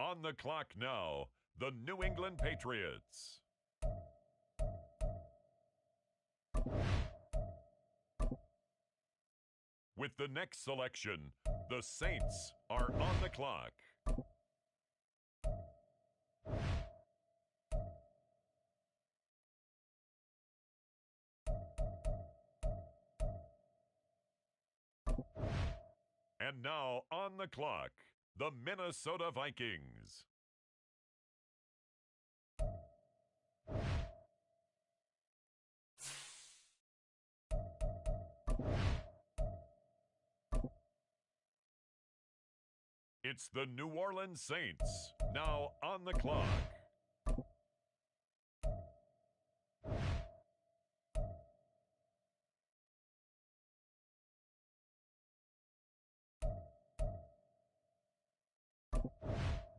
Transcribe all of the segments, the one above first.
On the clock now, the New England Patriots. With the next selection, the Saints are on the clock. And now on the clock, the Minnesota Vikings. It's the New Orleans Saints, now on the clock.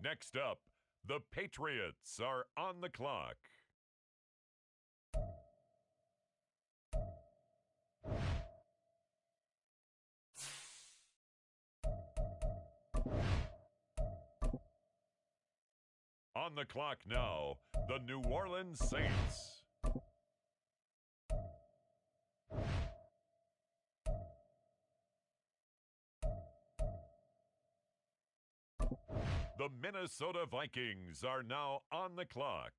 Next up, the Patriots are on the clock. On the clock now, the New Orleans Saints. The Minnesota Vikings are now on the clock.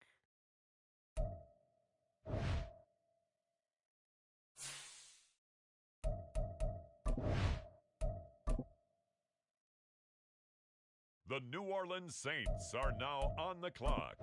The New Orleans Saints are now on the clock.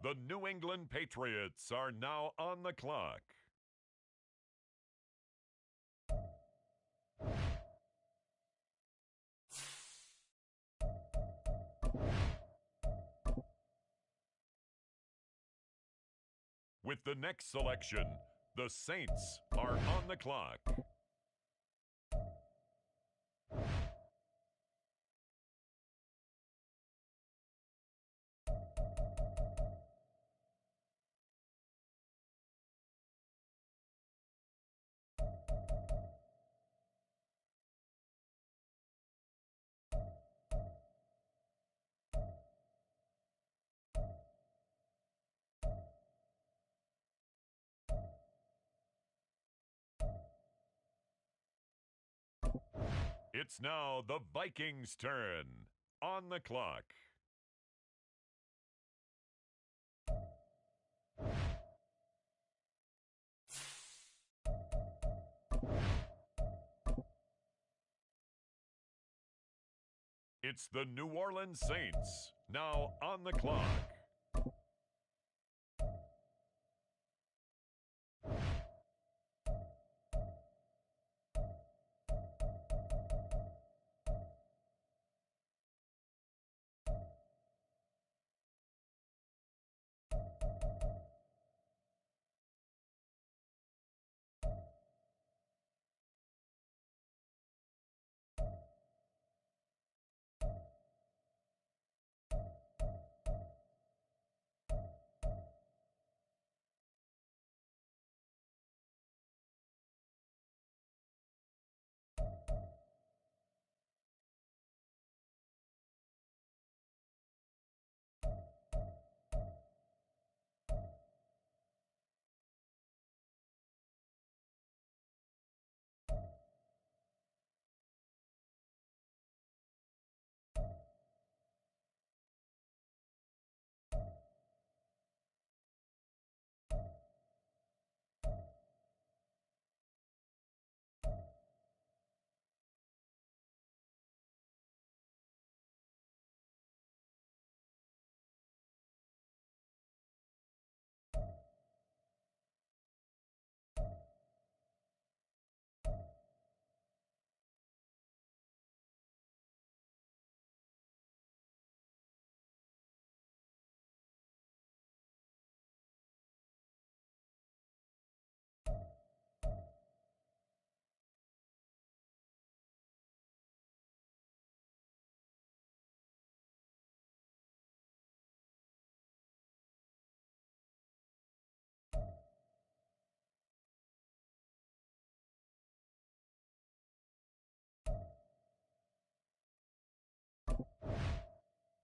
The New England Patriots are now on the clock. With the next selection, the Saints are on the clock. It's now the Vikings' turn. On the clock. It's the New Orleans Saints, now on the clock.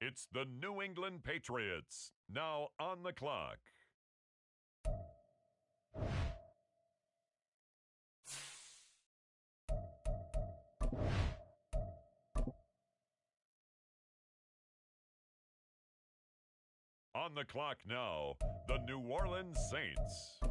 It's the New England Patriots, now on the clock. On the clock now, the New Orleans Saints.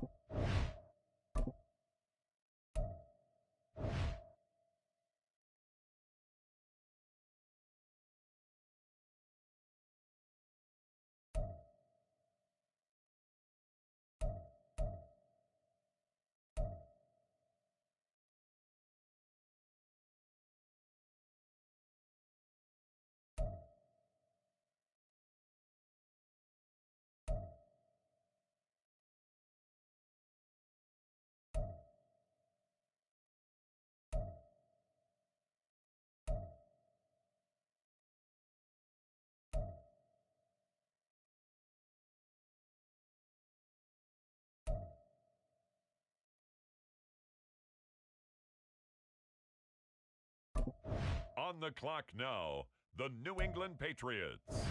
On the clock now, the New England Patriots.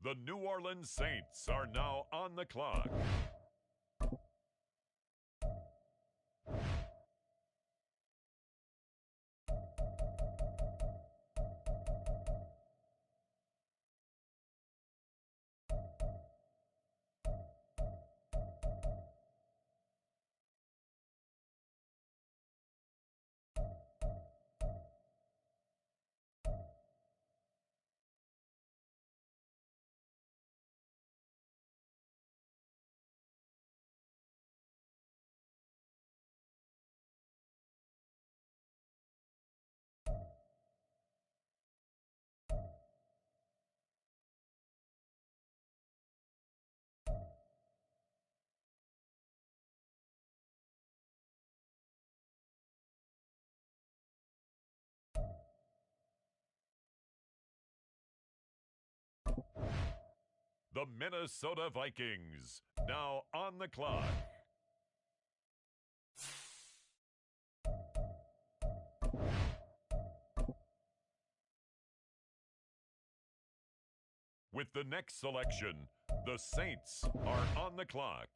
The New Orleans Saints are now on the clock. The Minnesota Vikings, now on the clock. With the next selection, the Saints are on the clock.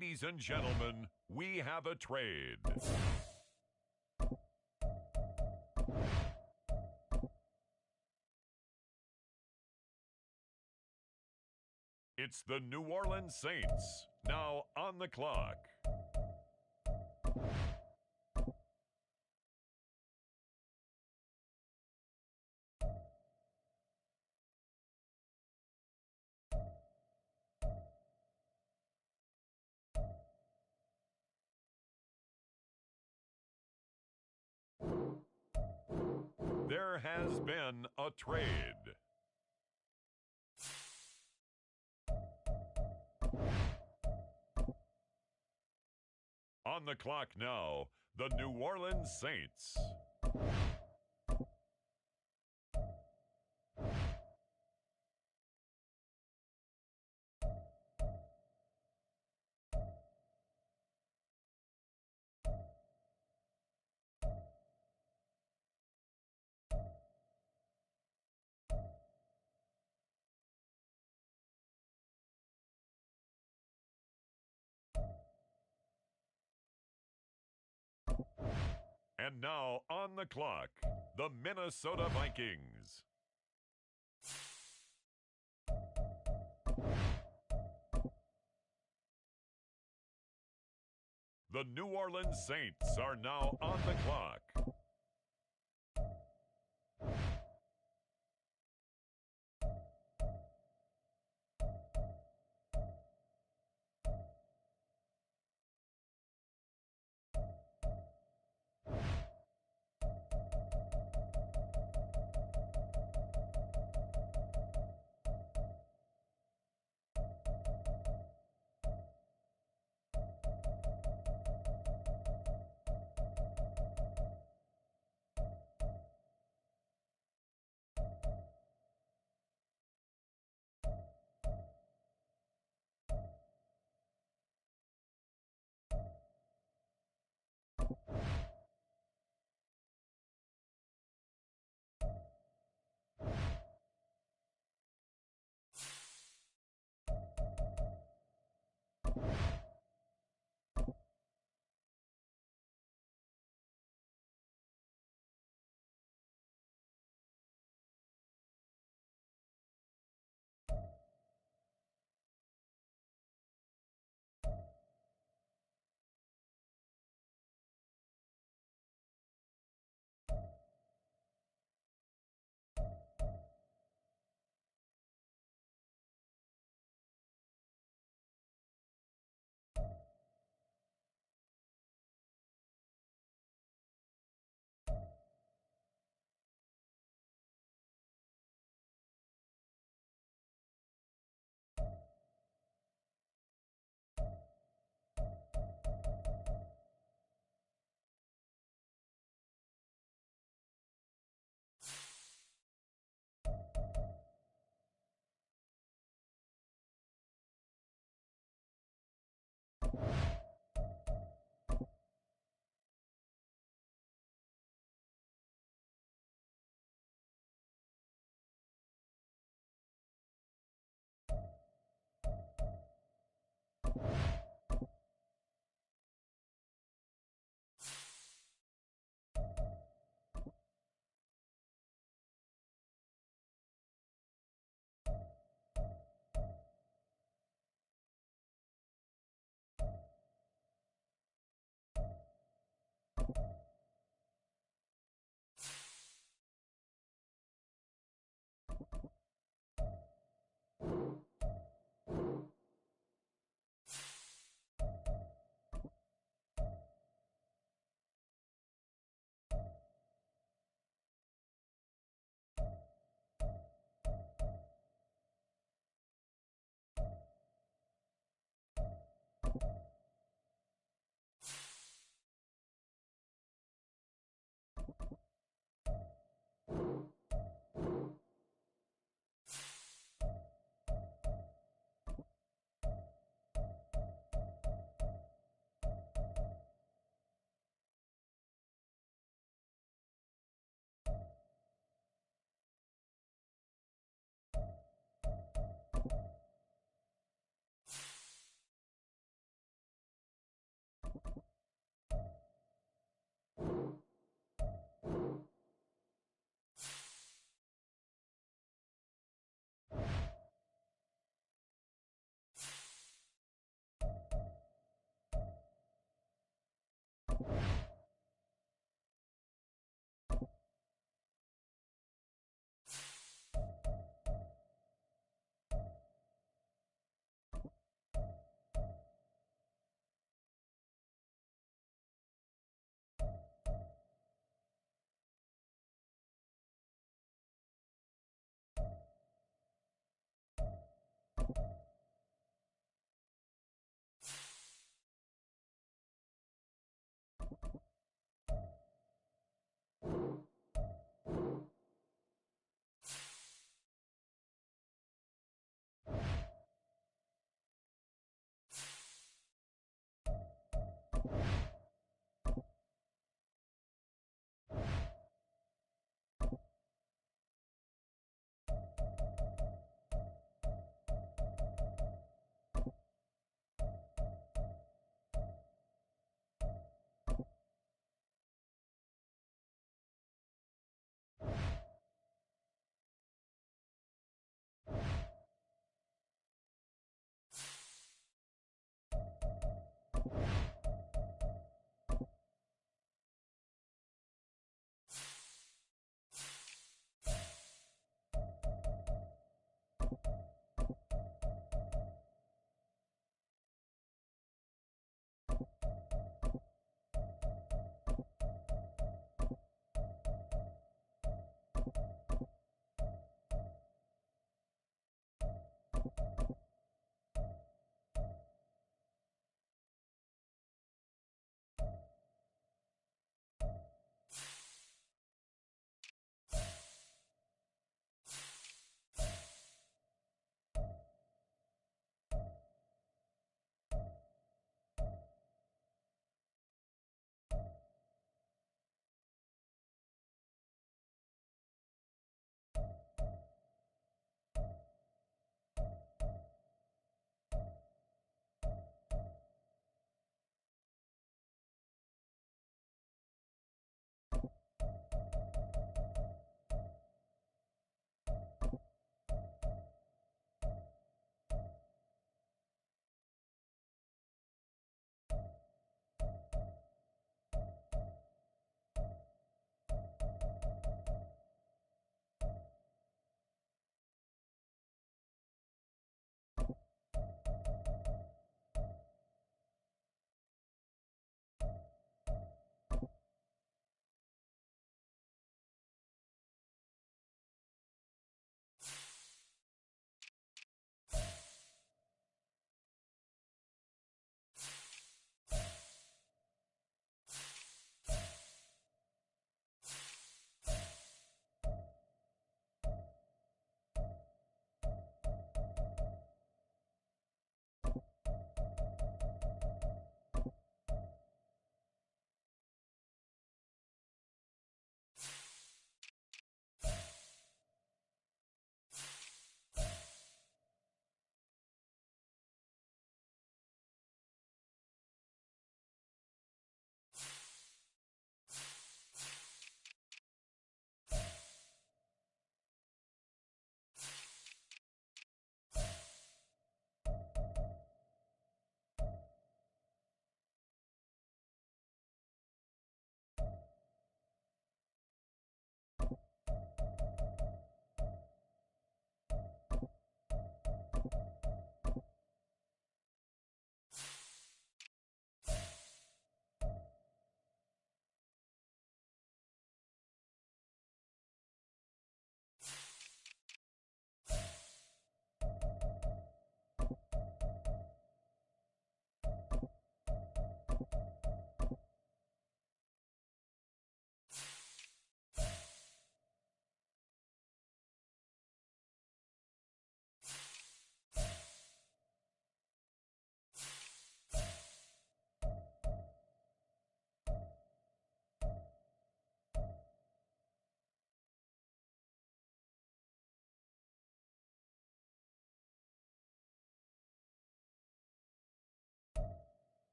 Ladies and gentlemen, we have a trade. It's the New Orleans Saints, now on the clock. There has been a trade. On the clock now, the New Orleans Saints. And now on the clock, the Minnesota Vikings. The New Orleans Saints are now on the clock.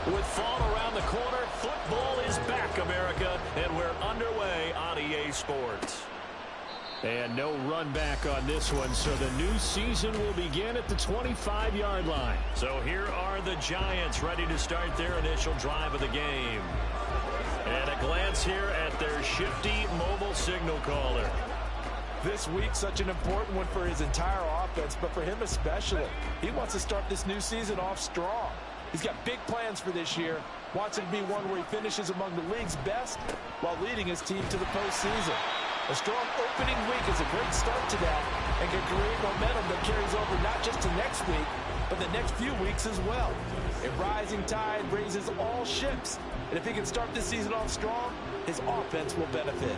With fall around the corner, football is back, America, and we're underway on EA Sports. And no run back on this one, so the new season will begin at the 25-yard line. So here are the Giants ready to start their initial drive of the game. And a glance here at their shifty mobile signal caller. This week, such an important one for his entire offense, but for him especially. He wants to start this new season off strong. He's got big plans for this year. Wants it to be one where he finishes among the league's best while leading his team to the postseason. A strong opening week is a great start to that and can create momentum that carries over not just to next week, but the next few weeks as well. A rising tide raises all ships, and if he can start this season off strong, his offense will benefit.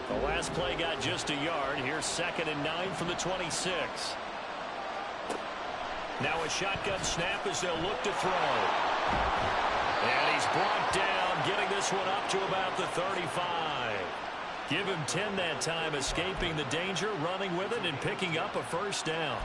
The last play got just a yard. Here's 2nd and 9 from the 26. Now a shotgun snap as they'll look to throw. And he's brought down, getting this one up to about the 35. Give him 10 that time, escaping the danger, running with it, and picking up a first down.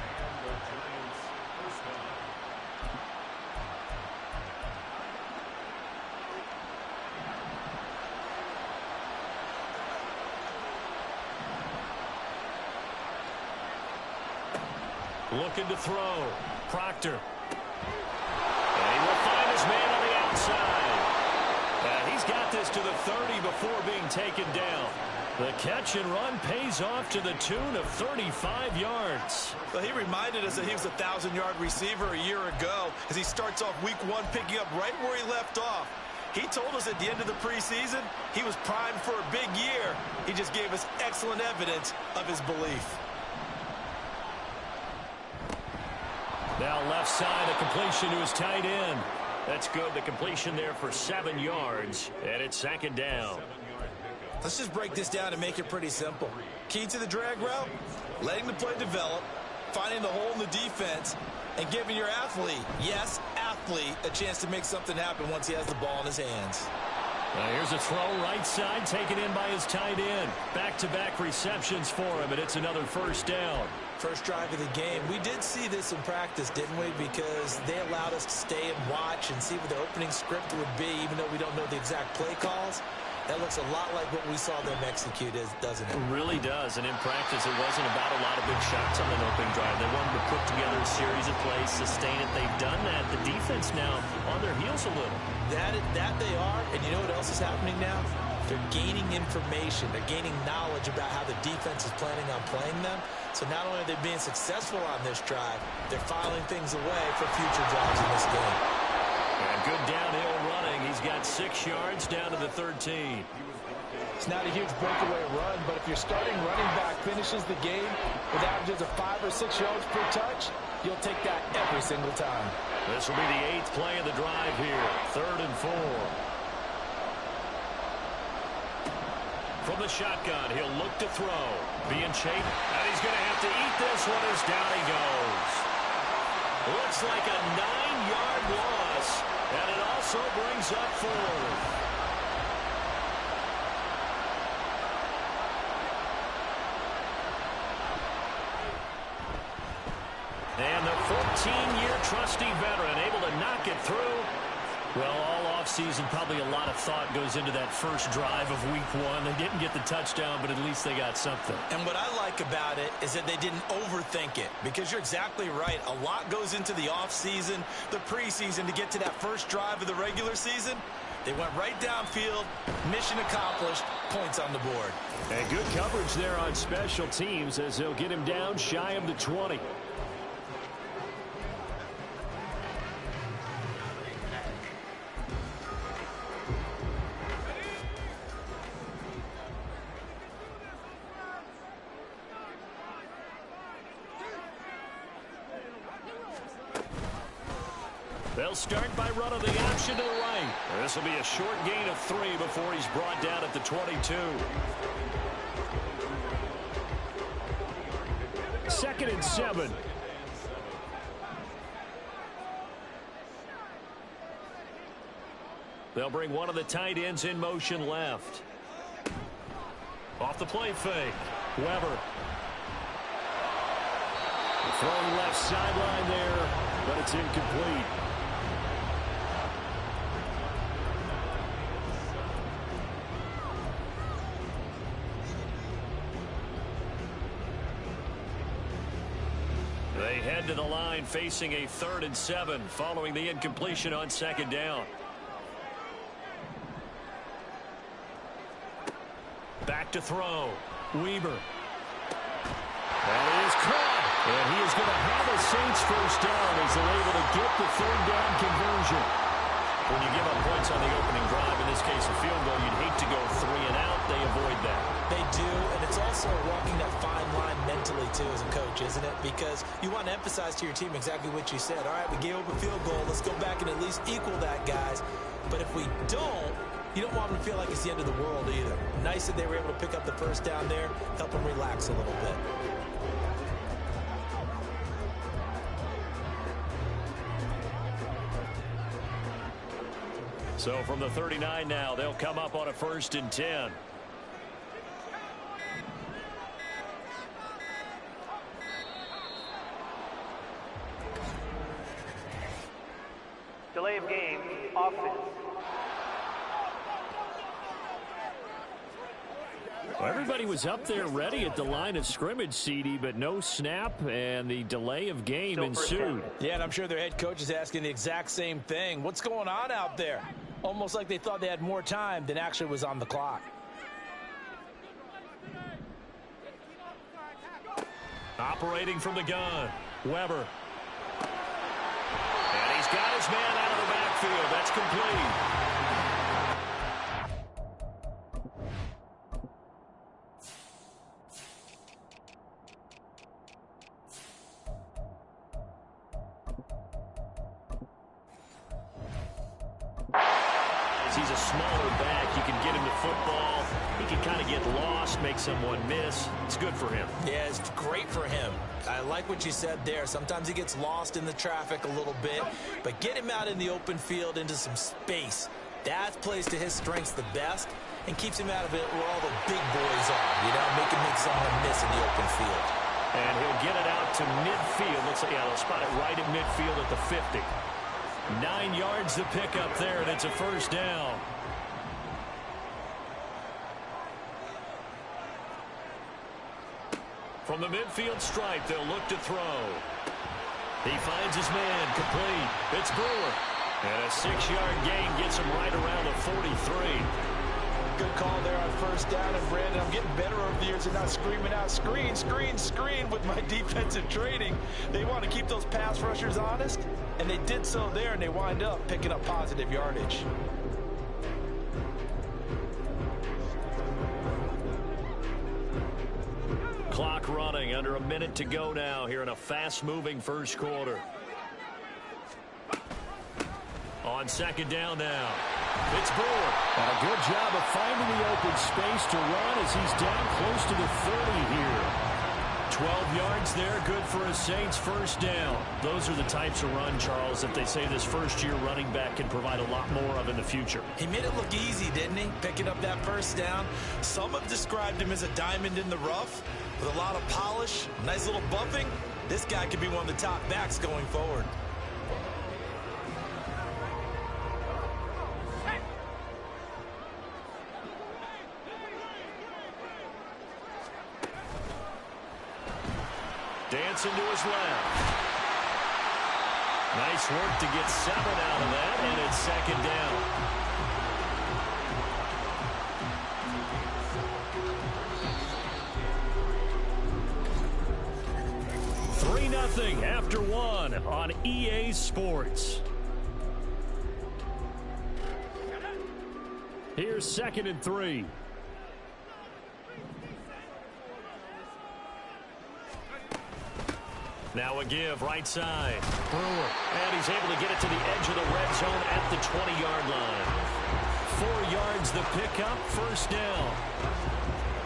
Looking to throw. Proctor. And he will find his man on the outside. He's got this to the 30 before being taken down. The catch and run pays off to the tune of 35 yards. Well, he reminded us that he was a 1,000-yard receiver a year ago as he starts off week 1 picking up right where he left off. He told us at the end of the preseason he was primed for a big year. He just gave us excellent evidence of his belief. Now left side, a completion to his tight end. That's good. The completion there for 7 yards, and it's 2nd down. Let's just break this down and make it pretty simple. Key to the drag route, letting the play develop, finding the hole in the defense, and giving your athlete, yes, athlete, a chance to make something happen once he has the ball in his hands. Now here's a throw right side, taken in by his tight end. Back-to-back receptions for him, and it's another first down. First drive of the game. We did see this in practice, didn't we? Because they allowed us to stay and watch and see what the opening script would be, even though we don't know the exact play calls. That looks a lot like what we saw them execute, doesn't it? It really does. And in practice, it wasn't about a lot of big shots on the opening drive. They wanted to put together a series of plays, sustain it. They've done that. The defense now on their heels a little. That they are. And you know what else is happening now? They're gaining information. They're gaining knowledge about how the defense is planning on playing them. So not only are they being successful on this drive, they're filing things away for future drives in this game. And good downhill running. He's got 6 yards down to the 13. It's not a huge breakaway run, but if your starting running back finishes the game with averages of 5 or 6 yards per touch, you'll take that every single time. This will be the 8th play of the drive here. 3rd and 4. From the shotgun, he'll look to throw. Being chased, and he's going to have to eat this one as down he goes. Looks like a 9-yard loss, and it also brings up 4th. And the 14-year trusty veteran able to knock it through. Well, all offseason, probably a lot of thought goes into that first drive of week 1. They didn't get the touchdown, but at least they got something. And what I like about it is that they didn't overthink it, because you're exactly right. A lot goes into the offseason, the preseason, to get to that first drive of the regular season. They went right downfield, mission accomplished, points on the board. And good coverage there on special teams as they'll get him down shy of the 20. They'll start by running the option to the right. This will be a short gain of 3 before he's brought down at the 22. 2nd and 7. They'll bring one of the tight ends in motion left. Off the play fake. Weber. Throwing left sideline there, but it's incomplete. They head to the line facing a 3rd and 7 following the incompletion on 2nd down. Back to throw. Weber. And it is caught. And he is going to have a Saints first down as they're able to get the 3rd down conversion. When you give up points on the opening drive, in this case a field goal, you'd hate to go 3 and out. They avoid that. They do, and it's also walking that fine line mentally, too, as a coach, isn't it? Because you want to emphasize to your team exactly what you said. All right, we gave up a field goal. Let's go back and at least equal that, guys. But if we don't, you don't want them to feel like it's the end of the world either. Nice that they were able to pick up the first down there, help them relax a little bit. So from the 39 now, they'll come up on a 1st and 10. Delay of game, offense. Well, everybody was up there ready at the line of scrimmage, CD, but no snap, and the delay of game ensued. Yeah, and I'm sure their head coach is asking the exact same thing. What's going on out there? Almost like they thought they had more time than actually was on the clock. Operating from the gun, Weber. And he's got his man out of the backfield. That's complete. He's a smaller back. You can get him the football. He can kind of get lost, make someone miss. It's good for him. Yeah, it's great for him. I like what you said there. Sometimes he gets lost in the traffic a little bit, but get him out in the open field into some space. That plays to his strengths the best and keeps him out of it where all the big boys are, you know, make someone miss in the open field. And he'll get it out to midfield. Looks like, yeah, they'll spot it right at midfield at the 50. 9 yards to pick up there, and it's a first down. From the midfield stripe, they'll look to throw. He finds his man, complete. It's Brewer. And a 6-yard gain gets him right around the 43. Good call there on first down. And Brandon, I'm getting better over the years and not screaming out, screen, screen, screen with my defensive training. They want to keep those pass rushers honest, and they did so there, and they wind up picking up positive yardage. Clock running, under a minute to go now here in a fast-moving first quarter. On second down now, it's Brewer. And a good job of finding the open space to run as he's down close to the 30 here. 12 yards there, good for a Saints first down. Those are the types of run, Charles, that they say this first-year running back can provide a lot more of in the future. He made it look easy, didn't he? Picking up that first down. Some have described him as a diamond in the rough with a lot of polish, nice little buffing. This guy could be one of the top backs going forward. Dancing to his left. Nice work to get 7 out of that, and it's second down. Nothing after 1 on EA Sports. Here's 2nd and 3. Now a give right side. Brewer. And he's able to get it to the edge of the red zone at the 20-yard line. 4 yards the pickup, first down.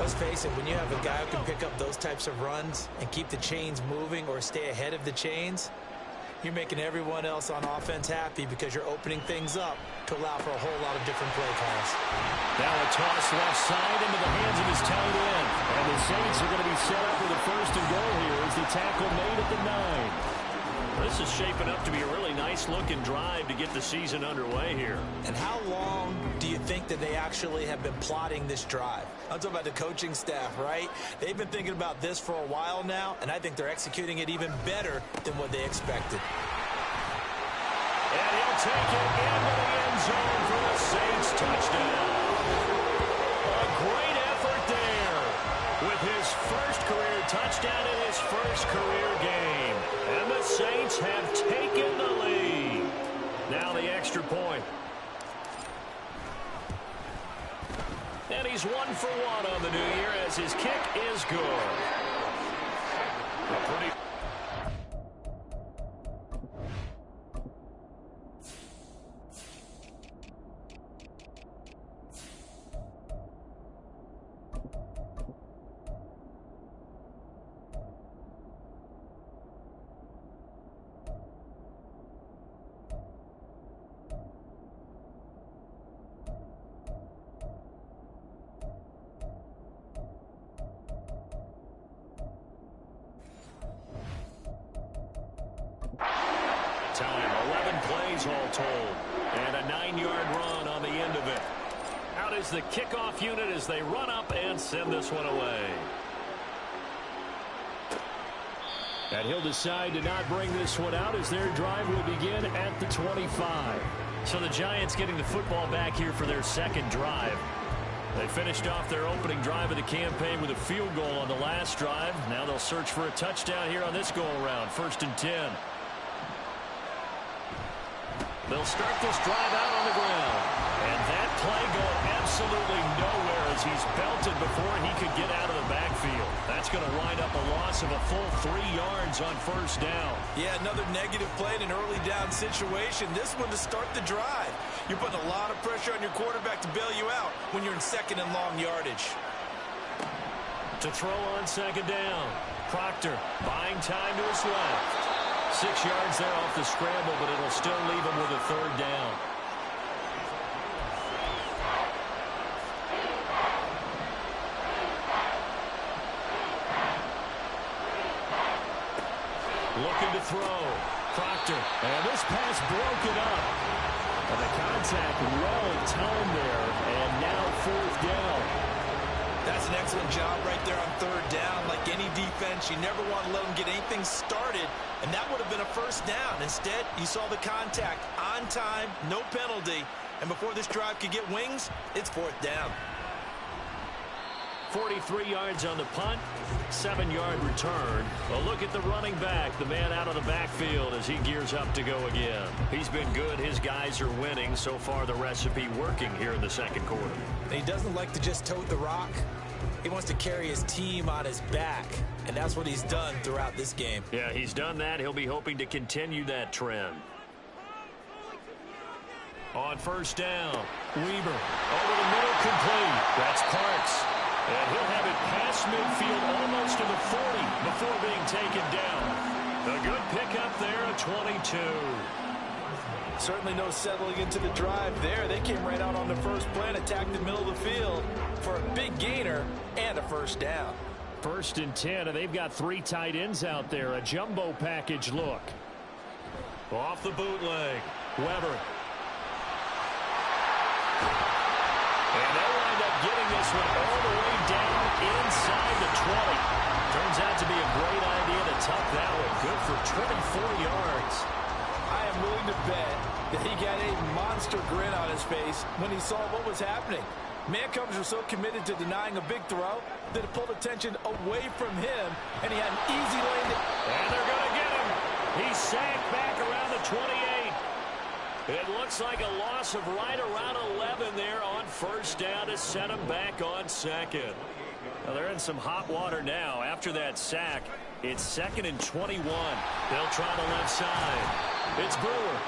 Let's face it, when you have a guy who can pick up those types of runs and keep the chains moving or stay ahead of the chains, you're making everyone else on offense happy because you're opening things up to allow for a whole lot of different play calls. Now a toss left side into the hands of his tight end. And the Saints are going to be set up with a first and goal here as the tackle made at the 9. This is shaping up to be a really nice-looking drive to get the season underway here. And how long do you think that they actually have been plotting this drive? I'm talking about the coaching staff, right? They've been thinking about this for a while now, and I think they're executing it even better than what they expected. And he'll take it into the end zone for the Saints touchdown. A great effort there with his first career touchdown in his first career game. And the Saints have taken the lead. Now the extra point. And he's 1 for 1 on the new year as his kick is good. A pretty... Time, 11 plays all told, and a 9-yard run on the end of it. Out is the kickoff unit as they run up and send this one away. And he'll decide to not bring this one out as their drive will begin at the 25. So the Giants getting the football back here for their second drive. They finished off their opening drive of the campaign with a field goal on the last drive. Now they'll search for a touchdown here on this go-around, 1st and 10. They'll start this drive out on the ground. And that play going absolutely nowhere as he's belted before he could get out of the backfield. That's going to wind up a loss of a full 3 yards on first down. Yeah, another negative play in an early down situation. This one to start the drive. You're putting a lot of pressure on your quarterback to bail you out when you're in second and long yardage. To throw on second down. Proctor buying time to his left. 6 yards there off the scramble, but it'll still leave him with a third down. Looking to throw. Proctor. And this pass broken up. And the contact well timed there. And now 4th down. That's an excellent job right there on third down. Like any defense, you never want to let them get anything started, and that would have been a first down. Instead, you saw the contact on time, no penalty, and before this drive could get wings, it's 4th down. 43 yards on the punt, 7-yard return. A look at the running back, the man out of the backfield as he gears up to go again. He's been good. His guys are winning. So far, the recipe working here in the second quarter. He doesn't like to just tote the rock. He wants to carry his team on his back, and that's what he's done throughout this game. Yeah, he's done that. He'll be hoping to continue that trend. On first down, Weber over the middle, complete. That's Parks. And he'll have it past midfield almost to the 40 before being taken down. A good pickup there, a 22. Certainly no settling into the drive there. They came right out on the first play and attacked the middle of the field for a big gainer and a first down. 1st and 10, and they've got 3 tight ends out there. A jumbo package look. Off the bootleg, Weber. And they'll wind up getting this one all the way down inside the 20. Turns out to be a great idea to tuck that one. Good for 24 yards. I am willing to bet that he got a monster grin on his face when he saw what was happening. Mancovers were so committed to denying a big throw that it pulled attention away from him, and he had an easy lane to... And they're going to get him. He's sacked back around the 28. It looks like a loss of right around 11 there on first down to set him back on second. Well, they're in some hot water now. After that sack, it's 2nd and 21. They'll try the left side. It's Brewer.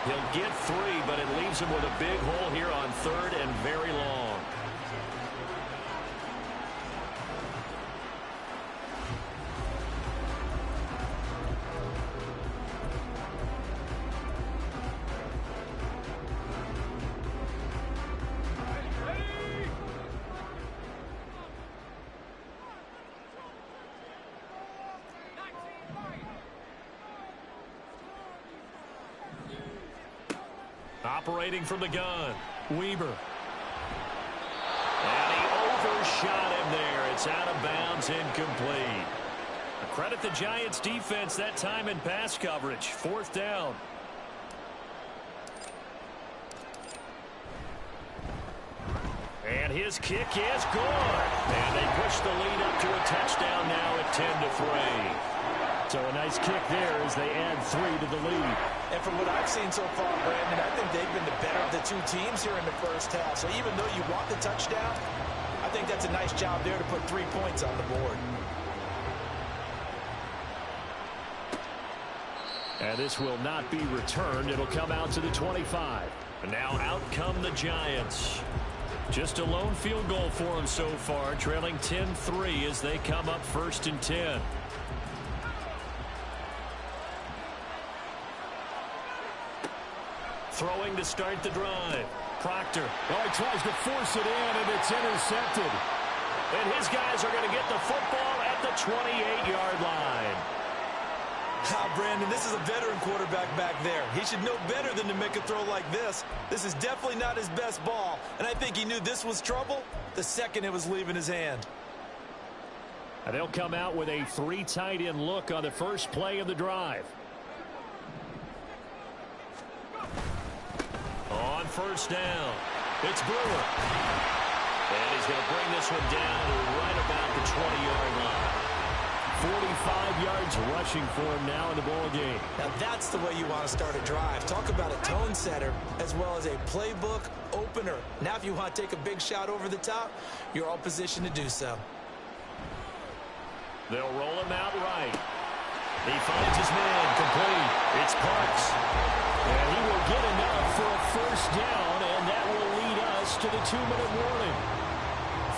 He'll get 3, but it leaves him with a big hole here on 3rd and very long. Operating from the gun, Weber. And he overshot him there. It's out of bounds, incomplete. Credit the Giants defense that time in pass coverage. 4th down. And his kick is good. And they push the lead up to a touchdown now at 10-3. So a nice kick there as they add 3 to the lead. And from what I've seen so far, Brandon, I think they've been the better of the 2 teams here in the first half. So even though you want the touchdown, I think that's a nice job there to put 3 points on the board. And this will not be returned. It'll come out to the 25. And now out come the Giants. Just a lone field goal for them so far, trailing 10-3 as they come up 1st and 10. Throwing to start the drive. Proctor. Well, he tries to force it in, and it's intercepted. And his guys are going to get the football at the 28-yard line. Brandon, this is a veteran quarterback back there. He should know better than to make a throw like this. This is definitely not his best ball, and I think he knew this was trouble the second it was leaving his hand. And they'll come out with a 3 tight end look on the first play of the drive. On first down, it's Brewer. And he's going to bring this one down to right about the 20-yard line. 45 yards rushing for him now in the ball game. Now that's the way you want to start a drive. Talk about a tone setter as well as a playbook opener. Now if you want to take a big shot over the top, you're all positioned to do so. They'll roll him out right. He finds his man, complete. It's Parks. And he will get enough for a first down, and that will lead us to the 2-minute warning.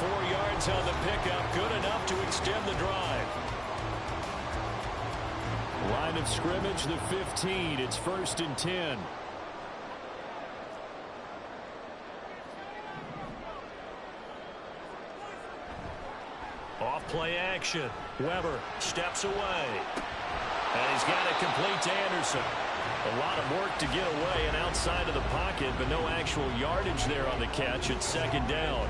4 yards on the pickup, good enough to extend the drive. Line of scrimmage, the 15. It's 1st and 10. Off play action. Weber steps away. And he's got it complete to Anderson. A lot of work to get away and outside of the pocket, but no actual yardage there on the catch. It's 2nd down.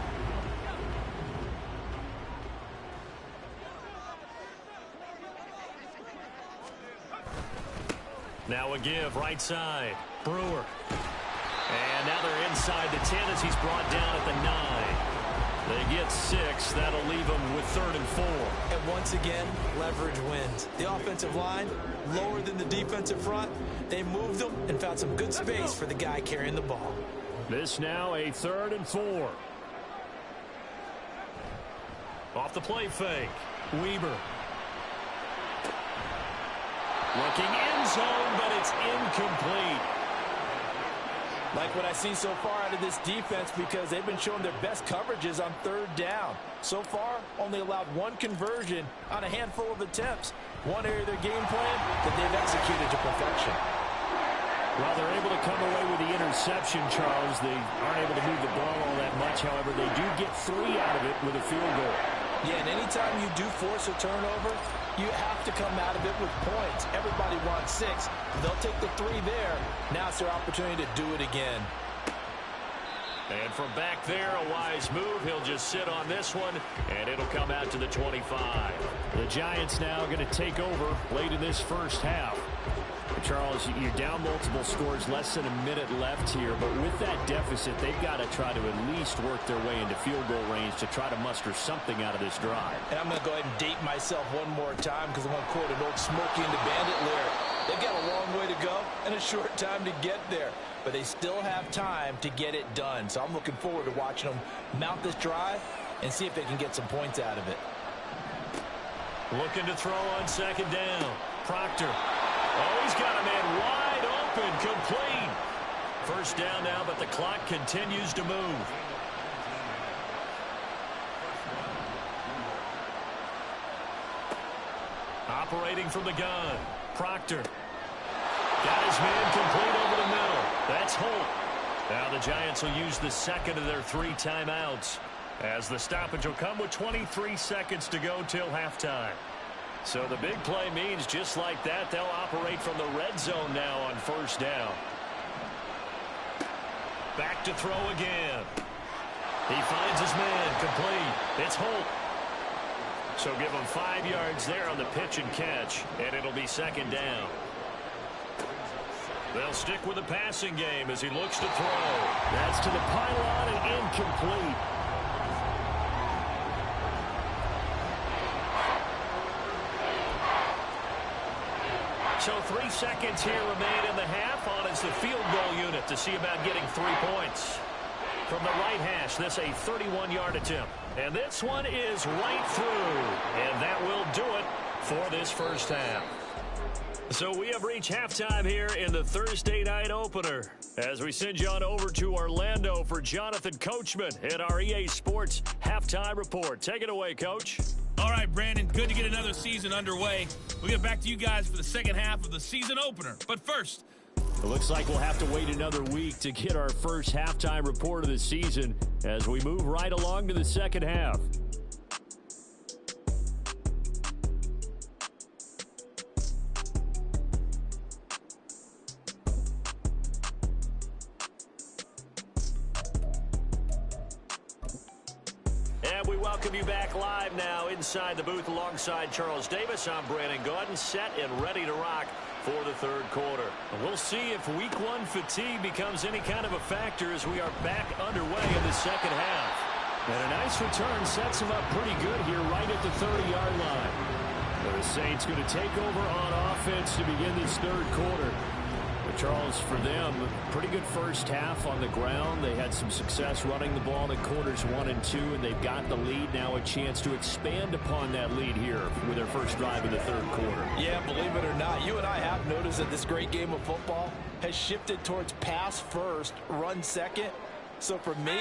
Now a give, right side. Brewer. And now they're inside the 10 as he's brought down at the 9. They get 6. That'll leave them with 3rd and 4. And once again, leverage wins. The offensive line, lower than the defensive front. They moved them and found some good space for the guy carrying the ball. This now a 3rd and 4. Off the play fake. Weber. Looking end zone, but it's incomplete. Like what I see so far out of this defense, because they've been showing their best coverages on 3rd down. So far, only allowed 1 conversion on a handful of attempts. One area of their game plan that they've executed to perfection. Well, they're able to come away with the interception, Charles. They aren't able to move the ball all that much. However, they do get 3 out of it with a field goal. Yeah, and anytime you do force a turnover, you have to come out of it with points. Everybody wants 6. They'll take the 3 there. Now it's their opportunity to do it again. And from back there, a wise move. He'll just sit on this one, and it'll come out to the 25. The Giants now going to take over late in this first half. Charles, you're down multiple scores, less than a minute left here, but with that deficit, they've got to try to at least work their way into field goal range to try to muster something out of this drive. And I'm going to go ahead and date myself one more time because I'm going to quote an old Smokey and the Bandit lyric. They've got a long way to go and a short time to get there, but they still have time to get it done. So I'm looking forward to watching them mount this drive and see if they can get some points out of it. Looking to throw on 2nd down. Proctor. Oh, he's got a man wide open, complete. 1st down now, but the clock continues to move. Operating from the gun. Proctor. Got his man complete over the middle. That's Holt. Now the Giants will use the 2nd of their 3 timeouts, as the stoppage will come with 23 seconds to go till halftime. So the big play means just like that, they'll operate from the red zone now on 1st down. Back to throw again. He finds his man complete. It's Holt. So give him 5 yards there on the pitch and catch, and it'll be 2nd down. They'll stick with the passing game as he looks to throw. That's to the pylon and incomplete. So 3 seconds here remain in the half. On is the field goal unit to see about getting 3 points. From the right hash, this a 31-yard attempt. And this one is right through. And that will do it for this first half. So we have reached halftime here in the Thursday night opener, as we send you on over to Orlando for Jonathan Coachman at our EA Sports Halftime Report. Take it away, Coach. All right, Brandon, good to get another season underway. We'll get back to you guys for the second half of the season opener. But first, it looks like we'll have to wait another week to get our first halftime report of the season as we move right along to the second half. And we welcome you back live now inside the booth alongside Charles Davis. I'm Brandon Gaudin, set and ready to rock for the third quarter. And we'll see if week 1 fatigue becomes any kind of a factor as we are back underway in the second half. And a nice return sets him up pretty good here right at the 30-yard line. The Saints going to take over on offense to begin this third quarter. But Charles, for them, pretty good first half on the ground. They had some success running the ball in quarters 1 and 2, and they've got the lead. Now a chance to expand upon that lead here with their first drive of the third quarter. Yeah, believe it or not, you and I have noticed that this great game of football has shifted towards pass first, run second. So for me,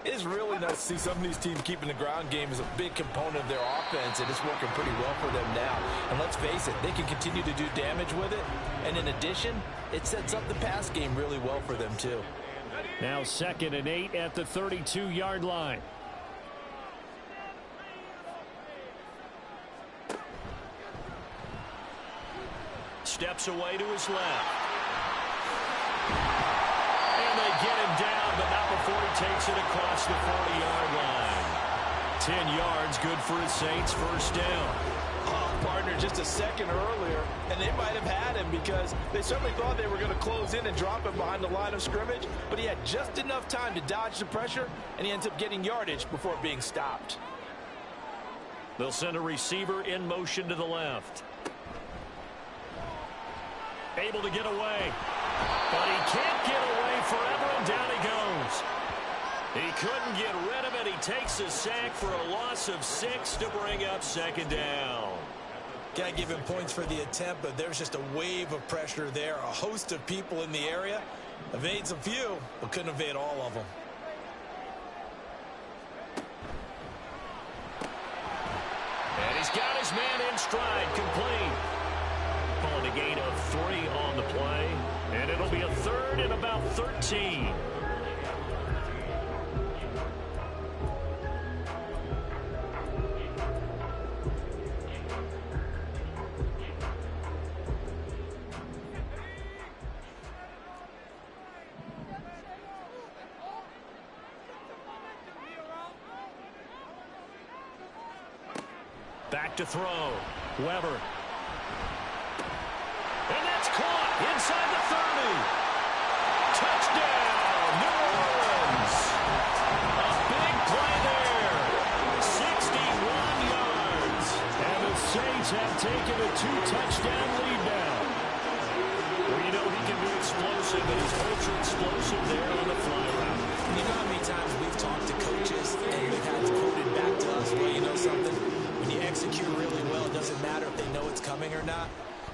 it's really nice to see some of these teams keeping the ground game as a big component of their offense, and it's working pretty well for them now. And let's face it, they can continue to do damage with it. And in addition, it sets up the pass game really well for them too. Now 2nd and 8 at the 32-yard line. Steps away to his left. And they get him down, but not before he takes it across the 40-yard line. 10 yards, good for his Saints, first down. partner just a second earlier, and they might have had him because they certainly thought they were going to close in and drop him behind the line of scrimmage, but he had just enough time to dodge the pressure, and he ends up getting yardage before being stopped. They'll send a receiver in motion to the left. Able to get away. But he can't get away forever, and down he goes. He couldn't get rid of it. He takes a sack for a loss of 6 to bring up second down. Got to give him points for the attempt, but there's just a wave of pressure there. A host of people in the area. Evades a few, but couldn't evade all of them. And he's got his man in stride, complete. Calling a gain of 3 on the play. And it'll be a third and about 13. Back to throw. Weber. And that's caught inside the 30. Touchdown, New Orleans. A big play there. 61 yards. And the Saints have taken a 2-touchdown lead now. Well, you know he can be explosive, and he's ultra explosive there on the fly route. You know how many times we've talked to coaches and they've had to quote it back to us? Well, you know something? When you execute really well, it doesn't matter if they know it's coming or not.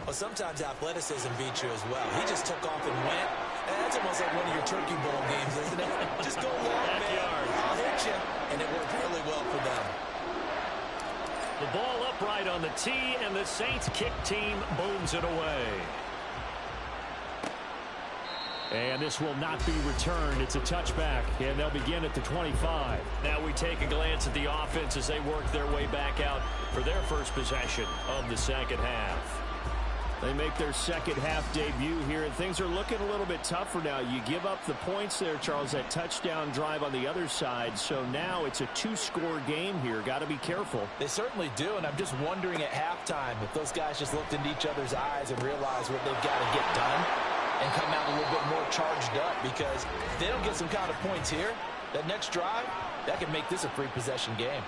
Well, sometimes athleticism beats you as well. He just took off and went. And that's almost like one of your Turkey Bowl games, isn't it? Just go long, man. I'll hit you. And it worked really well for them. The ball upright on the tee, and the Saints kick team booms it away. And this will not be returned. It's a touchback, and they'll begin at the 25. Now we take a glance at the offense as they work their way back out for their first possession of the second half. They make their second half debut here, and things are looking a little bit tougher now. You give up the points there, Charles, that touchdown drive on the other side. So now it's a 2-score game here. Got to be careful. They certainly do, and I'm just wondering at halftime if those guys just looked into each other's eyes and realized what they've got to get done and come out a little bit more charged up, because if they don't get some kind of points here, that next drive, that can make this a free possession game.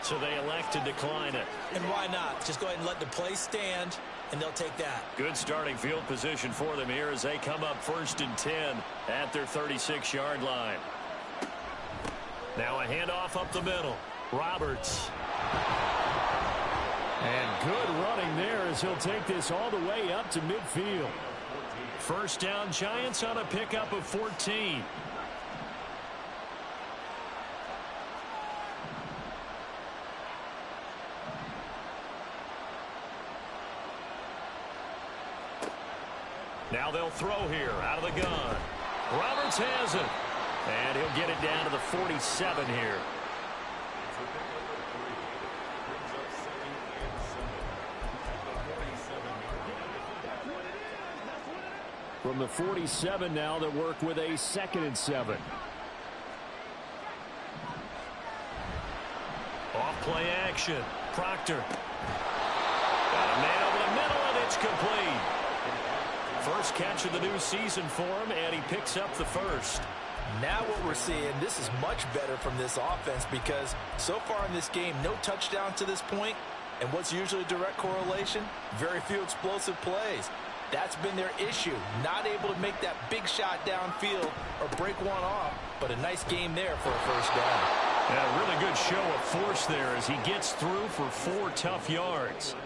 So they elect to decline it. And why not? Just go ahead and let the play stand, and they'll take that. Good starting field position for them here as they come up 1st and 10 at their 36-yard line. Now a handoff up the middle. Roberts. And good running there as he'll take this all the way up to midfield. First down, Giants on a pickup of 14. Now they'll throw here out of the gun. Roberts has it. And he'll get it down to the 47 here. From the 47 now, they work with a 2nd and 7. Off play action. Proctor. Got a man over the middle, and it's complete. First catch of the new season for him, and he picks up the first. Now what we're seeing, this is much better from this offense, because so far in this game, no touchdowns to this point, and what's usually a direct correlation? Very few explosive plays. That's been their issue, not able to make that big shot downfield or break one off, but a nice game there for a first down. Yeah, a really good show of force there as he gets through for 4 tough yards.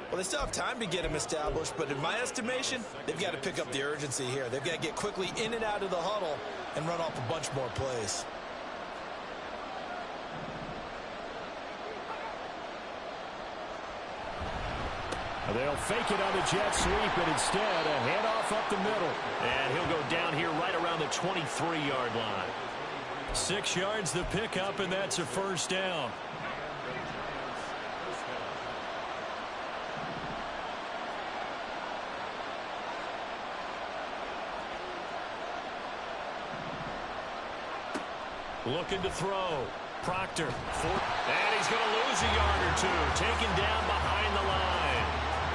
Well, they still have time to get him established, but in my estimation, they've got to pick up the urgency here. They've got to get quickly in and out of the huddle and run off a bunch more plays. They'll fake it on the jet sweep, and instead a handoff up the middle. And he'll go down here right around the 23-yard line. 6 yards the pickup, and that's a first down. Looking to throw. Proctor. And he's going to lose a yard or two. Taken down behind the line.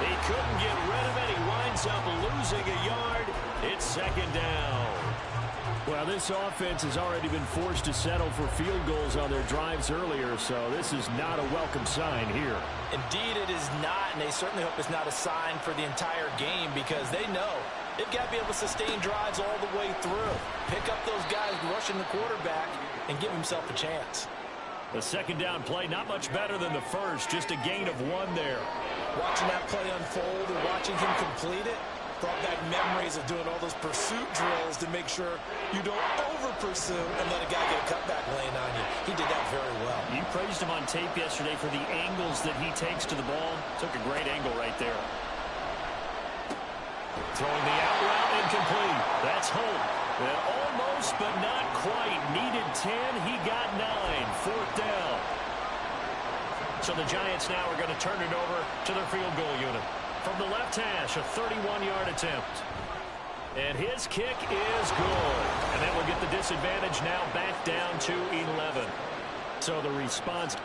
He couldn't get rid of it. He winds up losing a yard. It's second down. Well, this offense has already been forced to settle for field goals on their drives earlier, so this is not a welcome sign here. Indeed, it is not, and they certainly hope it's not a sign for the entire game because they know they've got to be able to sustain drives all the way through. Pick up those guys rushing the quarterback and give himself a chance. The second down play, not much better than the first, just a gain of 1 there. Watching that play unfold and watching him complete it brought back memories of doing all those pursuit drills to make sure you don't over-pursue and let a guy get a cutback lane on you. He did that very well. You praised him on tape yesterday for the angles that he takes to the ball. Took a great angle right there. Throwing the out route incomplete. That's Holt. And almost, but not quite. Needed 10. He got 9. Fourth down. So the Giants now are going to turn it over to their field goal unit. From the left hash, a 31-yard attempt. And his kick is good. And that will get the disadvantage now back down to 11. So the response...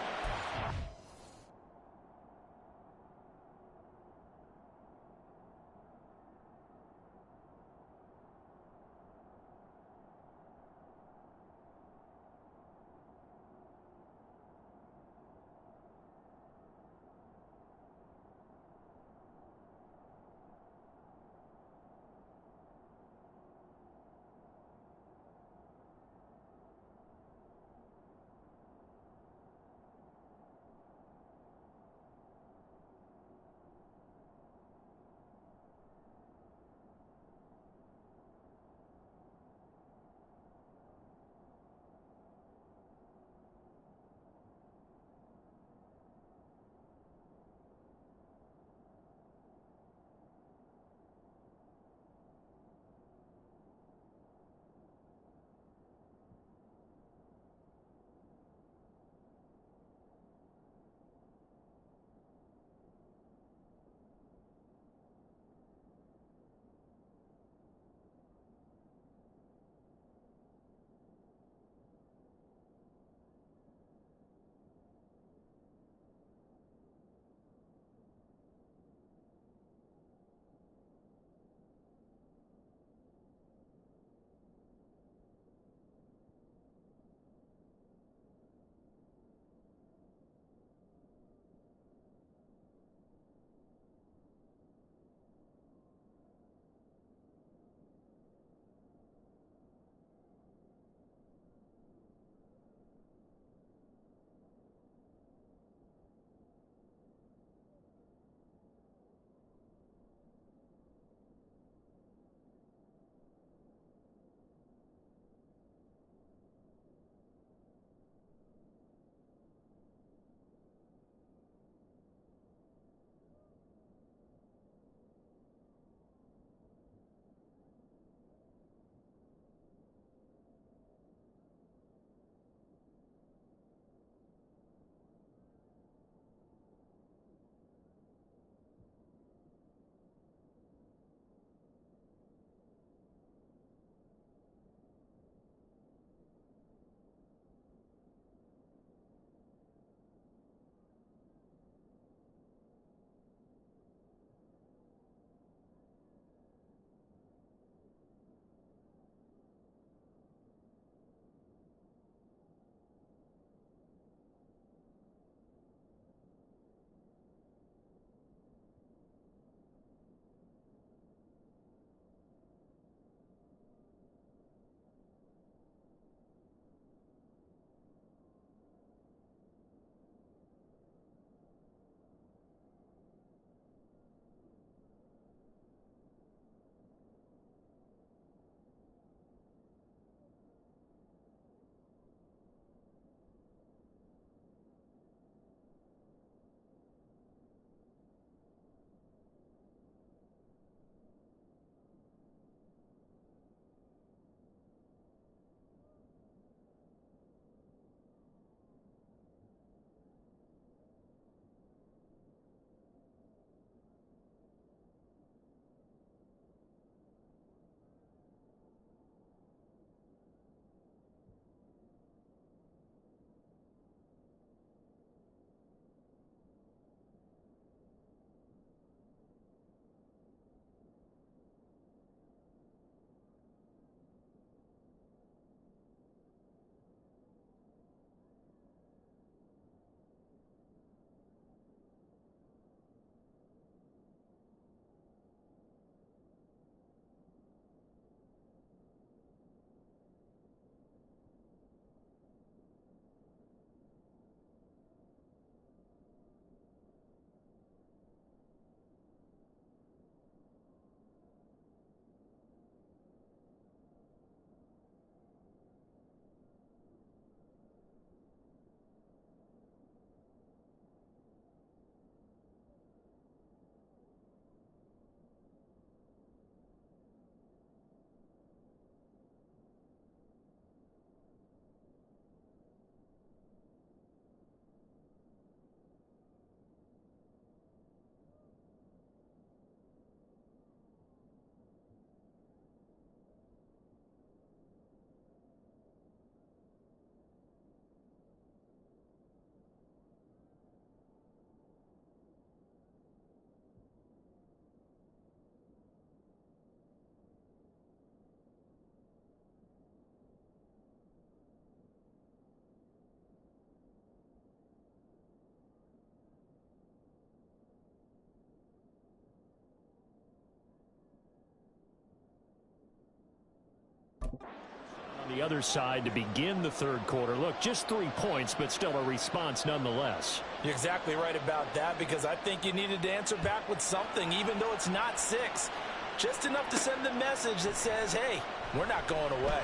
The other side to begin the third quarter. Look, just 3 points, but still a response nonetheless. You're exactly right about that, because I think you needed to answer back with something, even though it's not 6. Just enough to send the message that says, hey, we're not going away.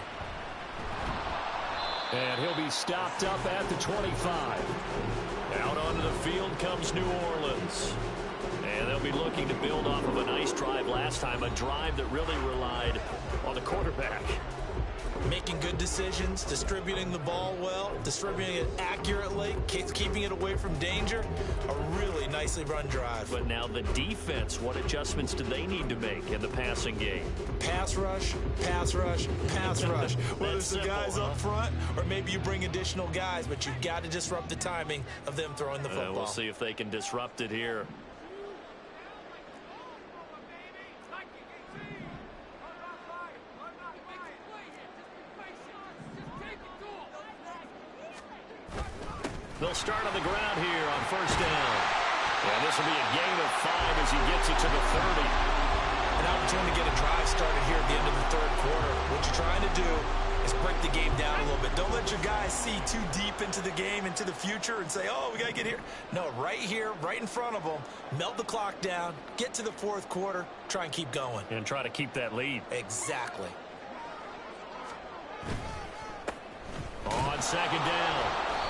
And he'll be stopped up at the 25. Out onto the field comes New Orleans. And they'll be looking to build off of a nice drive last time, a drive that really relied on the quarterback. Making good decisions, distributing the ball well, distributing it accurately, keeping it away from danger. A really nicely run drive. But now the defense, what adjustments do they need to make in the passing game? Pass rush, pass rush, pass rush. Whether it's the guys up front or maybe you bring additional guys, but you've got to disrupt the timing of them throwing the football. We'll see if they can disrupt it here. They'll start on the ground here on first down. And this will be a gain of 5 as he gets it to the 30. An opportunity to get a drive started here at the end of the third quarter. What you're trying to do is break the game down a little bit. Don't let your guys see too deep into the game, into the future, and say, oh, we got to get here. No, right here, right in front of them, melt the clock down, get to the fourth quarter, try and keep going. And try to keep that lead. Exactly. On second down,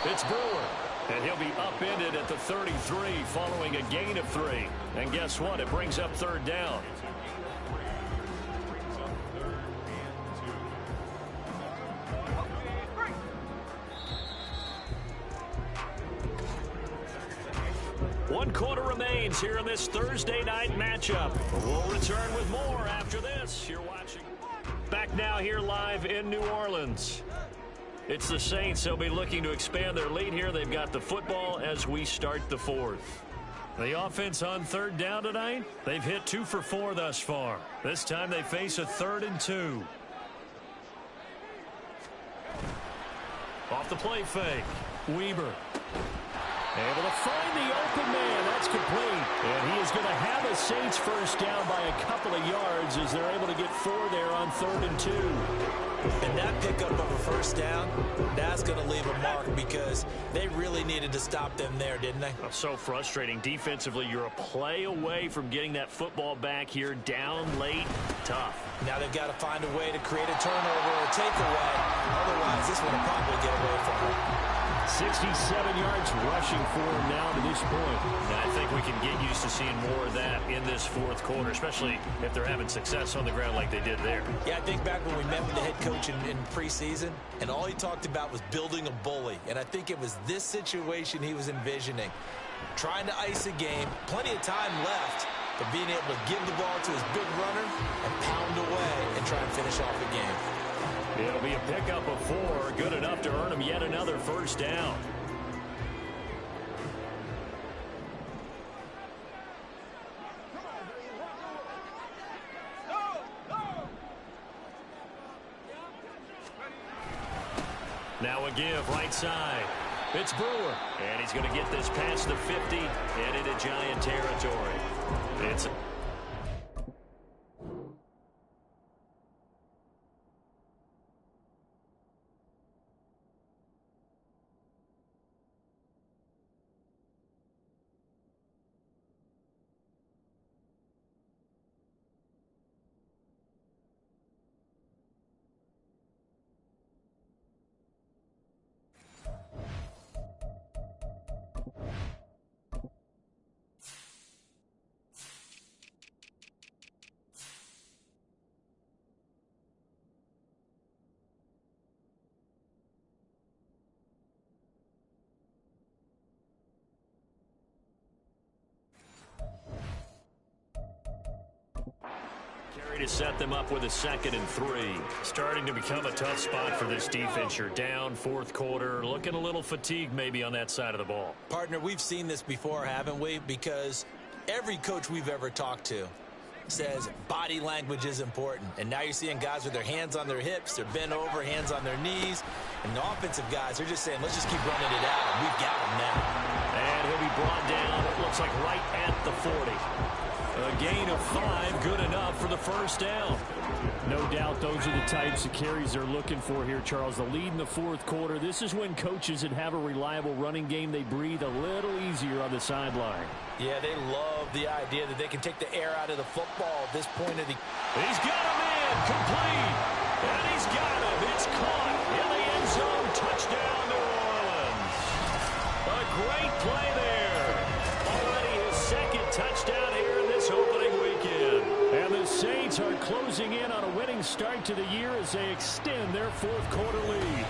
it's Brewer. And he'll be upended at the 33 following a gain of 3. And guess what? It brings up third down. One quarter remains here in this Thursday night matchup. We'll return with more after this. You're watching. Back now here live in New Orleans. It's the Saints. They'll be looking to expand their lead here. They've got the football as we start the fourth. The offense on third down tonight, they've hit 2 for 4 thus far. This time they face a 3rd and 2. Off the play fake, Weber. Able to find the open man. That's complete. And he is going to have a Saints first down by a couple of yards as they're able to get 4 there on 3rd and 2. And that pickup of a first down, that's going to leave a mark because they really needed to stop them there, didn't they? So frustrating. Defensively, you're a play away from getting that football back here down late. Tough. Now they've got to find a way to create a turnover or a takeaway. Otherwise, this one will probably get away from them. 67 yards rushing for him now to this point. And I think we can get used to seeing more of that in this fourth quarter, especially if they're having success on the ground like they did there. Yeah, I think back when we met with the head coach in preseason, and all he talked about was building a bully. And I think it was this situation he was envisioning. Trying to ice a game, plenty of time left, but being able to give the ball to his big runner and pound away and try and finish off the game. It'll be a pickup of 4, good enough to earn him yet another first down. Now a give right side. It's Brewer. And he's going to get this past the 50 and into Giant territory. It's to set them up with a 2nd and 3. Starting to become a tough spot for this defense. You're down fourth quarter, looking a little fatigued maybe on that side of the ball. Partner, we've seen this before, haven't we? Because every coach we've ever talked to says body language is important. And now you're seeing guys with their hands on their hips, they're bent over, hands on their knees. And the offensive guys are just saying, let's just keep running it out. And we've got them now. And he'll be brought down, it looks like right at the 40. A gain of 5, good enough for the first down. No doubt those are the types of carries they're looking for here, Charles. The lead in the fourth quarter. This is when coaches that have a reliable running game, they breathe a little easier on the sideline. Yeah, they love the idea that they can take the air out of the football at this point of the... He's got a man, complete. And he's got him. It's caught in the end zone. Touchdown, New Orleans. A great play there. Already his second touchdown here in this opening weekend. And the Saints are closing in on a winning start to the year as they extend their fourth quarter lead.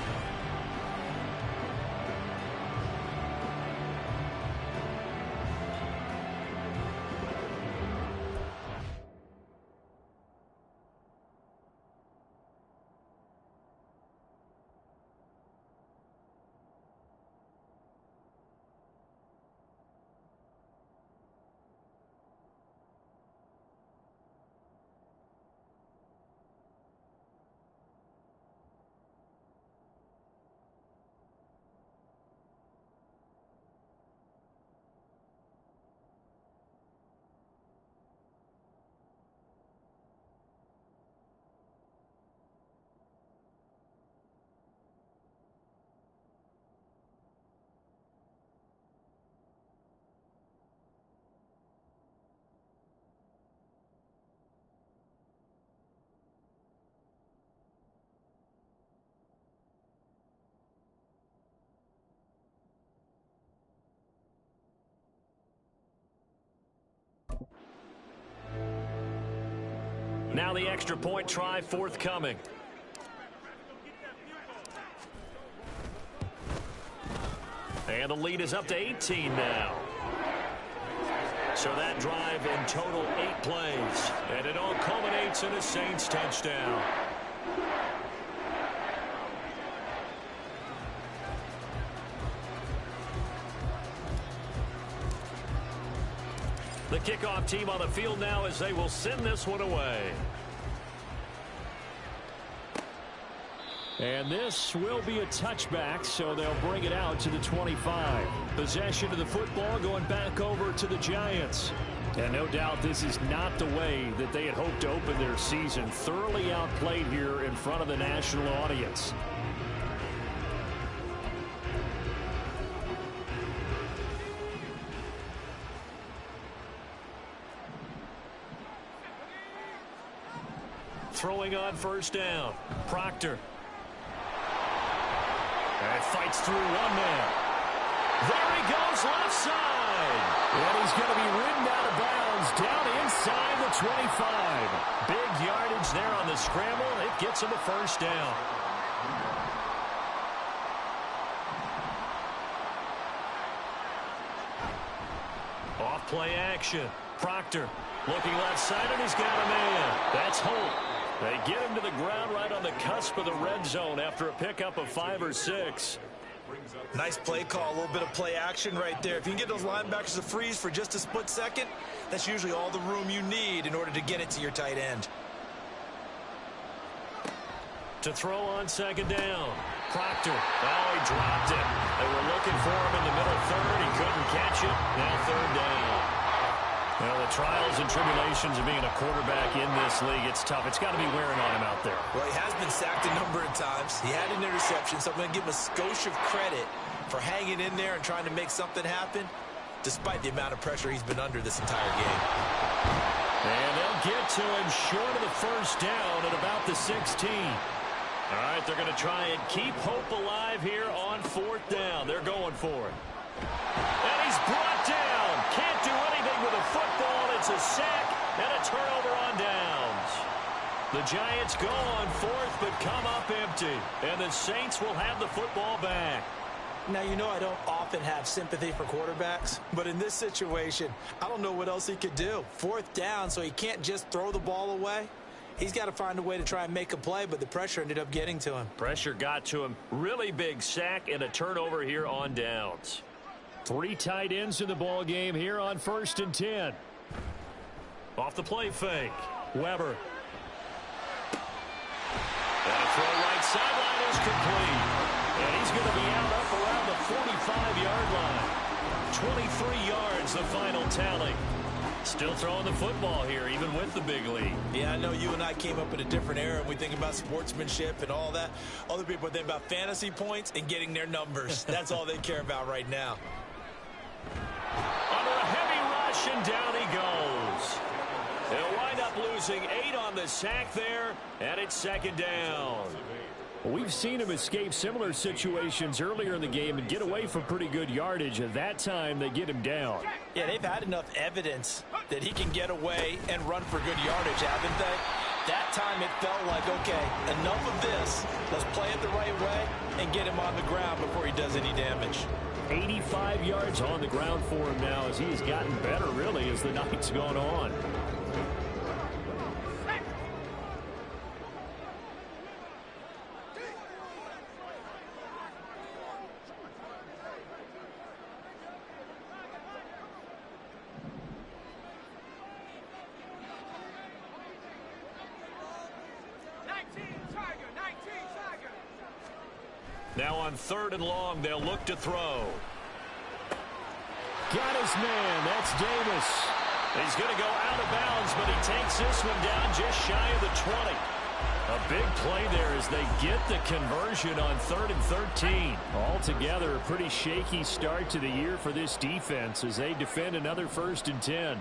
Now the extra point try forthcoming. And the lead is up to 18 now. So that drive in total 8 plays. And it all culminates in a Saints touchdown. The kickoff team on the field now as they will send this one away. And this will be a touchback, so they'll bring it out to the 25. Possession of the football going back over to the Giants. And no doubt this is not the way that they had hoped to open their season. Thoroughly outplayed here in front of the national audience. Throwing on first down. Proctor. And fights through one man. There he goes, left side. And he's going to be ridden out of bounds down inside the 25. Big yardage there on the scramble. It gets him a first down. Off play action. Proctor looking left side, and he's got a man. That's Holt. They get him to the ground right on the cusp of the red zone after a pickup of 5 or 6. Nice play call, a little bit of play action right there. If you can get those linebackers to freeze for just a split second, that's usually all the room you need in order to get it to your tight end. To throw on second down. Proctor. Oh, he dropped it. They were looking for him in the middle third. He couldn't catch it. Now third down. Well, the trials and tribulations of being a quarterback in this league, it's tough. It's got to be wearing on him out there. Well, he has been sacked a number of times. He had an interception, so I'm going to give him a skosh of credit for hanging in there and trying to make something happen, despite the amount of pressure he's been under this entire game. And they'll get to him short of the first down at about the 16. All right, they're going to try and keep hope alive here on fourth down. They're going for it. And he's brought down. Can't do anything with a football. It's a sack and a turnover on downs. The Giants go on fourth but come up empty. And the Saints will have the football back. Now, you know I don't often have sympathy for quarterbacks, but in this situation, I don't know what else he could do. Fourth down, so he can't just throw the ball away. He's got to find a way to try and make a play, but the pressure ended up getting to him. Pressure got to him. Really big sack and a turnover here on downs. 3 tight ends in the ball game here on 1st and 10. Off the play fake. Weber. And a throw right sideline is complete. And he's going to be out up around the 45-yard line. 23 yards, the final tally. Still throwing the football here, even with the big lead. Yeah, I know you and I came up in a different era, and we think about sportsmanship and all that. Other people think about fantasy points and getting their numbers. That's all they care about right now. Under a heavy rush, and down he goes. They'll wind up losing 8 on the sack there, and it's second down. Well, we've seen him escape similar situations earlier in the game and get away from pretty good yardage. At that time, they get him down. Yeah, they've had enough evidence that he can get away and run for good yardage, haven't they? That time it felt like, okay, enough of this. Let's play it the right way and get him on the ground before he does any damage. 85 yards on the ground for him now as he's gotten better, really, as the night's gone on. Now on 3rd and long, they'll look to throw. Got his man. That's Davis. He's going to go out of bounds, but he takes this one down just shy of the 20. A big play there as they get the conversion on 3rd and 13. Altogether, a pretty shaky start to the year for this defense as they defend another 1st and 10.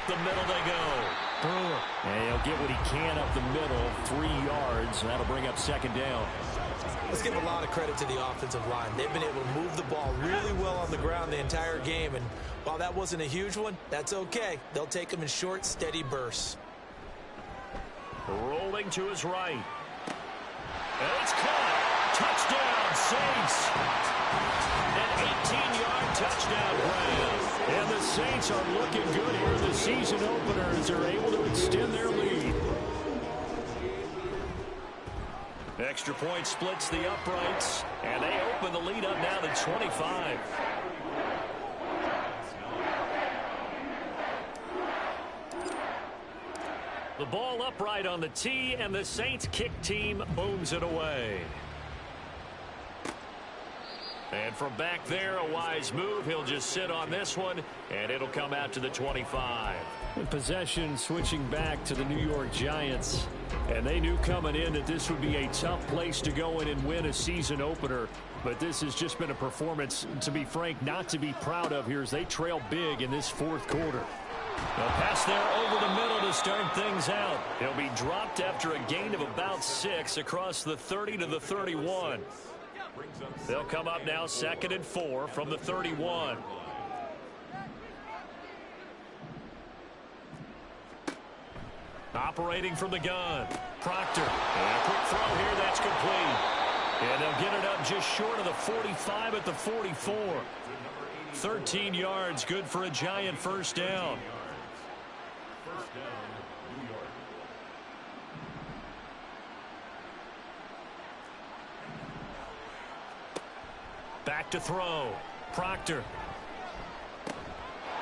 The middle they go. Brewer. And he'll get what he can up the middle, 3 yards. And that'll bring up second down. Let's give a lot of credit to the offensive line. They've been able to move the ball really well on the ground the entire game. And while that wasn't a huge one, that's okay. They'll take them in short, steady bursts. Rolling to his right. And it's caught. Touchdown, Saints. An 18-yard touchdown grab. And the Saints are looking good here in the season opener as they're able to extend their lead. Extra point splits the uprights, and they open the lead up now to 25. The ball upright on the tee, and the Saints kick team booms it away. And from back there, a wise move. He'll just sit on this one, and it'll come out to the 25. Possession switching back to the New York Giants. And they knew coming in that this would be a tough place to go in and win a season opener. But this has just been a performance, to be frank, not to be proud of here as they trail big in this 4th quarter. A pass there over the middle to start things out. He'll be dropped after a gain of about 6 across the 30 to the 31. They'll come up now 2nd and 4 from the 31. Operating from the gun, Proctor. And a quick throw here, that's complete. And they'll get it up just short of the 45 at the 44. 13 yards, good for a Giant first down. Back to throw. Proctor.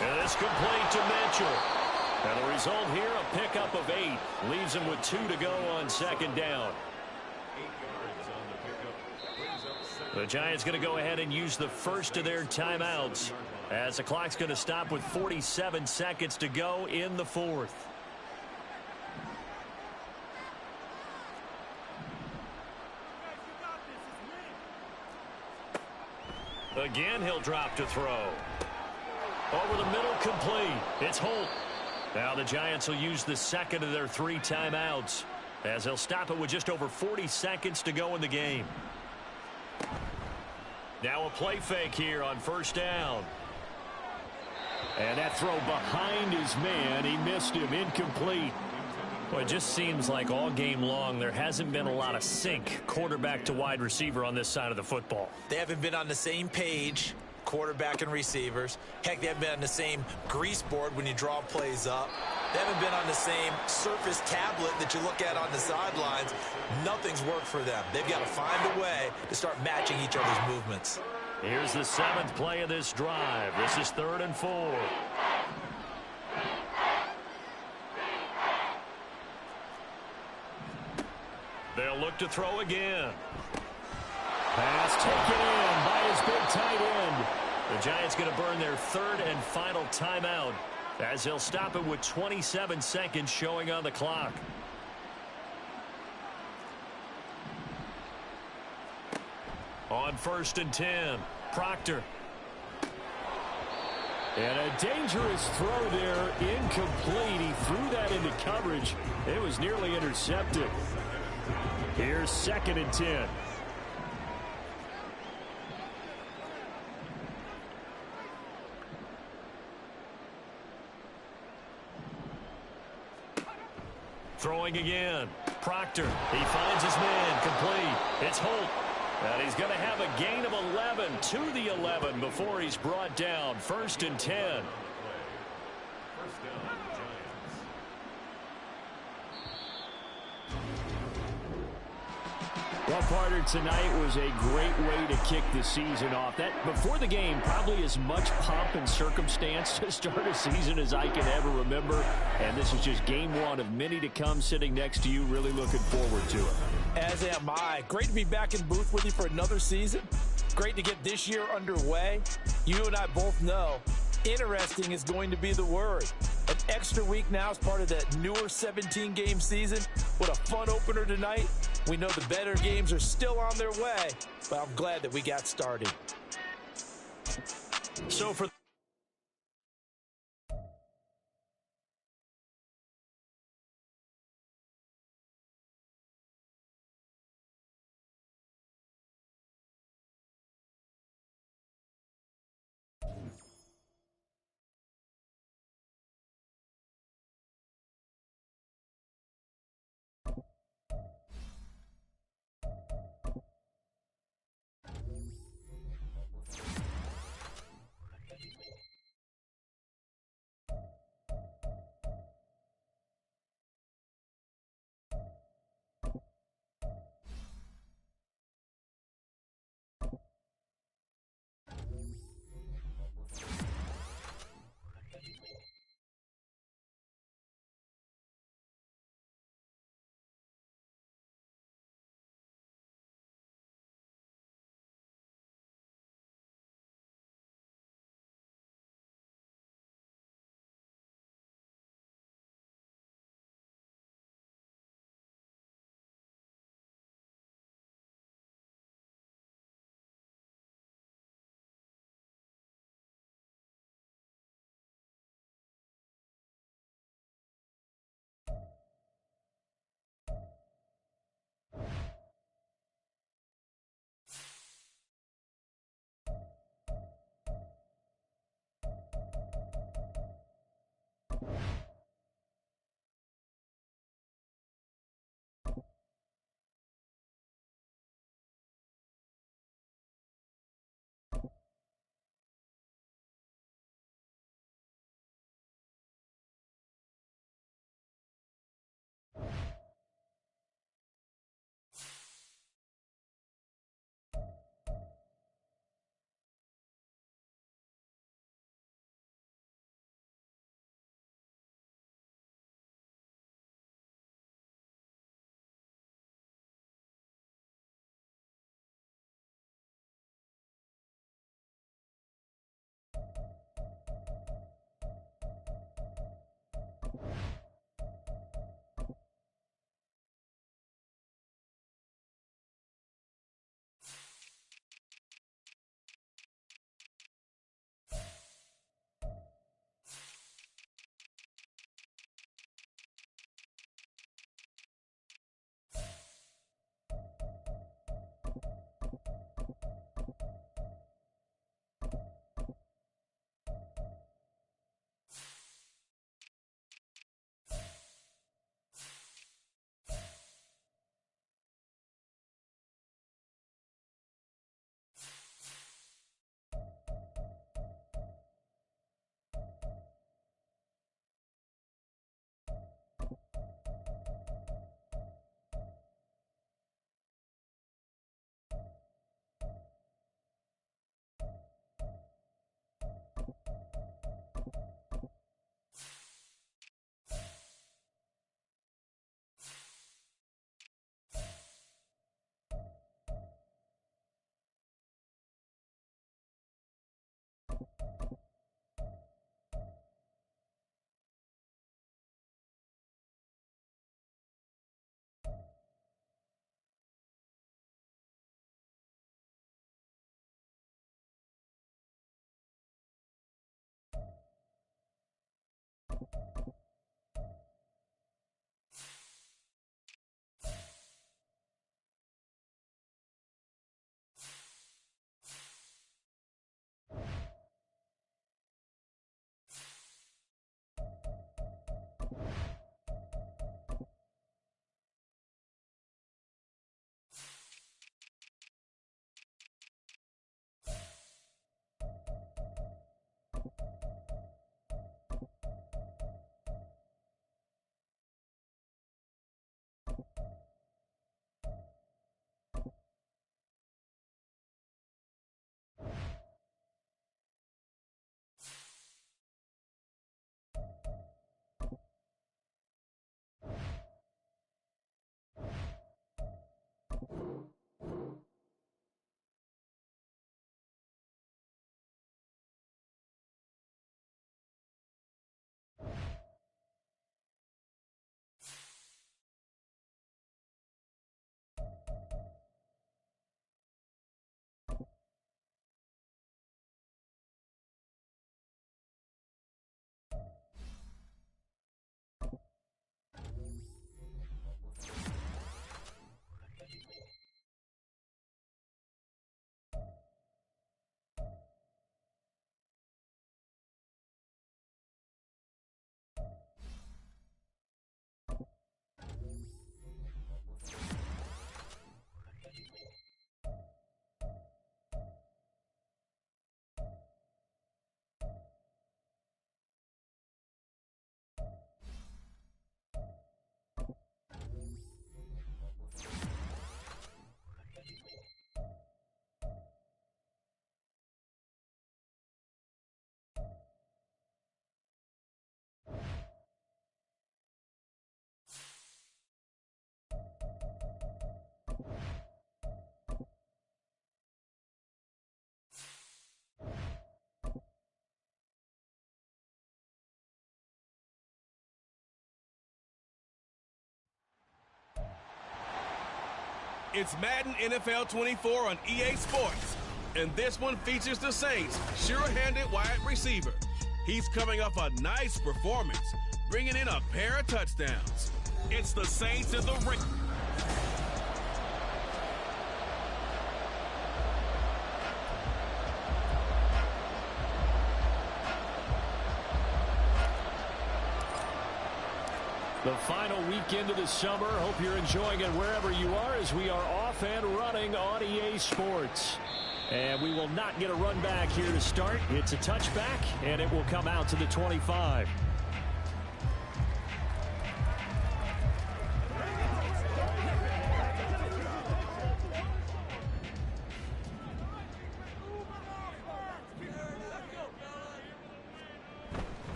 And it's complete to Mitchell. And the result here, a pickup of 8. Leaves him with 2 to go on 2nd down. The Giants going to go ahead and use the first of their timeouts as the clock's going to stop with 47 seconds to go in the 4th. Again, he'll drop to throw. Over the middle, complete. It's Holt. Now the Giants will use the 2nd of their 3 timeouts as they'll stop it with just over 40 seconds to go in the game. Now a play fake here on 1st down. And that throw behind his man. He missed him. Incomplete. Well, it just seems like all game long there hasn't been a lot of sync quarterback to wide receiver on this side of the football. They haven't been on the same page, quarterback and receivers. Heck, they haven't been on the same grease board when you draw plays up. They haven't been on the same surface tablet that you look at on the sidelines. Nothing's worked for them. They've got to find a way to start matching each other's movements. Here's the 7th play of this drive. This is 3rd and 4. They'll look to throw again. Pass taken in by his big tight end. The Giants going to burn their third and final timeout as he'll stop it with 27 seconds showing on the clock. On 1st and 10, Proctor. And a dangerous throw there, incomplete. He threw that into coverage. It was nearly intercepted. Here's 2nd and 10. Throwing again. Proctor. He finds his man. Complete. It's Holt. And he's going to have a gain of 11 to the 11 before he's brought down. 1st and 10. Well, Carter, tonight was a great way to kick the season off. That before the game, probably as much pomp and circumstance to start a season as I can ever remember. And this is just game one of many to come. Sitting next to you, really looking forward to it. As am I. Great to be back in booth with you for another season. Great to get this year underway. You and I both know interesting is going to be the word. An extra week now as part of that newer 17-game season. What a fun opener tonight. We know the better games are still on their way, but I'm glad that we got started. So for It's Madden NFL 24 on EA Sports. And this one features the Saints' sure-handed wide receiver. He's coming off a nice performance, bringing in a pair of touchdowns. It's the Saints in the ring. The final weekend of the summer. Hope you're enjoying it wherever you are as we are off and running on EA Sports. And we will not get a run back here to start. It's a touchback, and it will come out to the 25.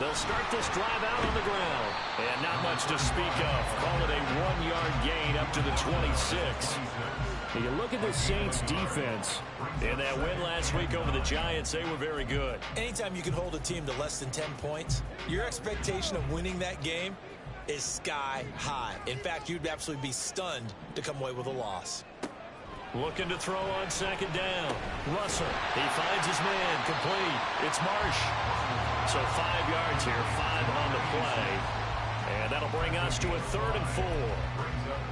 They'll start this drive out on the ground. And not much to speak of. Call it a 1-yard gain up to the 26. You look at the Saints defense. In that win last week over the Giants, they were very good. Anytime you can hold a team to less than 10 points, your expectation of winning that game is sky high. In fact, you'd absolutely be stunned to come away with a loss. Looking to throw on second down. Russell, he finds his man, complete. It's Marsh. So 5 yards here, 5 on the play. And that'll bring us to a 3rd and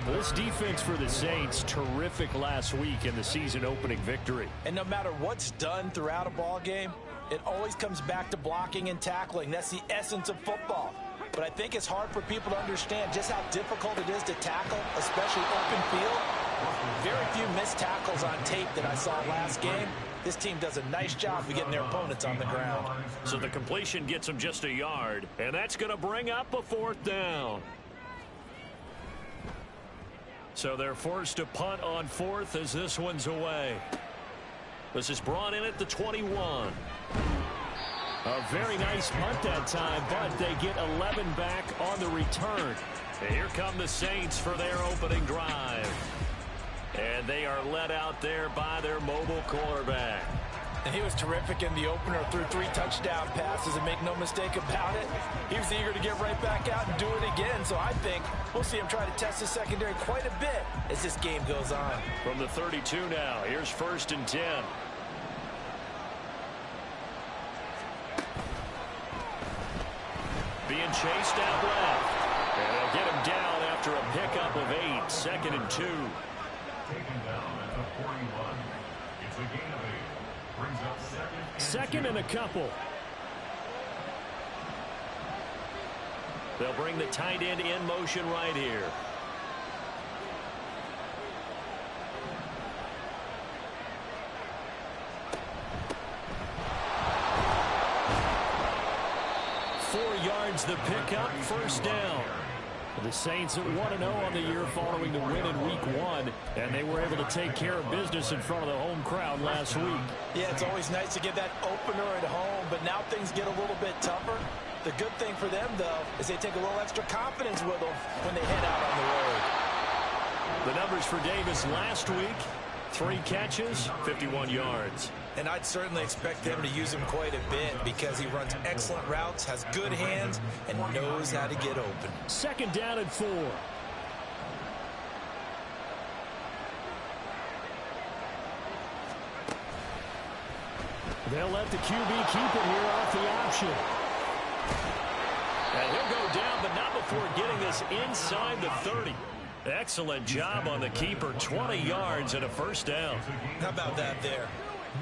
4. This defense for the Saints, terrific last week in the season-opening victory. And no matter what's done throughout a ball game, it always comes back to blocking and tackling. That's the essence of football. But I think it's hard for people to understand just how difficult it is to tackle, especially open field. Very few missed tackles on tape that I saw last game. This team does a nice job of getting their opponents on the ground. So the completion gets them just a yard, and that's going to bring up a 4th down. So they're forced to punt on 4th as this one's away. This is brought in at the 21. A very nice punt that time, but they get 11 back on the return. And here come the Saints for their opening drive. And they are led out there by their mobile quarterback. And he was terrific in the opener, threw 3 touchdown passes, and make no mistake about it, he was eager to get right back out and do it again. So I think we'll see him try to test the secondary quite a bit as this game goes on. From the 32 now, here's 1st and 10. Being chased out left. And they'll get him down after a pickup of 8, 2nd and 2. Taken down at the 41. It's a gain of 8. Brings up 2nd and a couple. They'll bring the tight end in motion right here. The pickup, 1st down. The Saints at 1-0 on the year following the win in Week 1, and they were able to take care of business in front of the home crowd last week. Yeah, it's always nice to get that opener at home, but now things get a little bit tougher. The good thing for them, though, is they take a little extra confidence with them when they head out on the road. The numbers for Davis last week, 3 catches, 51 yards. And I'd certainly expect them to use him quite a bit because he runs excellent routes, has good hands, and knows how to get open. 2nd down and 4. They'll let the QB keep it here off the option. And he'll go down, but not before getting this inside the 30. Excellent job on the keeper, 20 yards and a 1st down. How about that there?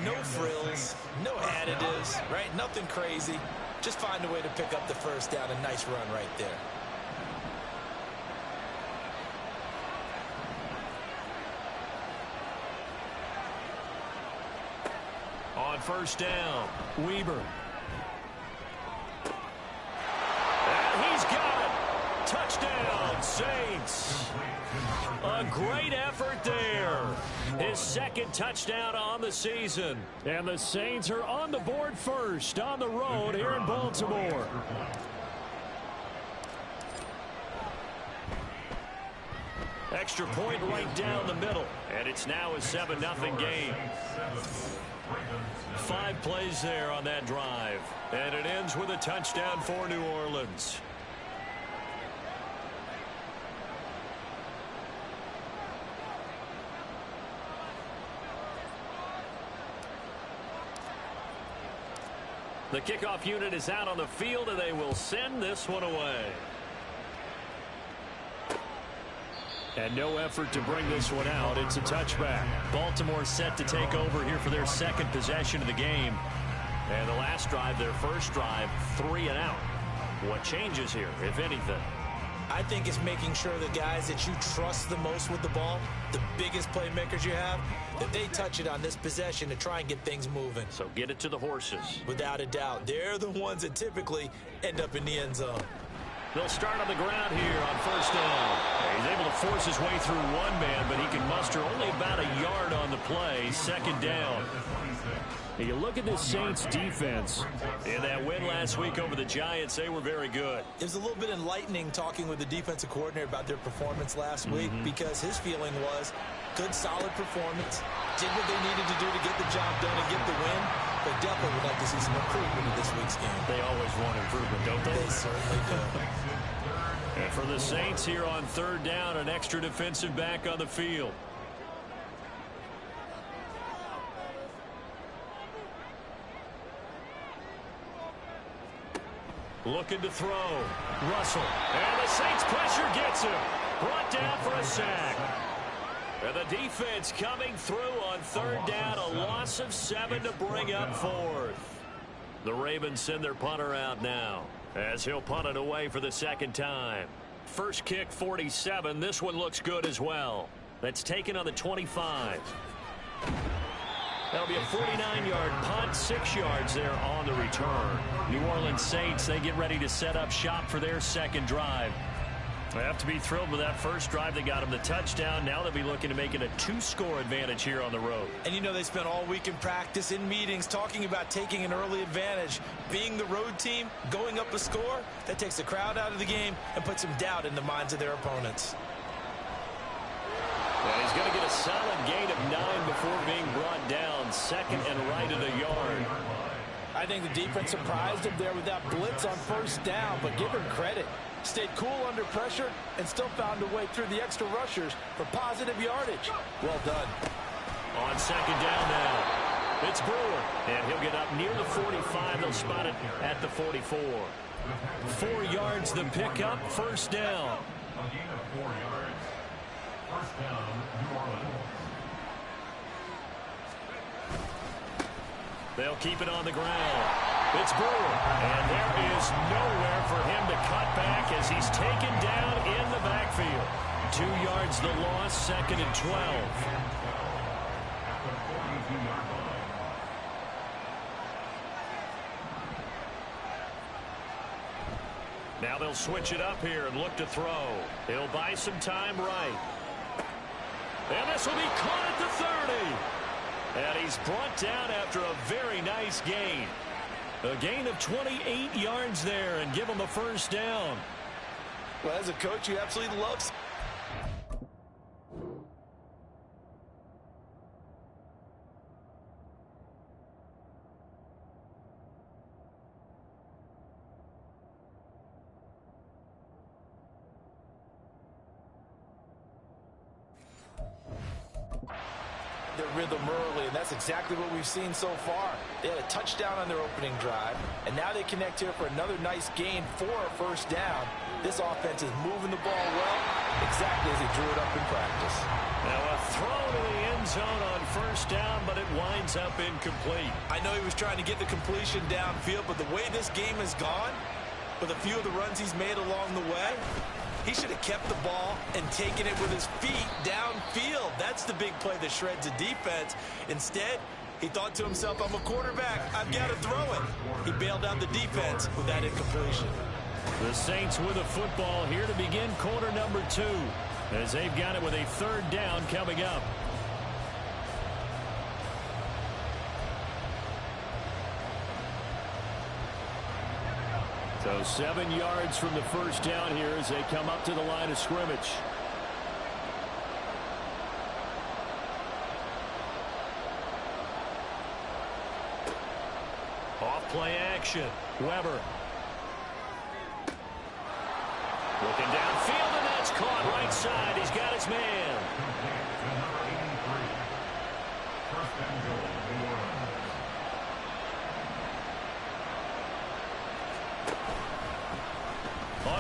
No frills, no additives, right? Nothing crazy. Just find a way to pick up the 1st down. A nice run right there. On 1st down, Weber. And he's got it. Touchdown, Saints. A great effort there. His 2nd touchdown on the season. And the Saints are on the board first on the road here in Baltimore. Extra point right down the middle. And it's now a 7-0 game. 5 plays there on that drive. And it ends with a touchdown for New Orleans. The kickoff unit is out on the field, and they will send this one away. And no effort to bring this one out. It's a touchback. Baltimore set to take over here for their second possession of the game. And the last drive, their first drive, 3 and out. What changes here, if anything? I think it's making sure the guys that you trust the most with the ball, the biggest playmakers you have, that they touch it on this possession to try and get things moving. So get it to the horses. Without a doubt. They're the ones that typically end up in the end zone. They'll start on the ground here on first down. He's able to force his way through one man, but he can muster only about a yard on the play. Second down. You look at this Saints defense. In that win last week over the Giants, they were very good. It was a little bit enlightening talking with the defensive coordinator about their performance last week because his feeling was good, solid performance, did what they needed to do to get the job done and get the win, but definitely would like to see some improvement in this week's game. They always want improvement, don't they? They certainly do. And for the Saints here on third down, an extra defensive back on the field. Looking to throw. Russell. And the Saints pressure gets him. Brought down for a sack. And the defense coming through on third down. A loss of 7 to bring up fourth. The Ravens send their punter out now as he'll punt it away for the second time. First kick 47. This one looks good as well. That's taken on the 25. That'll be a 49-yard punt, 6 yards there on the return. New Orleans Saints, they get ready to set up shop for their second drive. They have to be thrilled with that first drive. They got them the touchdown. Now they'll be looking to make it a 2-score advantage here on the road. And you know they spent all week in practice, in meetings, talking about taking an early advantage. Being the road team, going up a score, that takes the crowd out of the game and puts some doubt in the minds of their opponents. And he's going to get a solid gain of 9 before being brought down. Second and right of the yard. I think the defense surprised him there with that blitz on first down, but give him credit. Stayed cool under pressure and still found a way through the extra rushers for positive yardage. Well done. On second down now, it's Brewer. And he'll get up near the 45. They'll spot it at the 44. 4 yards the pickup, first down. A gain of 4 yards. First down, New Orleans. They'll keep it on the ground. It's Brewer. And there is nowhere for him to cut back as he's taken down in the backfield. 2 yards the loss, second and 12. Now they'll switch it up here and look to throw. He'll buy some time right. And this will be caught at the 30. And he's brought down after a very nice gain. A gain of 28 yards there and give him a first down. Well, as a coach, you absolutely love. Their rhythm early, and that's exactly what we've seen so far. They had a touchdown on their opening drive, and now they connect here for another nice gain for a first down. This offense is moving the ball well, exactly as they drew it up in practice. Now a throw to the end zone on first down, but it winds up incomplete. I know he was trying to get the completion downfield, but the way this game has gone, with a few of the runs he's made along the way, he should have kept the ball and taken it with his feet downfield. That's the big play that shreds the defense. Instead, he thought to himself, I'm a quarterback, I've got to throw it. He bailed out the defense with that incompletion. The Saints with a football here to begin quarter number 2, as they've got it with a third down coming up. So 7 yards from the first down here as they come up to the line of scrimmage. Off play action. Weber. Looking downfield, and that's caught right side. He's got his man.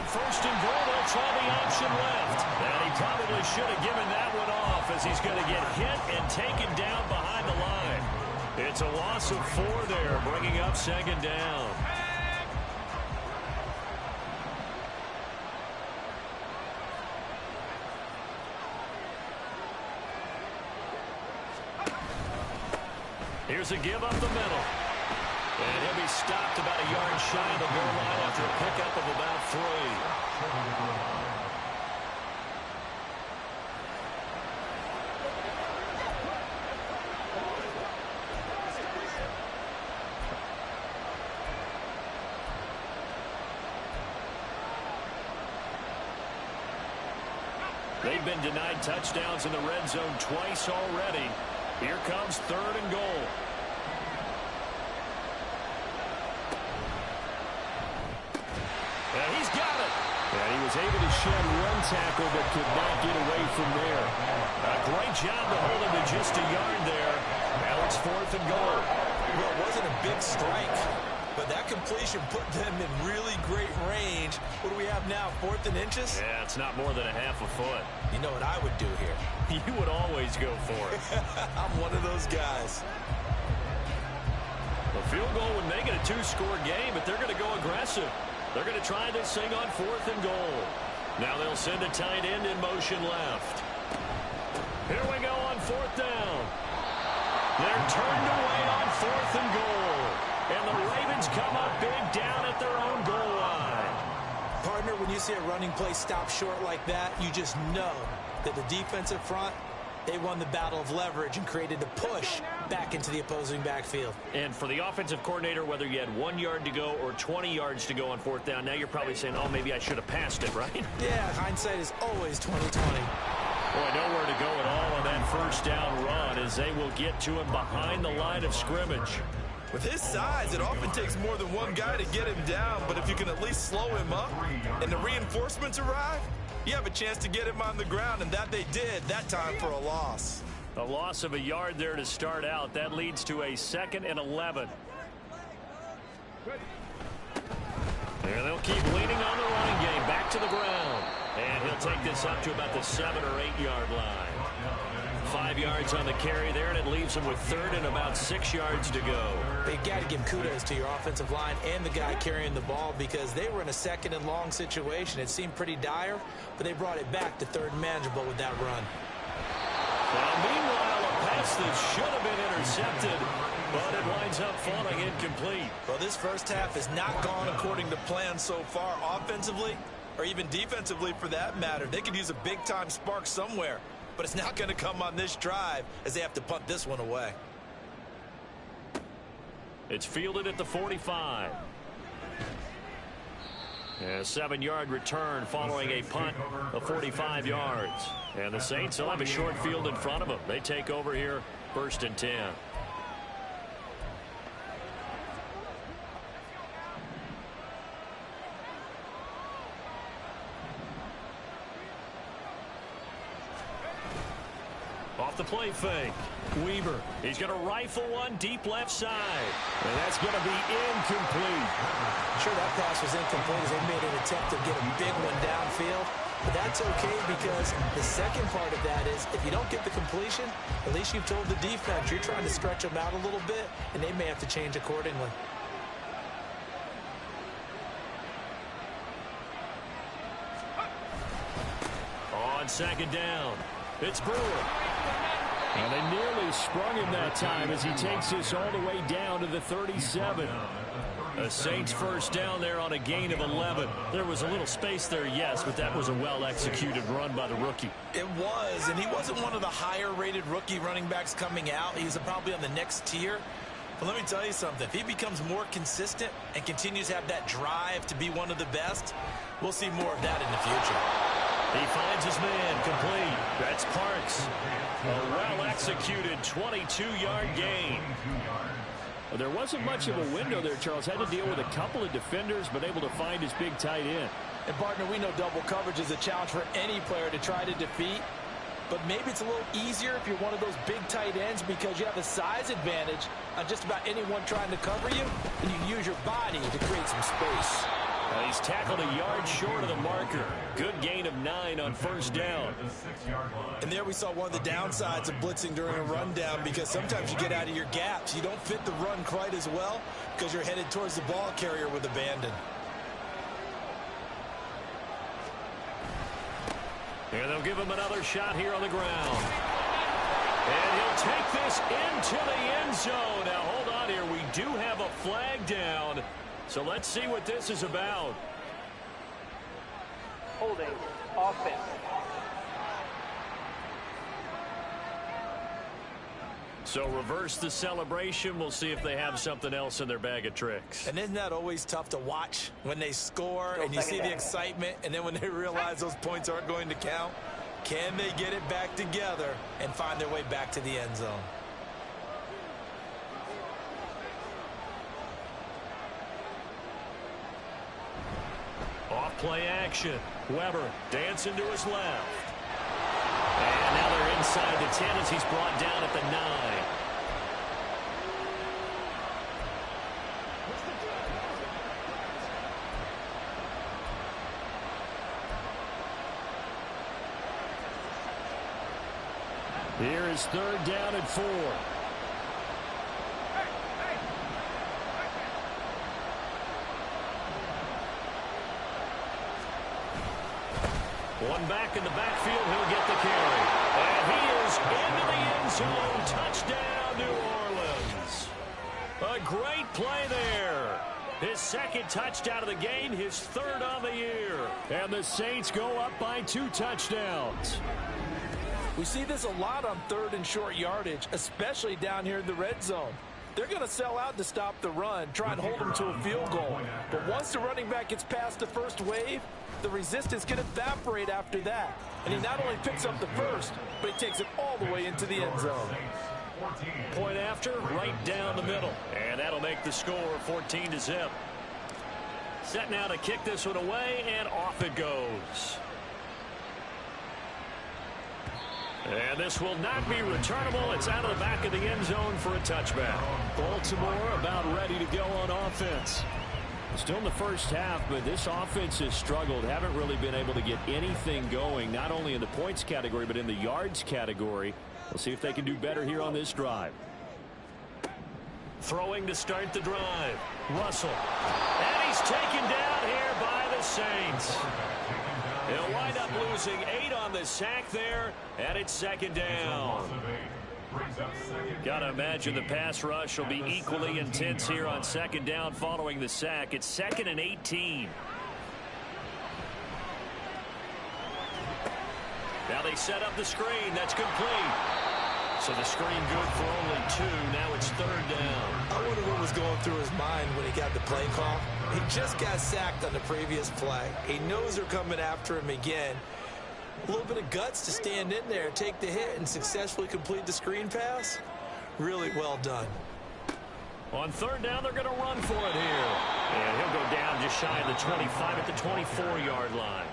first and goal. They'll try the option left. And he probably should have given that one off as he's going to get hit and taken down behind the line. It's a loss of 4 there, bringing up second down. Here's a give up the middle. And he'll be stopped about a yard shy of the goal line after a pickup of about 3. They've been denied touchdowns in the red zone twice already. Here comes 3rd and goal. And he's got it. And he was able to shed one tackle but could not get away from there. A great job to hold him to just a yard there. Now it's 4th and goal. Well, it wasn't a big strike, but that completion put them in really great range. What do we have now, 4th and inches? Yeah, it's not more than a half a foot. You know what I would do here? You would always go for it. I'm one of those guys. The field goal would make it a 2-score game, but they're going to go aggressive. They're going to try this thing on 4th and goal. Now they'll send a tight end in motion left. Here we go on 4th down. They're turned away on 4th and goal. And the Ravens come up big down at their own goal line. Partner, when you see a running play stop short like that, you just know that the defensive front, they won the battle of leverage and created a push back into the opposing backfield. And for the offensive coordinator, whether you had 1 yard to go or 20 yards to go on 4th down, now you're probably saying, oh, maybe I should have passed it, right? Yeah, hindsight is always 20/20. Boy, nowhere to go at all on that 1st down run as they will get to him behind the line of scrimmage. With his size, it often takes more than one guy to get him down, but if you can at least slow him up and the reinforcements arrive, you have a chance to get him on the ground, and that they did that time for a loss. A loss of a yard there to start out. That leads to a 2nd and 11. There they'll keep leaning on the running game. Back to the ground. And he'll take this up to about the 7 or 8 yard line. 5 yards on the carry there, and it leaves him with 3rd and about 6 yards to go. But you got to give kudos to your offensive line and the guy carrying the ball because they were in a 2nd and long situation. It seemed pretty dire, but they brought it back to 3rd and manageable with that run. Well, meanwhile, a pass that should have been intercepted, but it winds up falling incomplete. Well, this first half has not gone according to plan so far offensively or even defensively for that matter. They could use a big-time spark somewhere, but it's not going to come on this drive as they have to punt this one away. It's fielded at the 45. A 7-yard return following a punt of 45 yards. And the Saints will have a short field in front of them. They take over here, 1st and 10. Off the play fake. Weaver. He's going to rifle one deep left side. And that's going to be incomplete. Sure, that pass was incomplete as they made an attempt to get a big one downfield. But that's okay because the second part of that is if you don't get the completion, at least you've told the defense you're trying to stretch them out a little bit, and they may have to change accordingly. On 2nd down, it's Brewer. And they nearly sprung him that time as he takes this all the way down to the 37. A Saints 1st down there on a gain of 11. There was a little space there, yes, but that was a well-executed run by the rookie. It was, and he wasn't one of the higher-rated rookie running backs coming out. He's probably on the next tier. But let me tell you something. If he becomes more consistent and continues to have that drive to be one of the best, we'll see more of that in the future. He finds his man complete. That's Parks. A well-executed 22-yard gain. Well, there wasn't much of a window there, Charles. Had to deal with a couple of defenders, but able to find his big tight end. And, partner, we know double coverage is a challenge for any player to try to defeat. But maybe it's a little easier if you're one of those big tight ends because you have a size advantage on just about anyone trying to cover you, and you use your body to create some space. He's tackled a yard short of the marker. Good gain of 9 on first down. And there we saw one of the downsides of blitzing during a rundown, because sometimes you get out of your gaps. You don't fit the run quite as well because you're headed towards the ball carrier with abandon. And they'll give him another shot here on the ground. And he'll take this into the end zone. Now, hold on here. We do have a flag down. So let's see what this is about. Holding offense. So reverse the celebration. We'll see if they have something else in their bag of tricks. And isn't that always tough to watch when they score and you see the excitement, and then when they realize those points aren't going to count? Can they get it back together and find their way back to the end zone? Off play action. Weber dancing to his left. And now they're inside the 10 as he's brought down at the 9. Here is third down and 4. One back in the backfield, he'll get the carry. And he is into the end zone. Touchdown, New Orleans. A great play there. His second touchdown of the game, his third on the year. And the Saints go up by 2 touchdowns. We see this a lot on third and short yardage, especially down here in the red zone. They're going to sell out to stop the run, try and hold them to a field goal. But once the running back gets past the first wave, the resistance can evaporate after that. And he not only picks up the first, but he takes it all the way into the end zone. Point after, right down the middle. And that'll make the score 14-0. Set now to kick this one away, and off it goes. And this will not be returnable. It's out of the back of the end zone for a touchback. Baltimore about ready to go on offense. Still in the first half, but this offense has struggled. Haven't really been able to get anything going, not only in the points category, but in the yards category. We'll see if they can do better here on this drive. Throwing to start the drive. Russell. And he's taken down here by the Saints. He'll wind up losing 8 on the sack there, and it's second down. Got to imagine the pass rush will be equally intense here on second down following the sack. It's 2nd and 18. Now they set up the screen. That's complete. So the screen good for only 2. Now it's third down. I wonder what was going through his mind when he got the play call. He just got sacked on the previous play. He knows they're coming after him again. A little bit of guts to stand in there, take the hit, and successfully complete the screen pass. Really well done. On third down, they're going to run for it here. And he'll go down just shy of the 25 at the 24-yard line.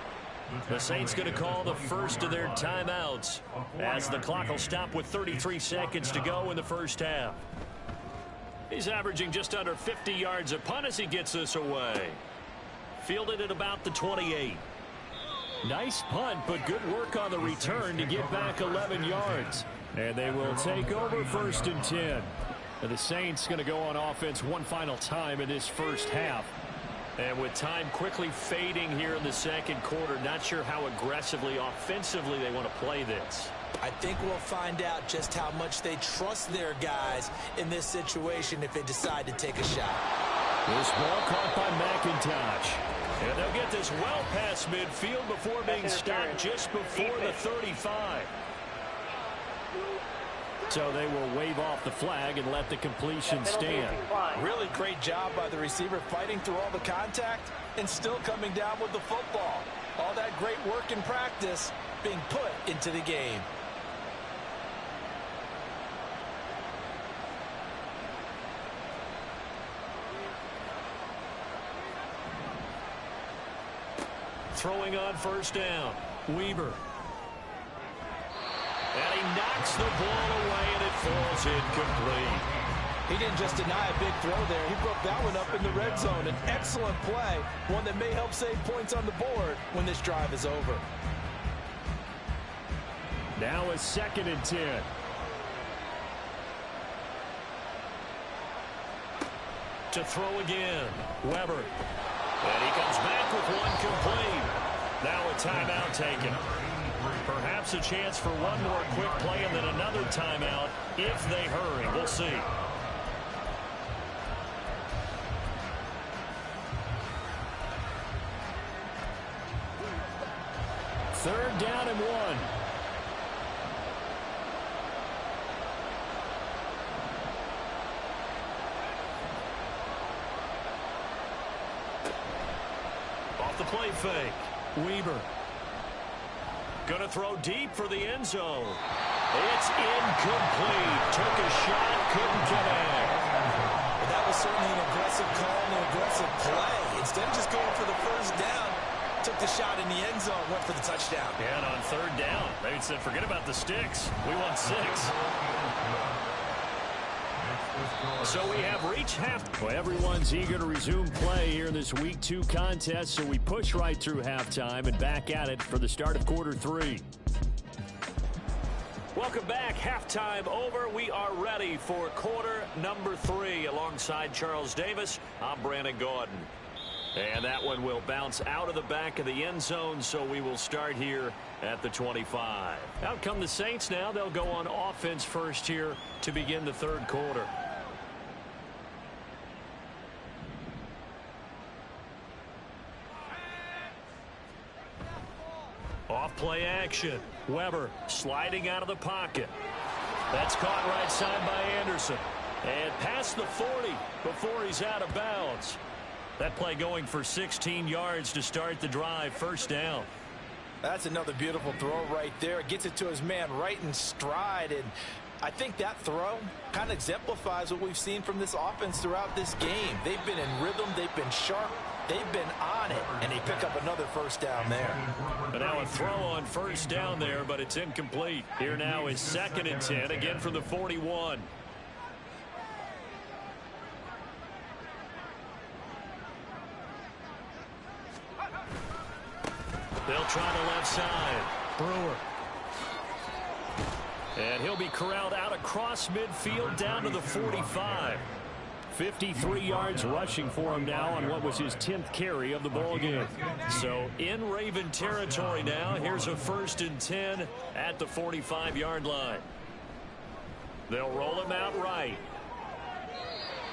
The Saints going to call the first of their timeouts as the clock will stop with 33 seconds to go in the first half. He's averaging just under 50 yards a punt as he gets this away. Fielded at about the 28. Nice punt, but good work on the return to get back 11 yards. And they will take over 1st and 10. And the Saints going to go on offense one final time in this first half. And with time quickly fading here in the second quarter, not sure how aggressively, offensively they want to play this. I think we'll find out just how much they trust their guys in this situation if they decide to take a shot. This ball caught by McIntosh. And they'll get this well past midfield before being stopped just before the 35. So they will wave off the flag and let the completion stand. Really great job by the receiver fighting through all the contact and still coming down with the football. All that great work in practice being put into the game. Throwing on first down. Weber. And he knocks the ball away, and it falls incomplete. He didn't just deny a big throw there. He broke that one up in the red zone. An excellent play, one that may help save points on the board when this drive is over. Now a 2nd and 10. To throw again, Weber. And he comes back with one complete. Now a timeout taken. Perhaps a chance for one more quick play and then another timeout if they hurry. We'll see. Third down and 1. Off the play fake. Weber. Going to throw deep for the end zone. It's incomplete. Took a shot, couldn't connect. Well, that was certainly an aggressive call and an aggressive play. Instead of just going for the first down, took the shot in the end zone, went for the touchdown. And on third down, they said, forget about the sticks. We want 6. So we have reached half. Well, everyone's eager to resume play here in this Week 2 contest, so we push right through halftime and back at it for the start of quarter 3. Welcome back. Halftime over. We are ready for quarter number 3. Alongside Charles Davis, I'm Brandon Gaudin. And that one will bounce out of the back of the end zone, so we will start here at the 25. Out come the Saints now. They'll go on offense first here to begin the third quarter. Off play action. Weber sliding out of the pocket. That's caught right side by Anderson. And past the 40 before he's out of bounds. That play going for 16 yards to start the drive. First down. That's another beautiful throw right there. Gets it to his man right in stride. And I think that throw kind of exemplifies what we've seen from this offense throughout this game. They've been in rhythm. They've been sharp. They've been on it. And they pick up another first down there. But now a throw on first down there, but it's incomplete. Here now is 2nd and 10, again from the 41. They'll try the left side. Brewer. And he'll be corralled out across midfield down to the 45. 53 yards rushing for him now on what was his 10th carry of the ball game. So in Raven territory now. Here's a 1st and 10 at the 45-yard line. They'll roll him out right.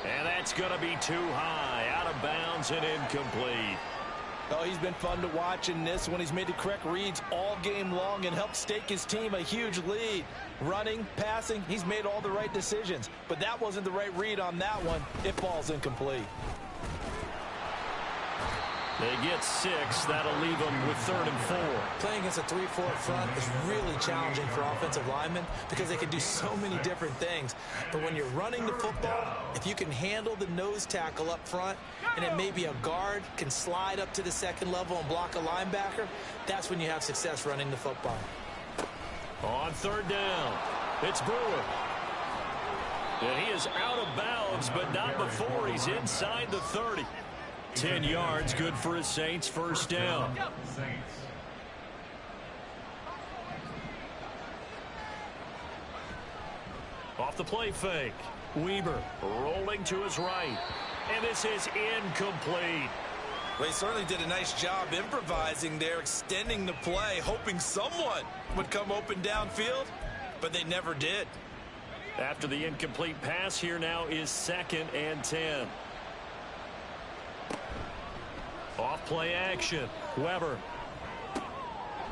And that's going to be too high. Out of bounds and incomplete. Oh, he's been fun to watch in this one. He's made the correct reads all game long and helped stake his team a huge lead. Running, passing, he's made all the right decisions. But that wasn't the right read on that one. It falls incomplete. They get 6. That'll leave them with 3rd and 4. Playing against a 3-4 front is really challenging for offensive linemen because they can do so many different things. But when you're running the football, if you can handle the nose tackle up front, and it may be a guard can slide up to the 2nd level and block a linebacker, that's when you have success running the football. On 3rd down, it's Brewer. And he is out of bounds, but not before he's inside the 30. 10 yards, good for his Saints. First down. Off the play fake. Weber rolling to his right. And this is incomplete. Well, he certainly did a nice job improvising there, extending the play, hoping someone would come open downfield, but they never did. After the incomplete pass, here now is 2nd and 10. Off play action. Weber.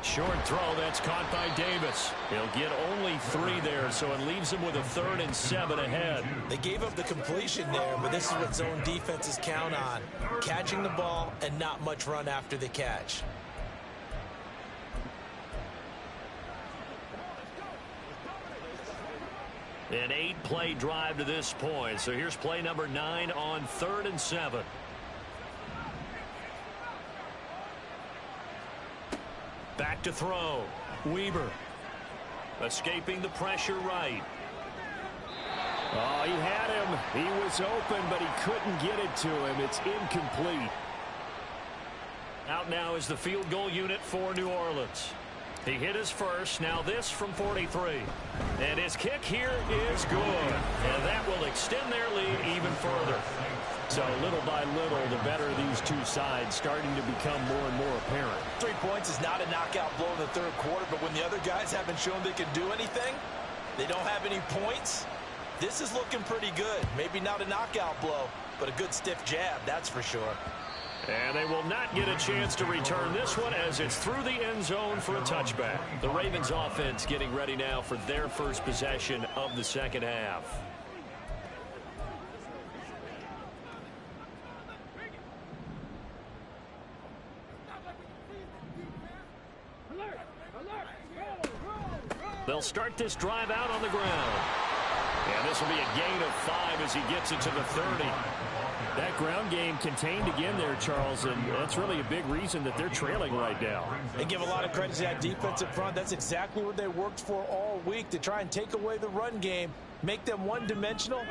Short throw, that's caught by Davis. He'll get only 3 there, so it leaves him with a 3rd and 7 ahead. They gave up the completion there, but this is what zone defenses count on. Catching the ball and not much run after the catch. An 8-play drive to this point. So here's play number 9 on 3rd and 7. Back to throw. Weber escaping the pressure right. Oh, he had him. He was open, but he couldn't get it to him. It's incomplete. Out now is the field goal unit for New Orleans. He hit his first. Now this from 43. And his kick here is good. And that will extend their lead even further. So little by little, the better these two sides starting to become more and more apparent. 3 points is not a knockout blow in the third quarter, but when the other guys haven't shown they can do anything, they don't have any points, this is looking pretty good. Maybe not a knockout blow, but a good stiff jab, that's for sure. And they will not get a chance to return this one as it's through the end zone for a touchback. The Ravens offense getting ready now for their first possession of the second half. They'll start this drive out on the ground. And this will be a gain of 5 as he gets it to the 30. That ground game contained again there, Charles, and that's really a big reason that they're trailing right now. They give a lot of credit to that defensive front. That's exactly what they worked for all week, to try and take away the run game, make them one-dimensional.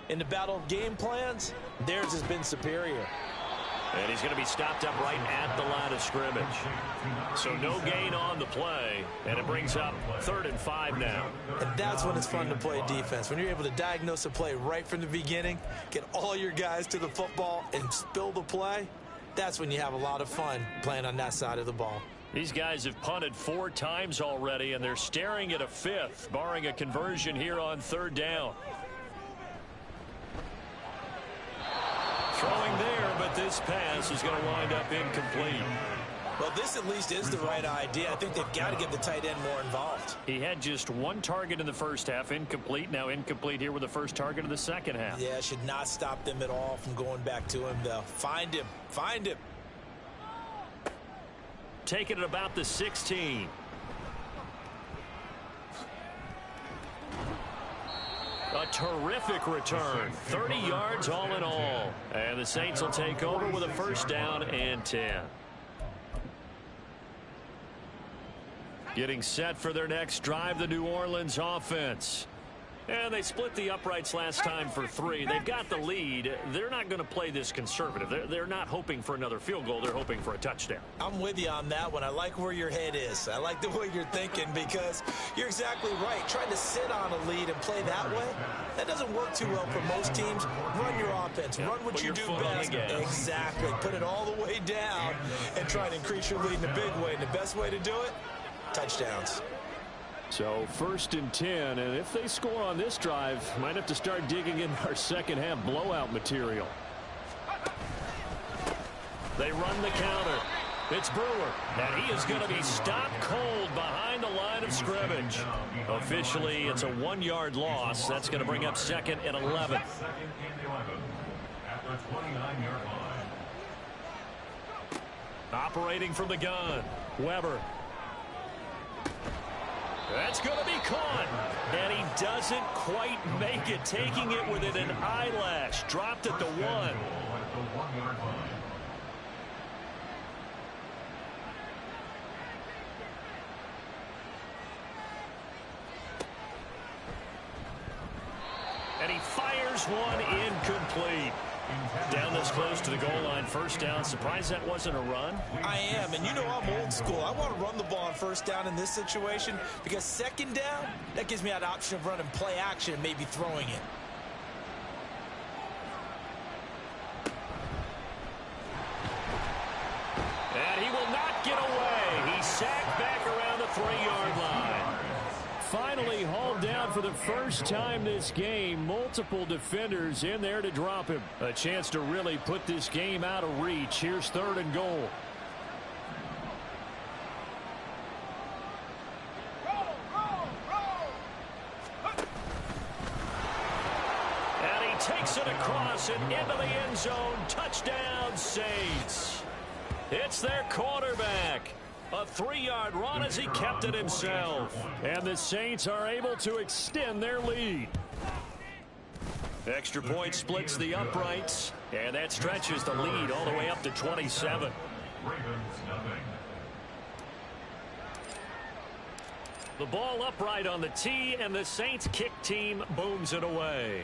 In the battle of game plans, theirs has been superior. And he's going to be stopped up right at the line of scrimmage. So no gain on the play, and it brings up 3rd and 5 now. And that's when it's fun to play defense. When you're able to diagnose a play right from the beginning, get all your guys to the football and spill the play, that's when you have a lot of fun playing on that side of the ball. These guys have punted 4 times already, and they're staring at a 5th, barring a conversion here on 3rd down. Throwing there, but this pass is going to wind up incomplete. Well, this at least is the right idea. I think they've got to get the tight end more involved. He had just 1 target in the first half, incomplete. Now incomplete here with the first target of the second half. Yeah, should not stop them at all from going back to him, though. Find him. Find him. Taking it about the 16. A terrific return. 30 yards all in all. And the Saints will take over with a first down and 10. Getting set for their next drive, the New Orleans offense. And they split the uprights last time for 3. They've got the lead. They're not going to play this conservative. They're not hoping for another field goal. They're hoping for a touchdown. I'm with you on that one. I like where your head is. I like the way you're thinking, because you're exactly right. Trying to sit on a lead and play that way, that doesn't work too well for most teams. Run your offense. Run what you do best. Exactly. Put it all the way down and try to increase your lead in a big way. And the best way to do it, touchdowns. So 1st and 10, and if they score on this drive, might have to start digging in our second half blowout material. They run the counter. It's Brewer, and he is going to be stopped cold behind the line of scrimmage. Officially, it's a 1-yard loss. That's going to bring up 2nd and 11. Operating from the gun, Weber. That's going to be caught. And he doesn't quite make it, taking it within an eyelash. Dropped at the 1. And he fires one incomplete. Down this close to the goal line, first down. Surprised that wasn't a run? I am, and you know I'm old school. I want to run the ball on first down in this situation, because second down, that gives me that option of running play action and maybe throwing it. And he will not get away. He's sacked back around the 3-yard line. Finally hauled down for the first time this game. Multiple defenders in there to drop him. A chance to really put this game out of reach. Here's 3rd and goal. And he takes it across and into the end zone. Touchdown, Saints. It's their quarterback. A 3-yard run as he kept it himself. And the Saints are able to extend their lead. Extra point splits the uprights, and that stretches the lead all the way up to 27. The ball upright on the tee, and the Saints kick team booms it away.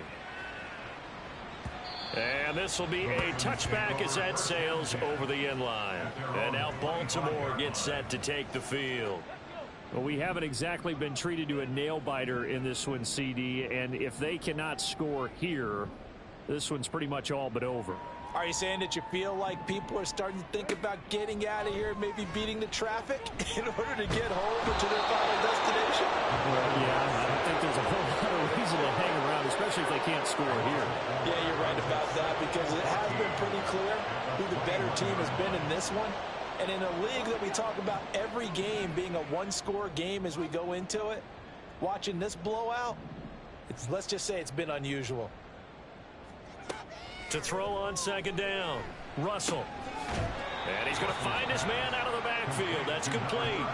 And this will be a touchback as that sails over the end line. And now Baltimore gets set to take the field. Well, we haven't exactly been treated to a nail-biter in this one, CD, and if they cannot score here, this one's pretty much all but over. Are you saying that you feel like people are starting to think about getting out of here, maybe beating the traffic in order to get home or to their final destination? Well, yeah, I don't think there's a whole lot of reason to hang around, especially if they can't score here. Yeah, you're right about that, because it has been pretty clear who the better team has been in this one. And in a league that we talk about every game being a one-score game as we go into it, watching this blowout, let's just say it's been unusual. To throw on second down, Russell. And he's going to find his man out of the backfield. That's complete.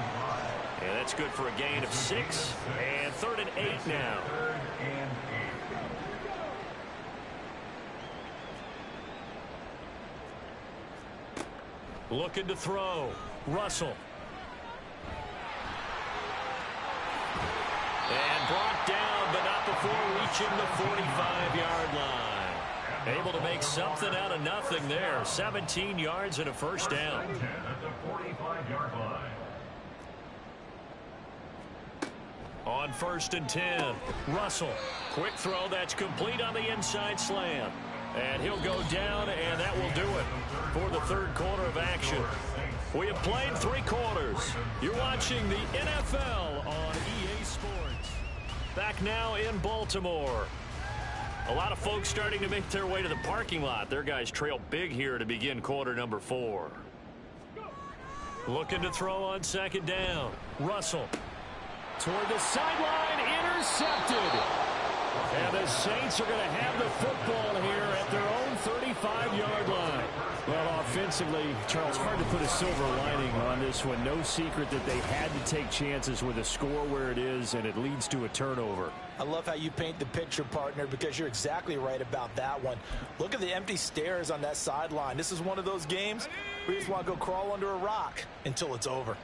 And that's good for a gain of 6. And 3rd and 8 now. Looking to throw. Russell. And brought down, but not before reaching the 45-yard line. Able to make something out of nothing there. 17 yards and a first down. At the 45-yard line. On 1st and 10, Russell. Quick throw that's complete on the inside slant. And he'll go down, and that will do it for the third quarter of action. We have played 3 quarters. You're watching the NFL on EA Sports. Back now in Baltimore. A lot of folks starting to make their way to the parking lot. Their guys trail big here to begin quarter number 4. Looking to throw on second down. Russell. Toward the sideline, intercepted. And the Saints are going to have the football here at their own 35-yard line. Well, offensively, Charles, hard to put a silver lining on this one. No secret that they had to take chances with a score where it is, and it leads to a turnover. I love how you paint the picture, partner, because you're exactly right about that one. Look at the empty stairs on that sideline. This is one of those games where you just want to go crawl under a rock until it's over.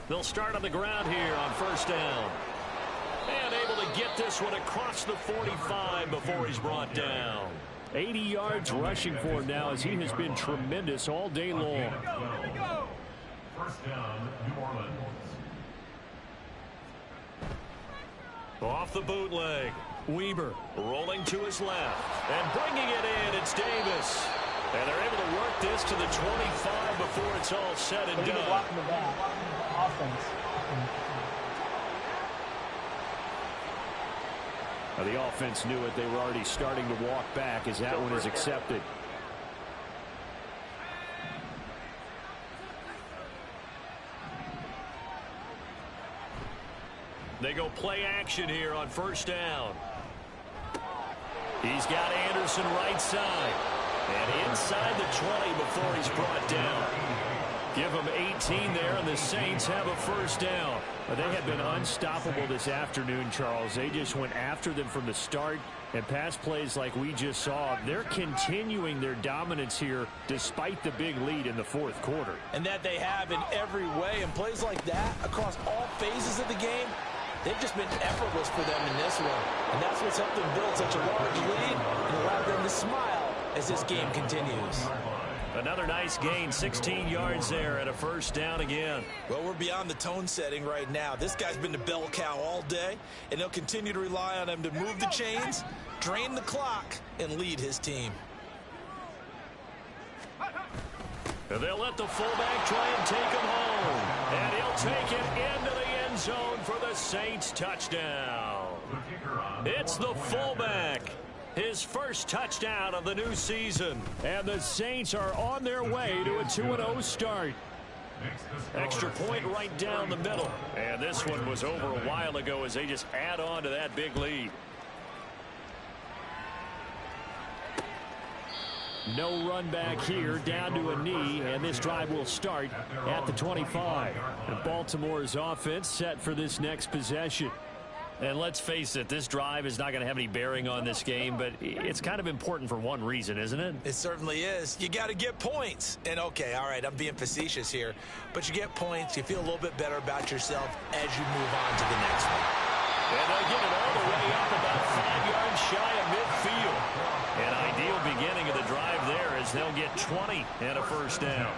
They'll start on the ground here on first down. And able to get this one across the 45 before he's brought down. 80 yards rushing for him now as he has been tremendous all day long. First down, New Orleans. Off the bootleg. Weber rolling to his left. And bringing it in, it's Davis. And they're able to work this to the 25 before it's all said and done. Now the offense knew it. They were already starting to walk back as that one is accepted. They go play action here on first down. He's got Anderson right side. And inside the 20 before he's brought down. Give them 18 there, and the Saints have a first down. They have been unstoppable this afternoon, Charles. They just went after them from the start, and pass plays like we just saw. They're continuing their dominance here despite the big lead in the fourth quarter. And that they have in every way. And plays like that across all phases of the game, they've just been effortless for them in this one. And that's what's helped them build such a large lead and allowed them to smile as this game continues. Another nice gain, 16 yards there and a first down again. Well, we're beyond the tone setting right now. This guy's been the bell cow all day, and they'll continue to rely on him to move the chains, drain the clock, and lead his team. And they'll let the fullback try and take him home. And he'll take it into the end zone for the Saints touchdown. It's the fullback. His first touchdown of the new season. And the Saints are on their way to a 2-0 start. Extra point right down the middle. And this one was over a while ago as they just add on to that big lead. No run back here, down to a knee, and this drive will start at the 25. And Baltimore's offense set for this next possession. And let's face it, this drive is not going to have any bearing on this game, but it's kind of important for one reason, isn't it? It certainly is. You got to get points. And, okay, all right, I'm being facetious here, but you get points, you feel a little bit better about yourself as you move on to the next one. And they'll get it all the way up about 5 yards shy of midfield. An ideal beginning of the drive there as they'll get 20 and a first down.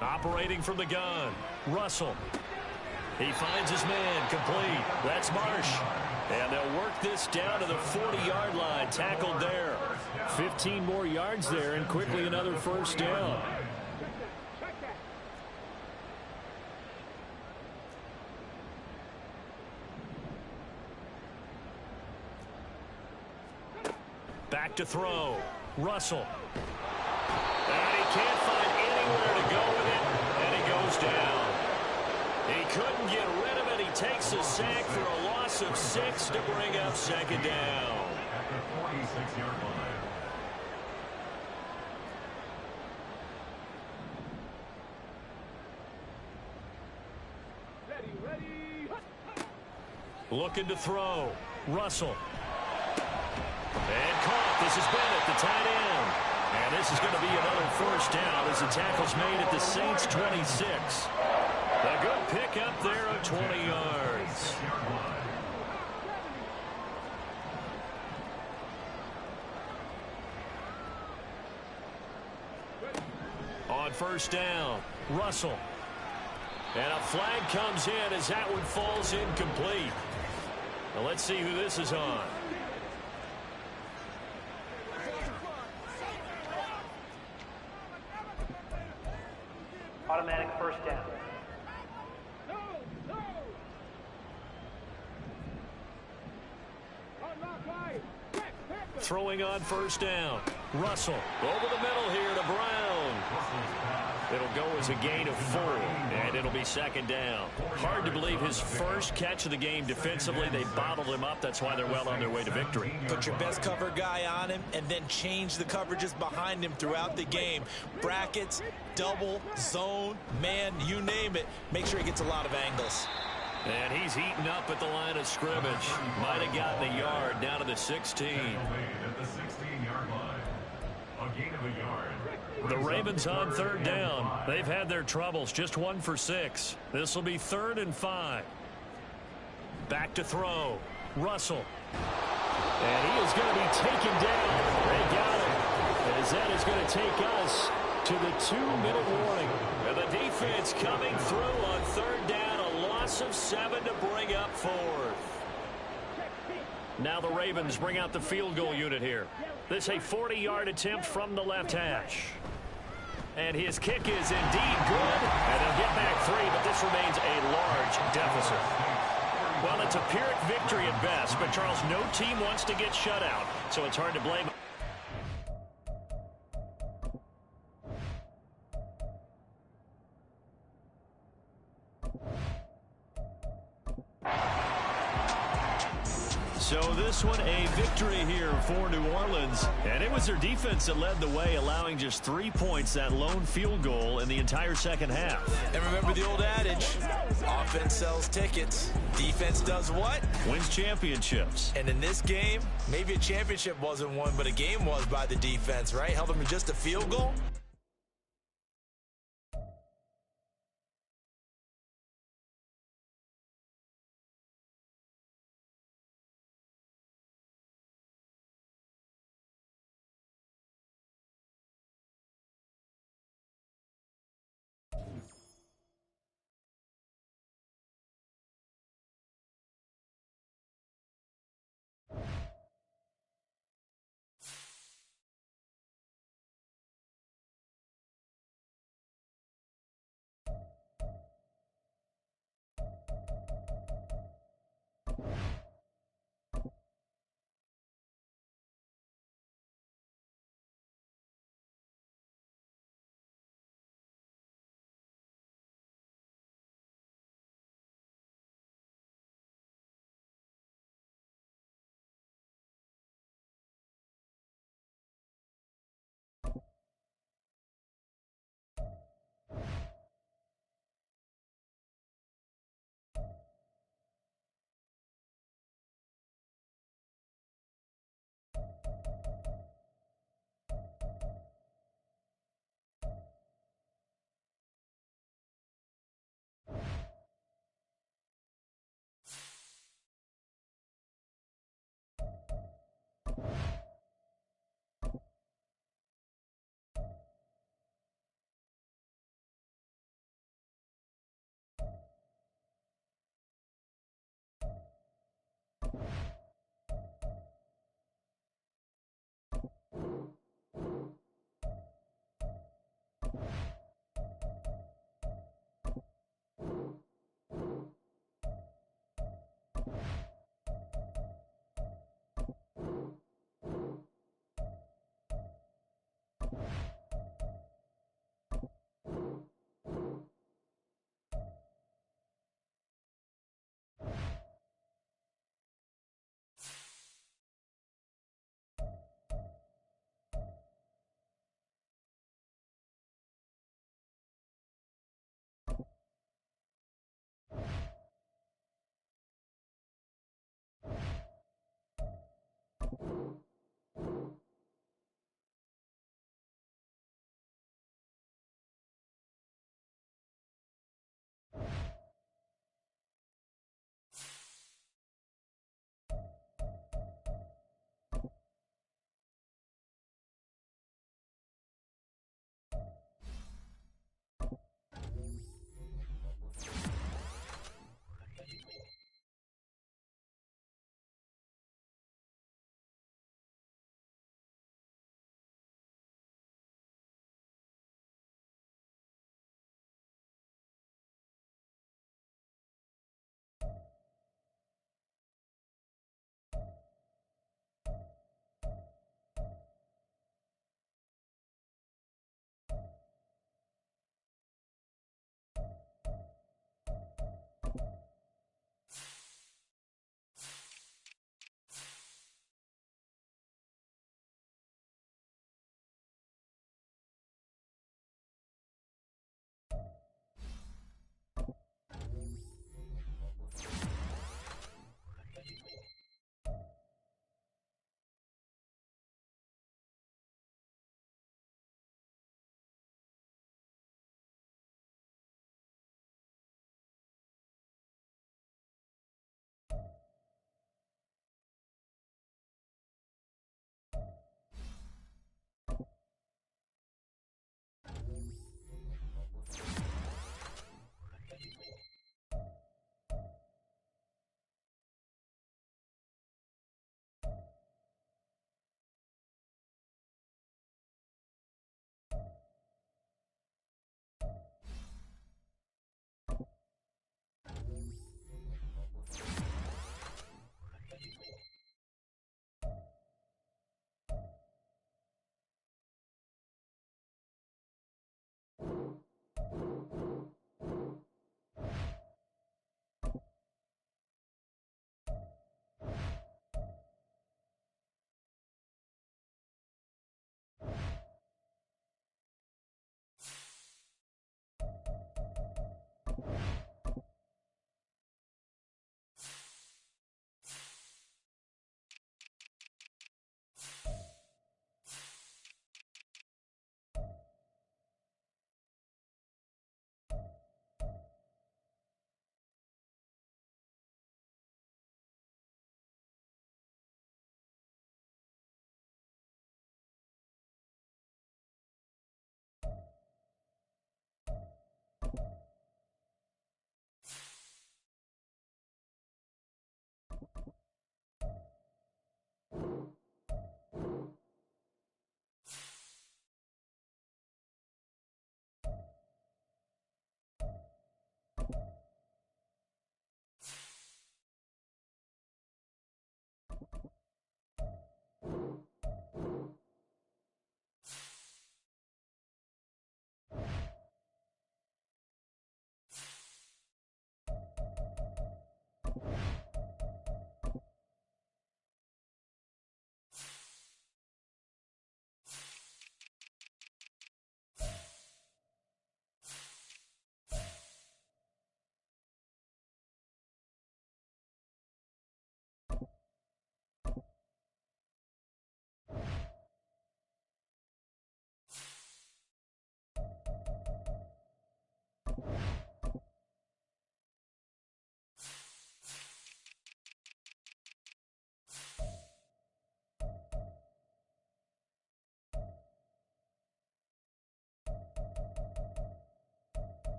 Operating from the gun, Russell. He finds his man, complete. That's Marsh. And they'll work this down to the 40-yard line, tackled there. 15 more yards there, and quickly another first down. Back to throw, Russell. And he can't find anywhere to go with it, and he goes down. He couldn't get rid of it. He takes a sack for a loss of 6 to bring up second down. Looking to throw, Russell. And caught. This is Bennett, the tight end. And this is going to be another first down as the tackle's made at the Saints' 26. A good pickup there of 20 yards. On first down, Russell. And a flag comes in as that one falls incomplete. Now let's see who this is on. Automatic first down. Throwing on first down. Russell over the middle here to Brown. It'll go as a gain of 4, and it'll be second down. Hard to believe his first catch of the game defensively. They bottled him up. That's why they're well on their way to victory. Put your best cover guy on him and then change the coverages behind him throughout the game. Brackets, double, zone, man, you name it. Make sure he gets a lot of angles. And he's eaten up at the line of scrimmage. Might have gotten a yard down to the 16. At the 16-yard line. A gain of a yard. The Ravens on third down. They've had their troubles. Just 1 for 6. This will be 3rd and 5. Back to throw. Russell. And he is going to be taken down. They got him. As that is going to take us to the 2-minute warning. And the defense coming through on third down. A loss of 7 to bring up 4th. Now the Ravens bring out the field goal unit here. This is a 40-yard attempt from the left hash. And his kick is indeed good. And they'll get back 3, but this remains a large deficit. Well, it's a Pyrrhic victory at best, but Charles, no team wants to get shut out, so it's hard to blame. So this one a victory here for New Orleans. And it was their defense that led the way, allowing just 3 points, that lone field goal in the entire second half. And remember the old adage, offense sells tickets. Defense does what? Wins championships. And in this game, maybe a championship wasn't won, but a game was by the defense, right? Held them to just a field goal.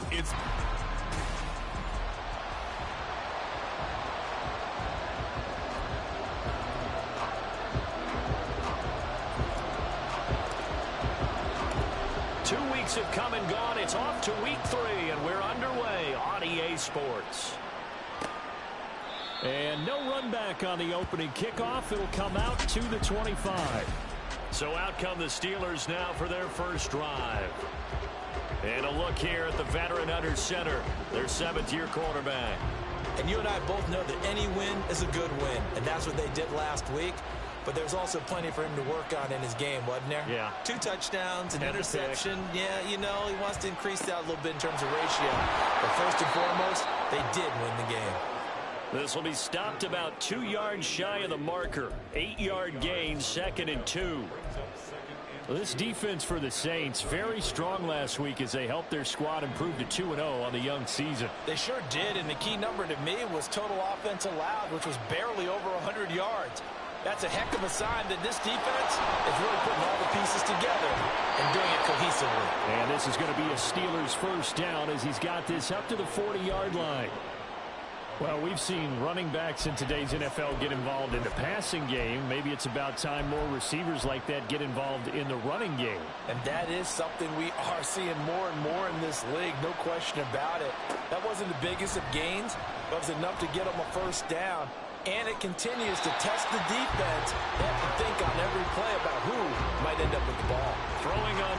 It's Have come and gone. It's off to week 3, and we're underway on EA Sports. And no run back on the opening kickoff. It'll come out to the 25. So out come the Steelers now for their first drive. And a look here at the veteran under center, their 7th-year quarterback. And you and I both know that any win is a good win, and that's what they did last week. But there's also plenty for him to work on in his game, wasn't there? Yeah. 2 touchdowns, an interception. Yeah, you know, he wants to increase that a little bit in terms of ratio. But first and foremost, they did win the game. This will be stopped about 2 yards shy of the marker. 8-yard gain, 2nd and 2. Well, this defense for the Saints, very strong last week as they helped their squad improve to 2-0 on the young season. They sure did, and the key number to me was total offense allowed, which was barely over 100 yards. That's a heck of a sign that this defense is really putting all the pieces together and doing it cohesively. And this is going to be a Steelers first down as he's got this up to the 40-yard line. Well, we've seen running backs in today's NFL get involved in the passing game. Maybe it's about time more receivers like that get involved in the running game. And that is something we are seeing more and more in this league, no question about it. That wasn't the biggest of gains, but it was enough to get them a first down. And it continues to test the defense. They have to think on every play about who might end up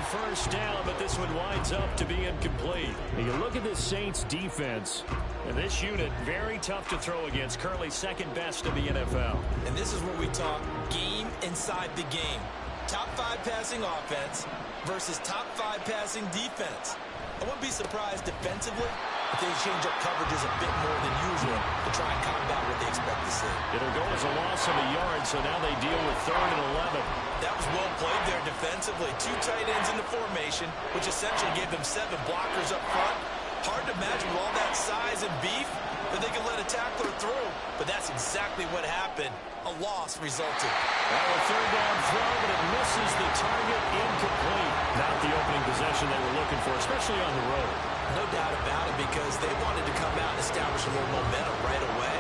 first down, but this one winds up to be incomplete. You look at this Saints defense, and this unit, very tough to throw against, currently second best in the NFL. And this is where we talk game inside the game. Top 5 passing offense versus top 5 passing defense. I wouldn't be surprised defensively if they change up coverages a bit more than usual to try and combat what they expect to see. It'll go as a loss of a yard, so now they deal with 3rd and 11. That was well played there defensively. 2 tight ends in the formation, which essentially gave them 7 blockers up front. Hard to imagine with all that size and beef that they could let a tackler through, but that's exactly what happened. A loss resulted. Now a 3rd down throw, but it misses the target, incomplete. Not the opening possession they were looking for, especially on the road. No doubt about it, because they wanted to come out and establish a little momentum right away.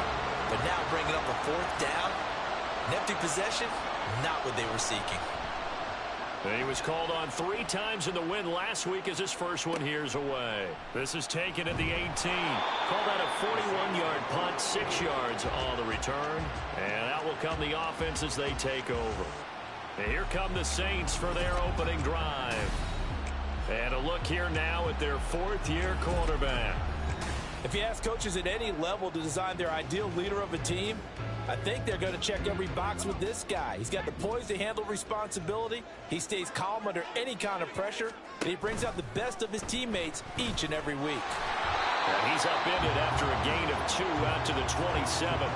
But now bringing up a 4th down, an empty possession, not what they were seeking. He was called on 3 times in the win last week as his first one here's away. This is taken at the 18. Called out a 41-yard punt, 6 yards on the return. And out will come the offense as they take over. And here come the Saints for their opening drive. And a look here now at their 4th-year quarterback. If you ask coaches at any level to design their ideal leader of a team, I think they're going to check every box with this guy. He's got the poise to handle responsibility. He stays calm under any kind of pressure, and he brings out the best of his teammates each and every week. And he's upended after a gain of 2 out to the 27.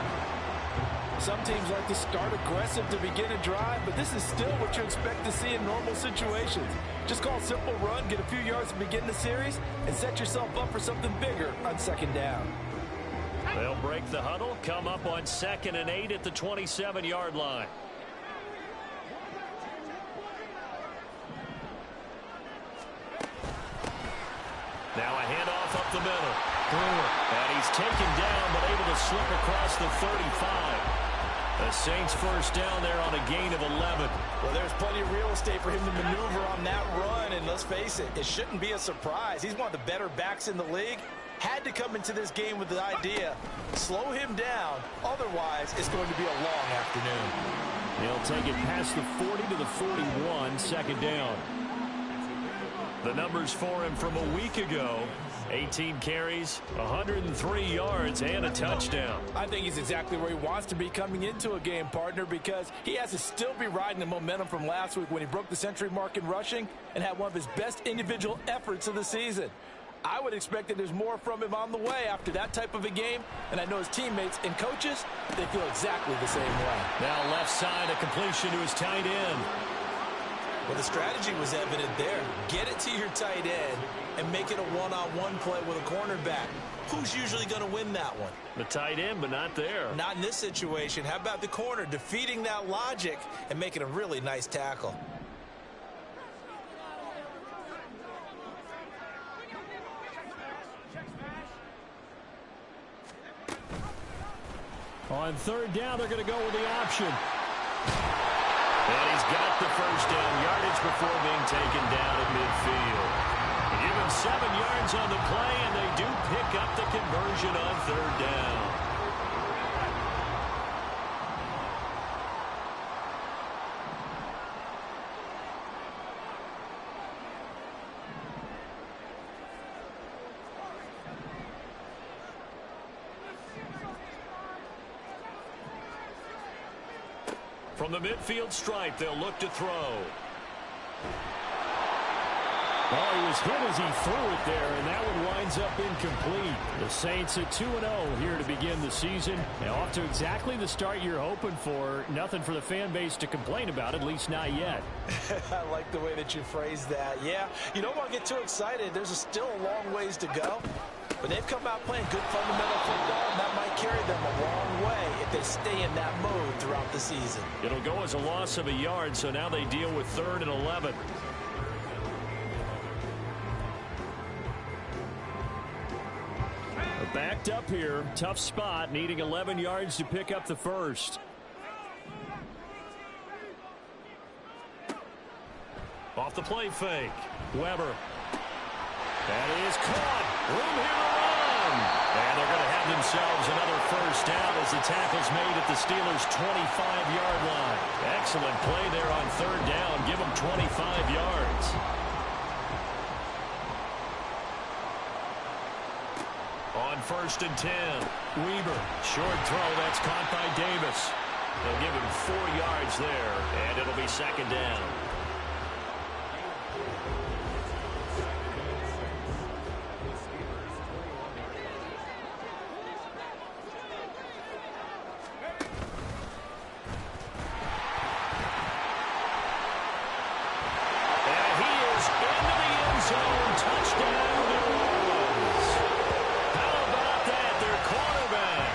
Some teams like to start aggressive to begin a drive, but this is still what you expect to see in normal situations. Just call a simple run, get a few yards to begin the series, and set yourself up for something bigger on 2nd down. They'll break the huddle, come up on 2nd and 8 at the 27-yard line. Now a handoff up the middle. And he's taken down, but able to slip across the 35. The Saints first down there on a gain of 11. Well, there's plenty of real estate for him to maneuver on that run, and let's face it, it shouldn't be a surprise. He's one of the better backs in the league. Had to come into this game with the idea, slow him down, otherwise it's going to be a long afternoon. He'll take it past the 40 to the 41, 2nd down. The numbers for him from a week ago: 18 carries, 103 yards, and a touchdown. I think he's exactly where he wants to be coming into a game, partner, because he has to still be riding the momentum from last week when he broke the century mark in rushing and had one of his best individual efforts of the season. I would expect that there's more from him on the way after that type of a game, and I know his teammates and coaches, they feel exactly the same way. Now left side, a completion to his tight end. Well, the strategy was evident there. Get it to your tight end and make it a one-on-one play with a cornerback. Who's usually going to win that one? The tight end, but not there. Not in this situation. How about the corner defeating that logic and making a really nice tackle? On 3rd down, they're going to go with the option. And he's got the first down yardage before being taken down at midfield. They give him 7 yards on the play, and they do pick up the conversion on 3rd down. From the midfield stripe, they'll look to throw. Well, he was hit as he threw it there, and that one winds up incomplete. The Saints at 2-0 here to begin the season. Now off to exactly the start you're hoping for. Nothing for the fan base to complain about, at least not yet. I like the way that you phrased that. Yeah, you don't want to get too excited. There's still a long ways to go. But they've come out playing good fundamental football, and that might carry them a long way if they stay in that mode throughout the season. It'll go as a loss of a yard, so now they deal with 3rd and 11. Backed up here, tough spot, needing 11 yards to pick up the first. Off the play fake, Weber. That is caught. Room here to run. And they're going to have themselves another first down as the tackle's made at the Steelers' 25-yard line. Excellent play there on 3rd down. Give them 25 yards. On 1st and 10. Weber, short throw, that's caught by Davis. They'll give him 4 yards there, and it'll be 2nd down. And he is into the end zone. Touchdown, New Orleans. How about that? Their quarterback.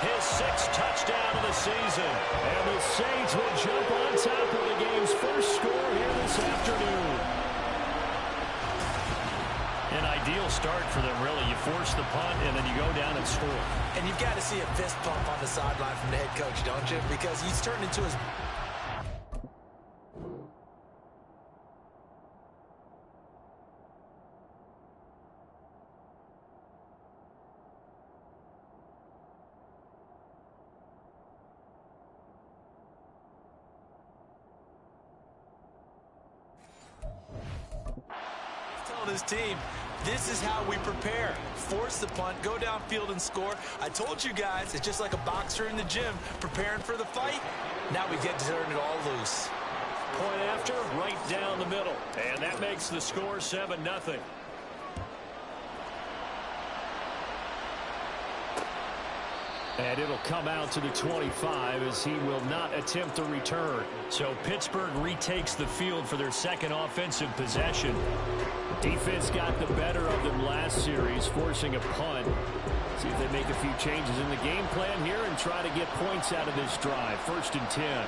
His 6th touchdown of the season. And the Saints will jump on top of the game's first score here this afternoon. An ideal start for them, really. You force the punt, and then you go down and score. And you've got to see a fist pump on the sideline from the head coach, don't you? Because he's turned into his... his team, this is how we prepare. Force the punt, go downfield and score. I told you guys, it's just like a boxer in the gym preparing for the fight. Now we get to turn it all loose. Point after, right down the middle. And that makes the score 7-0. And it'll come out to the 25 as he will not attempt a return. So Pittsburgh retakes the field for their second offensive possession. Defense got the better of them last series, forcing a punt. See if they make a few changes in the game plan here and try to get points out of this drive. 1st and 10.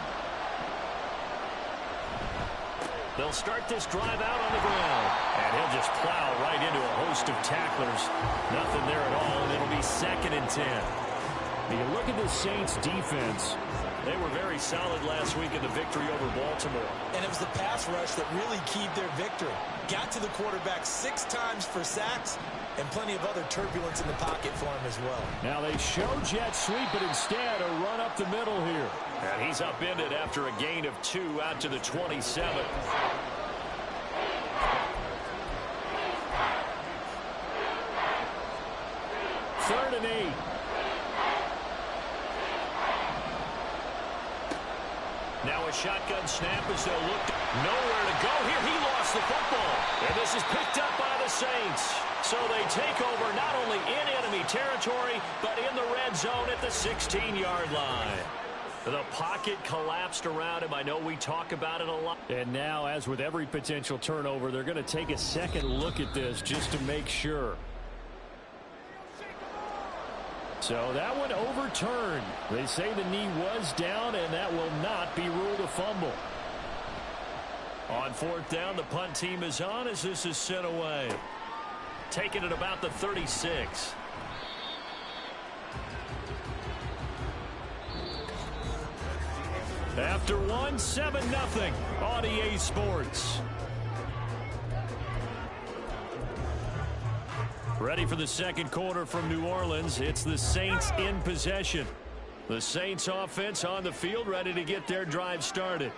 They'll start this drive out on the ground. And he'll just plow right into a host of tacklers. Nothing there at all, and it'll be 2nd and 10. You look at the Saints defense. They were very solid last week in the victory over Baltimore. And it was the pass rush that really keyed their victory. Got to the quarterback 6 times for sacks and plenty of other turbulence in the pocket for him as well. Now they show jet sweep, but instead a run up the middle here. And he's upended after a gain of 2 out to the 27. 3rd and 8. Now a shotgun snap as they'll look. Nowhere to go here. He lost the football. And this is picked up by the Saints. So they take over not only in enemy territory, but in the red zone at the 16-yard line. The pocket collapsed around him. I know we talk about it a lot. And now, as with every potential turnover, they're going to take a second look at this just to make sure. So that one overturned. They say the knee was down, and that will not be ruled a fumble. On 4th down, the punt team is on as this is sent away. Taking it about the 36. After 1, 7-0 on EA Sports. Ready for the second quarter from New Orleans. It's the Saints in possession. The Saints offense on the field ready to get their drive started.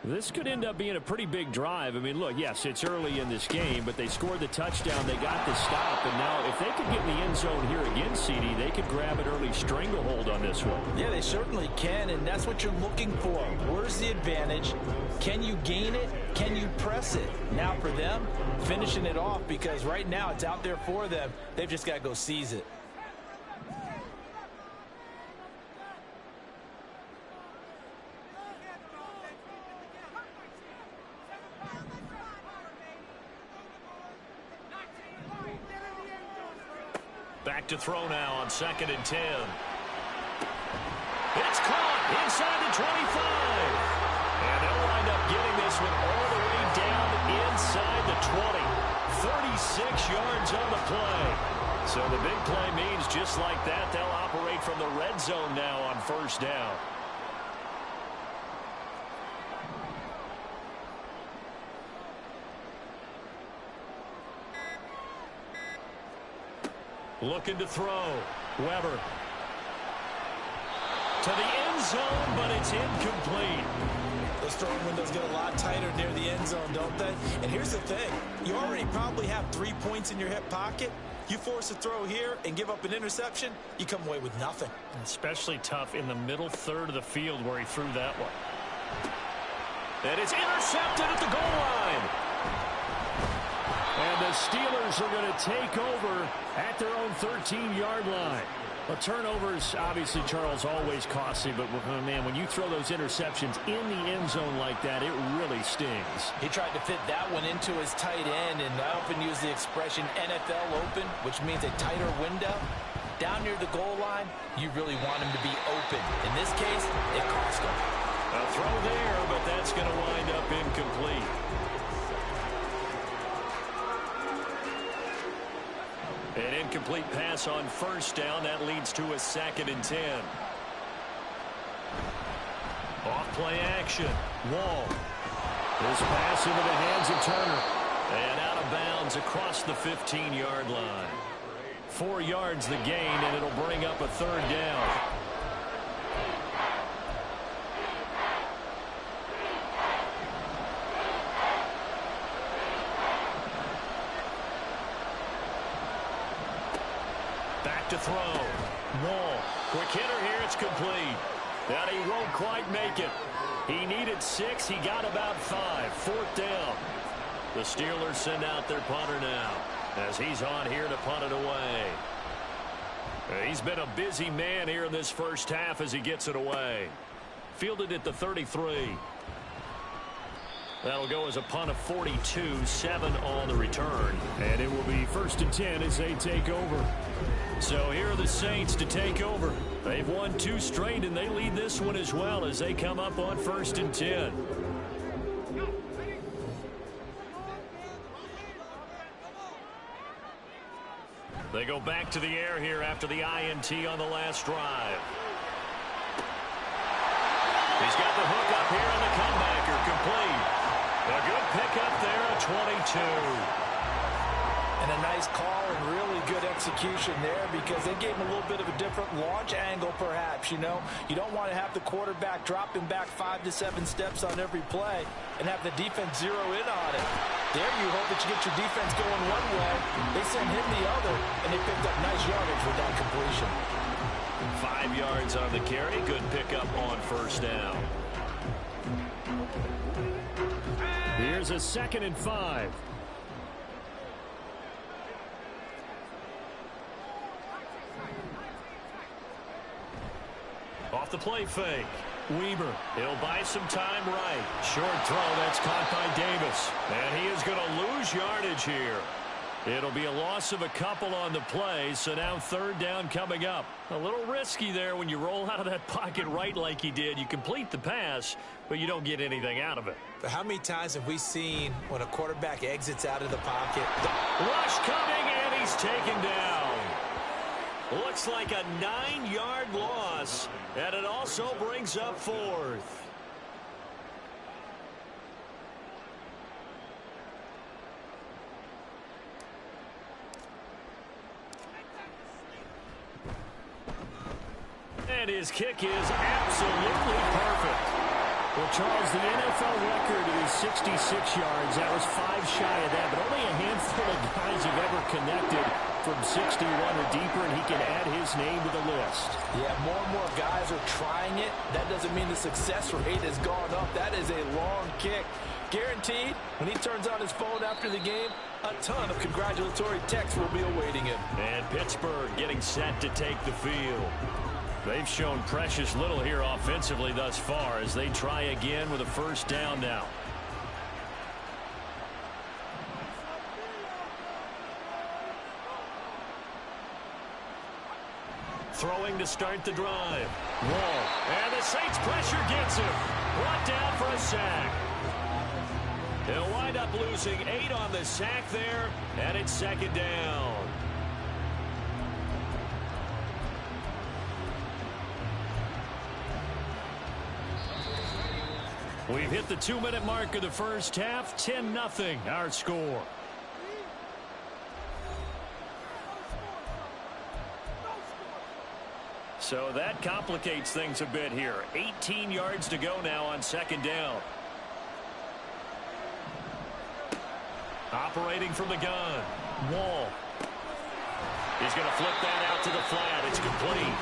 This could end up being a pretty big drive. I mean, look, yes, it's early in this game, but they scored the touchdown. They got the stop. And now if they could get in the end zone here again, CD, they could grab an early stranglehold on this one. Yeah, they certainly can, and that's what you're looking for. Where's the advantage? Can you gain it? Can you press it? Now for them, finishing it off, because right now it's out there for them. They've just got to go seize it. Back to throw now on 2nd and 10. It's caught inside the 25. And they'll wind up getting this one all the way down inside the 20. 36 yards on the play. So the big play means just like that, they'll operate from the red zone now on 1st down. Looking to throw. Weber. To the end zone, but it's incomplete. Those throwing windows get a lot tighter near the end zone, don't they? And here's the thing. You already probably have 3 points in your hip pocket. You force a throw here and give up an interception, you come away with nothing. Especially tough in the middle third of the field where he threw that one. And it's intercepted at the goal line. And the Steelers are going to take over at their own 13-yard line. Well, turnovers, obviously, Charles, always costly, but, man, when you throw those interceptions in the end zone like that, it really stings. He tried to fit that one into his tight end, and I often use the expression NFL open, which means a tighter window. Down near the goal line, you really want him to be open. In this case, it cost him. A throw there, but that's going to wind up incomplete. An incomplete pass on first down. That leads to a 2nd and 10. Off play action. Wall. This pass into the hands of Turner. And out of bounds across the 15-yard line. 4 yards the gain, and it'll bring up a 3rd down. To throw. Wall. Quick hitter here. It's complete. And he won't quite make it. He needed 6. He got about 5. 4th down. The Steelers send out their punter now as he's on here to punt it away. He's been a busy man here in this first half as he gets it away. Fielded at the 33. That'll go as a punt of 42. 7 on the return. And it will be 1st and 10 as they take over. So here are the Saints to take over. They've won 2 straight, and they lead this one as well as they come up on 1st and 10. They go back to the air here after the INT on the last drive. He's got the hook up here on the comebacker, complete. A good pickup there at 22. And a nice call and really good execution there because they gave him a little bit of a different launch angle perhaps, you know. You don't want to have the quarterback dropping back 5 to 7 steps on every play and have the defense zero in on it. There you hope that you get your defense going one way. They send him the other, and they picked up nice yardage with that completion. 5 yards on the carry. Good pickup on first down. Here's a 2nd and 5. Off the play fake. Weber. He'll buy some time right. Short throw. That's caught by Davis. And he is going to lose yardage here. It'll be a loss of a couple on the play, so now 3rd down coming up. A little risky there when you roll out of that pocket right like he did. You complete the pass, but you don't get anything out of it. But how many times have we seen when a quarterback exits out of the pocket? Rush coming, and he's taken down. Looks like a 9-yard loss, and it also brings up 4th. And his kick is absolutely perfect. Well, Charles, the NFL record is 66 yards. That was 5 shy of that, but only a handful of guys have ever connected from 61 or deeper, and he can add his name to the list. Yeah, more and more guys are trying it. That doesn't mean the success rate has gone up. That is a long kick. Guaranteed, when he turns on his phone after the game, a ton of congratulatory texts will be awaiting him. And Pittsburgh getting set to take the field. They've shown precious little here offensively thus far as they try again with a 1st down now. Throwing to start the drive. Wall. And the Saints pressure gets him. Brought down for a sack. They'll wind up losing 8 on the sack there, and it's 2nd down. We've hit the 2-minute mark of the first half. 10-0 our score. So that complicates things a bit here. 18 yards to go now on 2nd down. Operating from the gun. Wall. He's going to flip that out to the flat. It's complete.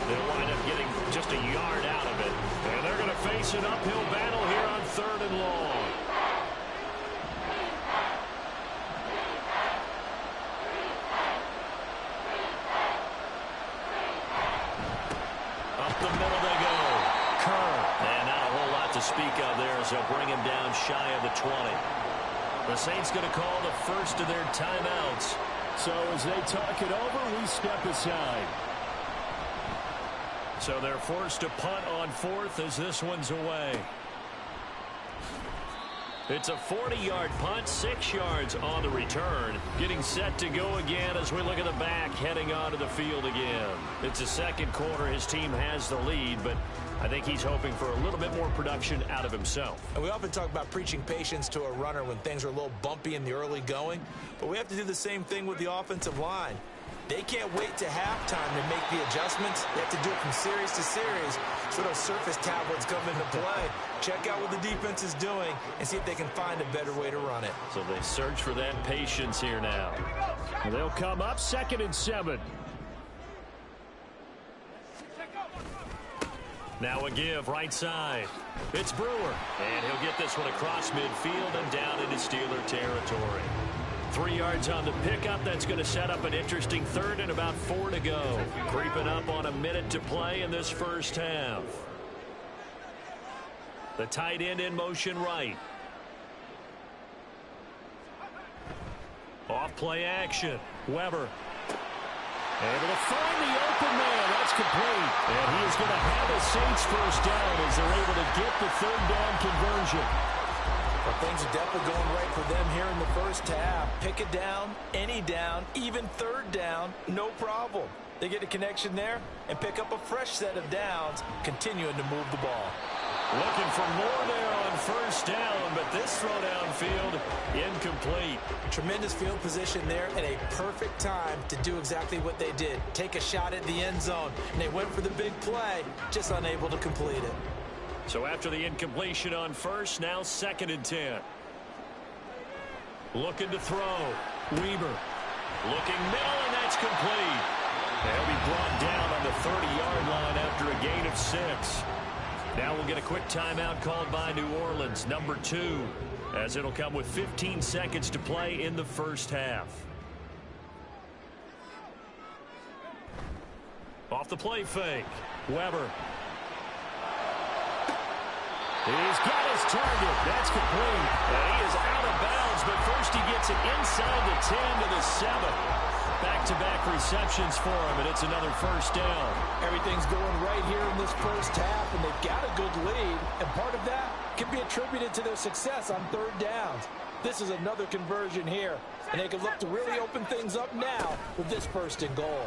They'll wind up getting just a yard out of it. And they're going to face an uphill battle here on 3rd and long. Up the middle they go. Kerr. And not a whole lot to speak of there as they'll bring him down shy of the 20. The Saints going to call the first of their timeouts. So as they talk it over, we step aside. So they're forced to punt on 4th as this one's away. It's a 40-yard punt, 6 yards on the return. Getting set to go again as we look at the back heading onto the field again. It's the second quarter. His team has the lead, but I think he's hoping for a little bit more production out of himself. And we often talk about preaching patience to a runner when things are a little bumpy in the early going, but we have to do the same thing with the offensive line. They can't wait to halftime to make the adjustments. They have to do it from series to series so those surface tablets come into play. Check out what the defense is doing and see if they can find a better way to run it. So they search for that patience here now. And they'll come up 2nd and 7. Now a give right side. It's Brewer. And he'll get this one across midfield and down into Steeler territory. 3 yards on the pickup. That's going to set up an interesting 3rd and about 4 to go. Creeping up on a minute to play in this first half. The tight end in motion right. Off play action. Weber. Able to find the open man. That's complete. And he is going to have a Saints first down as they're able to get the 3rd down conversion. Well, things are definitely going right for them here in the first half. Pick it down, any down, even 3rd down, no problem. They get a connection there and pick up a fresh set of downs, continuing to move the ball. Looking for more there on first down, but this throw downfield incomplete. Tremendous field position there and a perfect time to do exactly what they did. Take a shot at the end zone, and they went for the big play, just unable to complete it. So after the incompletion on first, now 2nd and 10. Looking to throw. Weber. Looking middle, and that's complete. They'll be brought down on the 30-yard line after a gain of 6. Now we'll get a quick timeout called by New Orleans, number 2, as it'll come with 15 seconds to play in the first half. Off the play fake. Weber. He's got his target. That's complete. And he is out of bounds, but first he gets it inside the 10 to the 7. Back-to-back receptions for him, and it's another first down. Everything's going right here in this first half, and they've got a good lead, and part of that can be attributed to their success on 3rd downs. This is another conversion here, and they can look to really open things up now with this 1st and goal.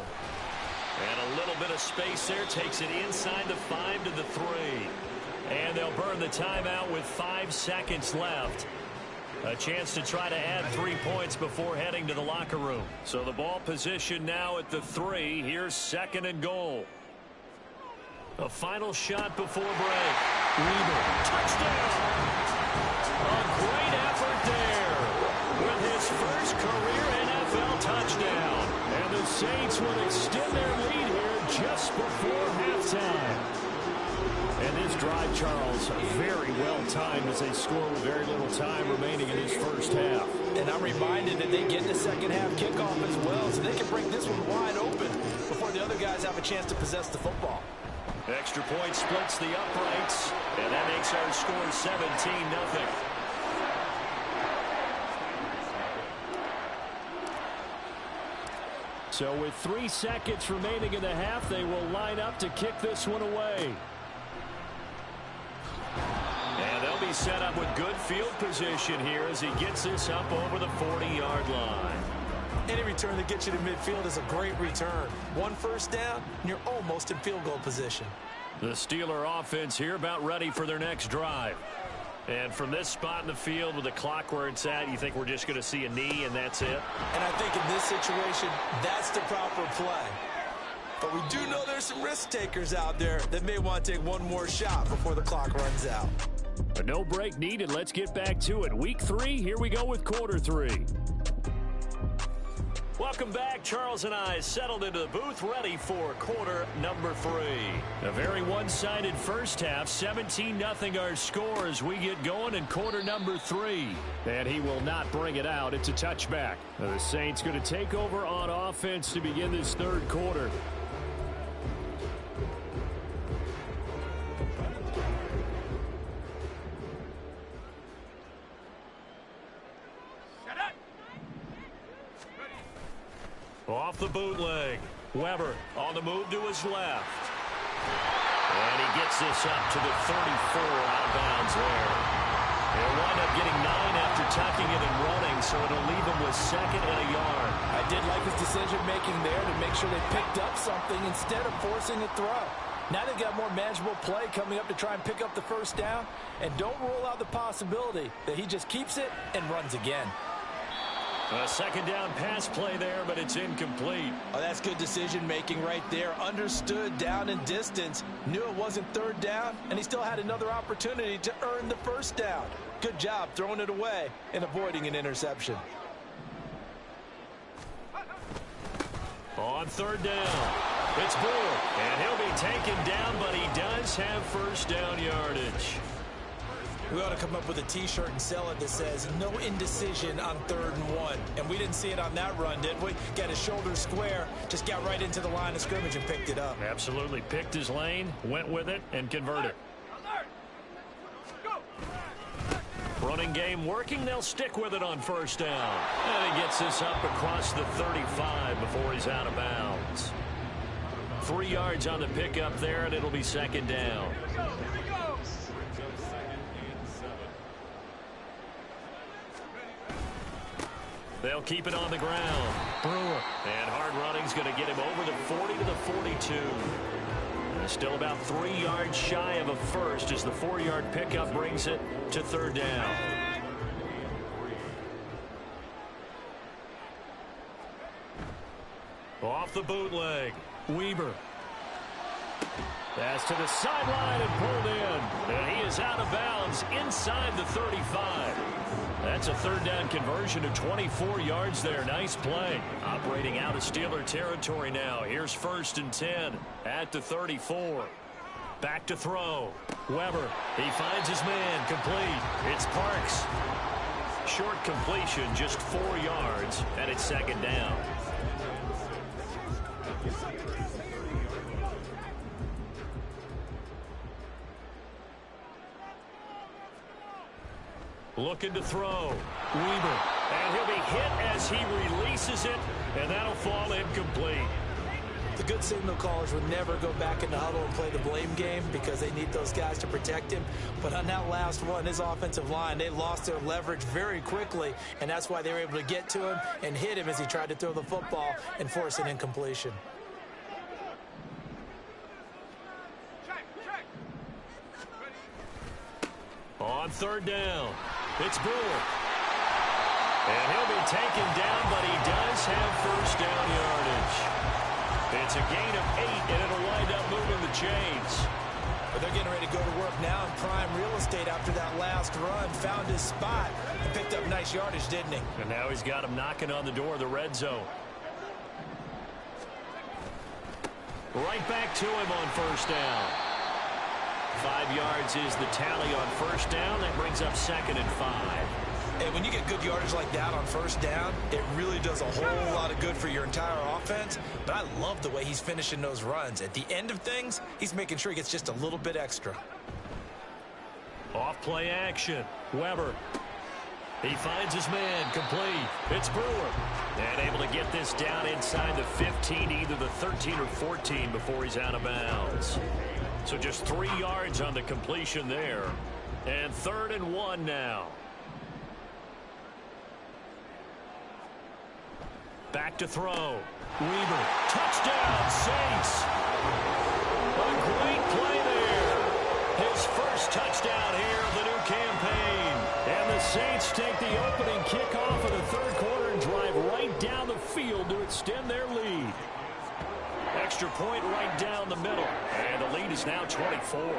And a little bit of space there takes it inside the 5 to the 3. And they'll burn the timeout with 5 seconds left. A chance to try to add 3 points before heading to the locker room. So the ball position now at the 3. Here's 2nd and goal. A final shot before break. Weber. Touchdown! A great effort there with his first career NFL touchdown. And the Saints will extend their lead here just before halftime. And this drive, Charles, very well timed as they score with very little time remaining in this first half. And I'm reminded that they get the second half kickoff as well, so they can break this one wide open before the other guys have a chance to possess the football. Extra point splits the uprights, and that makes our score 17-0. So with 3 seconds remaining in the half, they will line up to kick this one away. And they'll be set up with good field position here as he gets this up over the 40-yard line. Any return that gets you to midfield is a great return. 1 first down, and you're almost in field goal position. The Steeler offense here about ready for their next drive. And from this spot in the field with the clock where it's at, you think we're just going to see a knee and that's it? And I think in this situation, that's the proper play. But we do know there's some risk takers out there that may want to take one more shot before the clock runs out. But no break needed. Let's get back to it. Week 3, here we go with quarter 3. Welcome back. Charles and I settled into the booth, ready for quarter number 3. A very one-sided first half. 17-0 our score as we get going in quarter number 3. And he will not bring it out. It's a touchback. The Saints going to take over on offense to begin this third quarter. Off the bootleg. Weber on the move to his left. And he gets this up to the 34 out of bounds there. He'll wind up getting 9 after tucking it and running, so it'll leave him with 2nd and a yard. I did like his decision-making there to make sure they picked up something instead of forcing a throw. Now they've got more manageable play coming up to try and pick up the first down. And don't rule out the possibility that he just keeps it and runs again. A 2nd down pass play there, but it's incomplete. Oh, that's good decision-making right there. Understood down and distance. Knew it wasn't 3rd down, and he still had another opportunity to earn the first down. Good job throwing it away and avoiding an interception. On 3rd down, it's Brewer, and he'll be taken down, but he does have first down yardage. We ought to come up with a T-shirt and sell it that says, no indecision on 3rd and 1. And we didn't see it on that run, did we? Got his shoulders square, just got right into the line of scrimmage and picked it up. Absolutely. Picked his lane, went with it, and converted. Running game working. They'll stick with it on first down. And he gets this up across the 35 before he's out of bounds. 3 yards on the pickup there, and it'll be 2nd down. They'll keep it on the ground. Brewer. And hard running's going to get him over the 40 to the 42. And still about 3 yards shy of a first as the 4-yard pickup brings it to 3rd down. Off the bootleg. Weber. Pass to the sideline and pulled in. And he is out of bounds inside the 35. That's a 3rd down conversion to 24 yards there. Nice play. Operating out of Steeler territory now. Here's 1st and 10 at the 34. Back to throw. Weber. He finds his man. Complete. It's Parks. Short completion, just 4 yards, and it's 2nd down. Looking to throw. Weber. And he'll be hit as he releases it, and that'll fall incomplete. The good signal callers would never go back in the huddle and play the blame game because they need those guys to protect him. But on that last one, his offensive line, they lost their leverage very quickly, and that's why they were able to get to him and hit him as he tried to throw the football and force an incompletion. On 3rd down, it's Brewer. And he'll be taken down, but he does have first down yardage. It's a gain of 8, and it'll wind up moving the chains. But they're getting ready to go to work now in prime real estate after that last run. Found his spot and picked up nice yardage, didn't he? And now he's got him knocking on the door of the red zone. Right back to him on first down. 5 yards is the tally on first down. That brings up 2nd and 5. And when you get good yardage like that on first down, it really does a whole lot of good for your entire offense. But I love the way he's finishing those runs. At the end of things, he's making sure he gets just a little bit extra. Off play action. Weber. He finds his man. Complete. It's Brewer. And able to get this down inside the 15, either the 13 or 14 before he's out of bounds. So just 3 yards on the completion there. And 3rd and 1 now. Back to throw. Weber. Touchdown, Saints. A great play there. His first touchdown here of the new campaign. And the Saints take the opening kickoff of the 3rd quarter and drive right down the field to extend their lead. Extra point right down the middle. And the lead is now 24.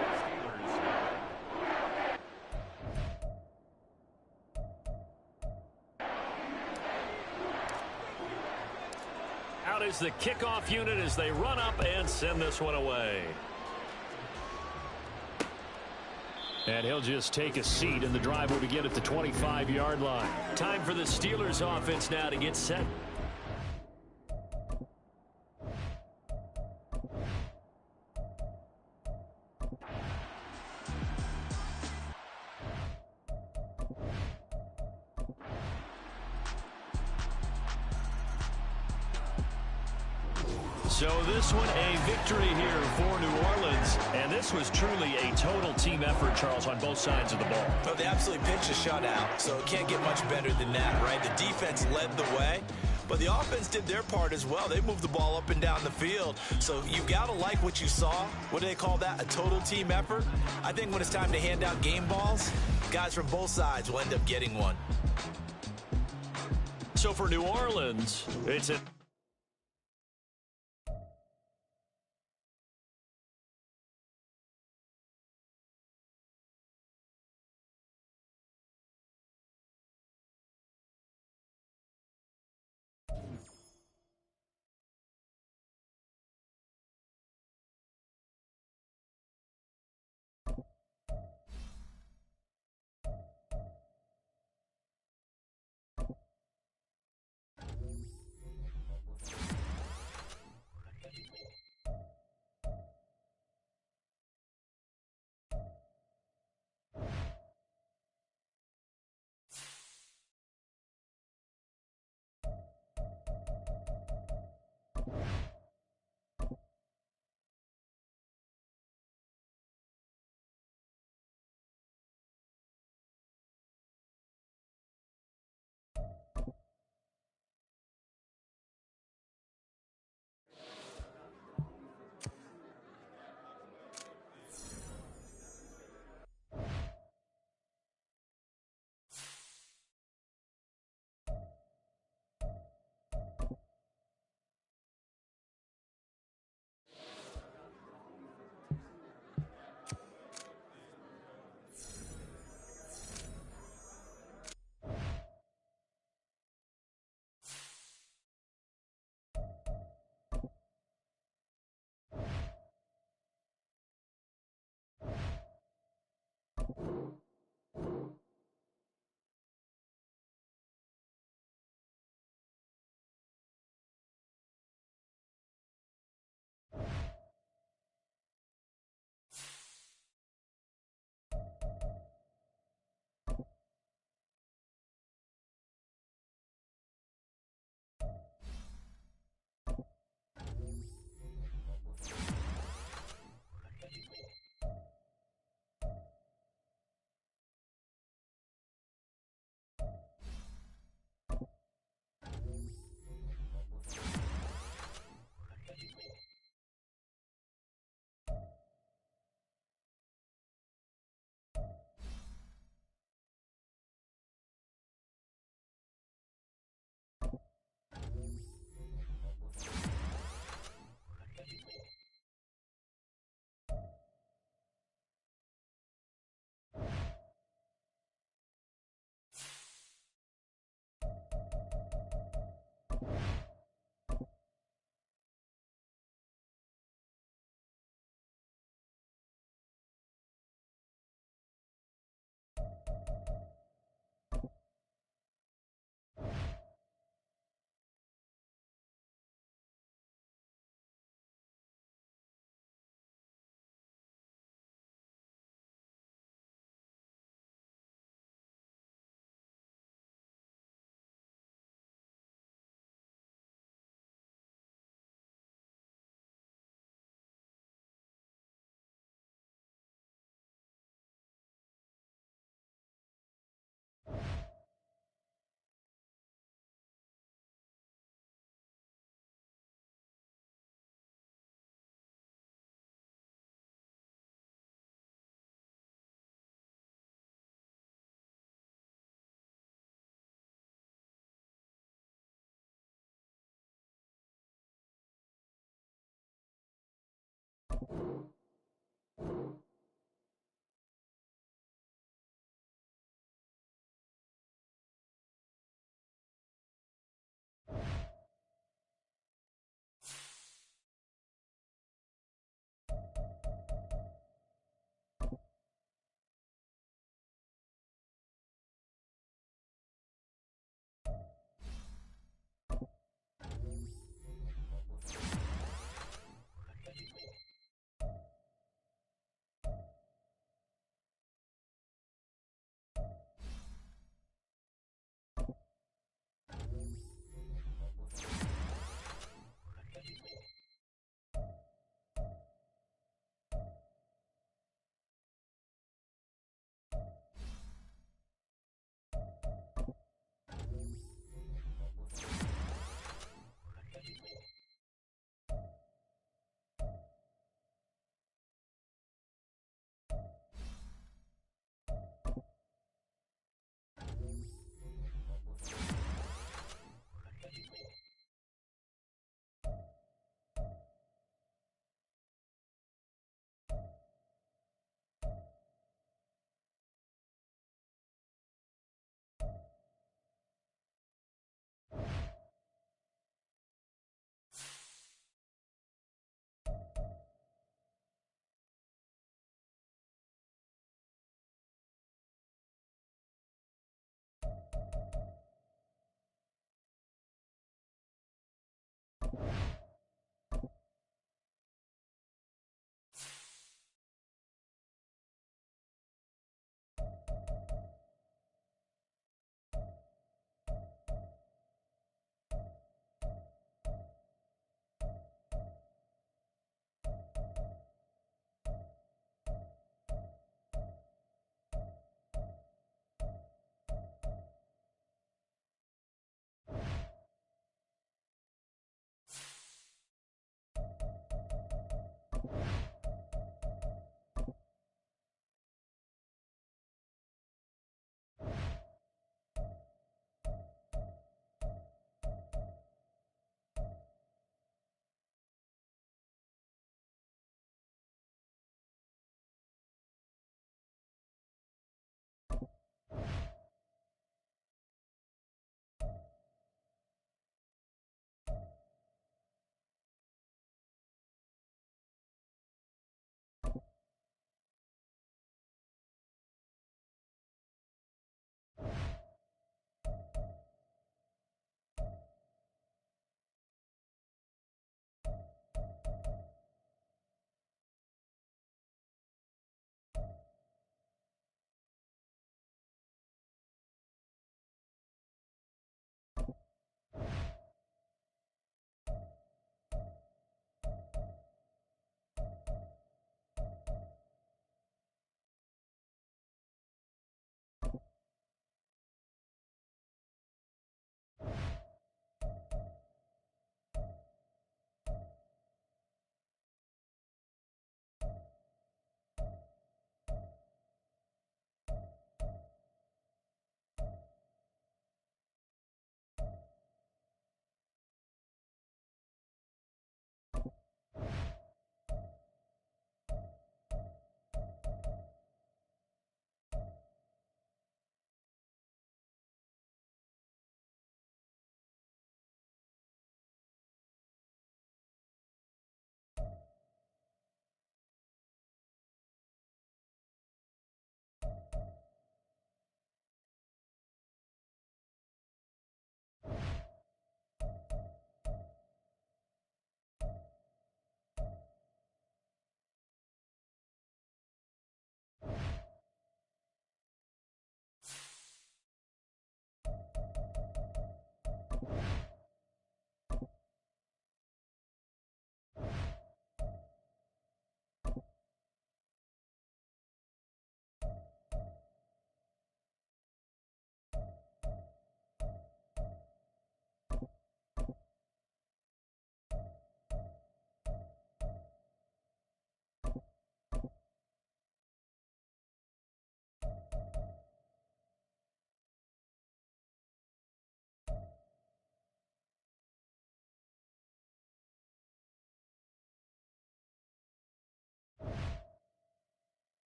out is the kickoff unit as they run up and send this one away. And he'll just take a seat, and the drive will begin at the 25-yard line. Time for the Steelers offense now to get set. So this one a victory here for New Orleans. And this was truly a total team effort, Charles, on both sides of the ball. Well, they absolutely pinched a shutout, so it can't get much better than that, right? The defense led the way, but the offense did their part as well. They moved the ball up and down the field. So you got to like what you saw. What do they call that? A total team effort? I think when it's time to hand out game balls, guys from both sides will end up getting one. So for New Orleans, it's a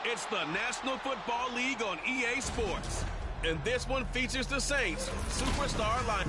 It's the National Football League on EA Sports. And this one features the Saints superstar line.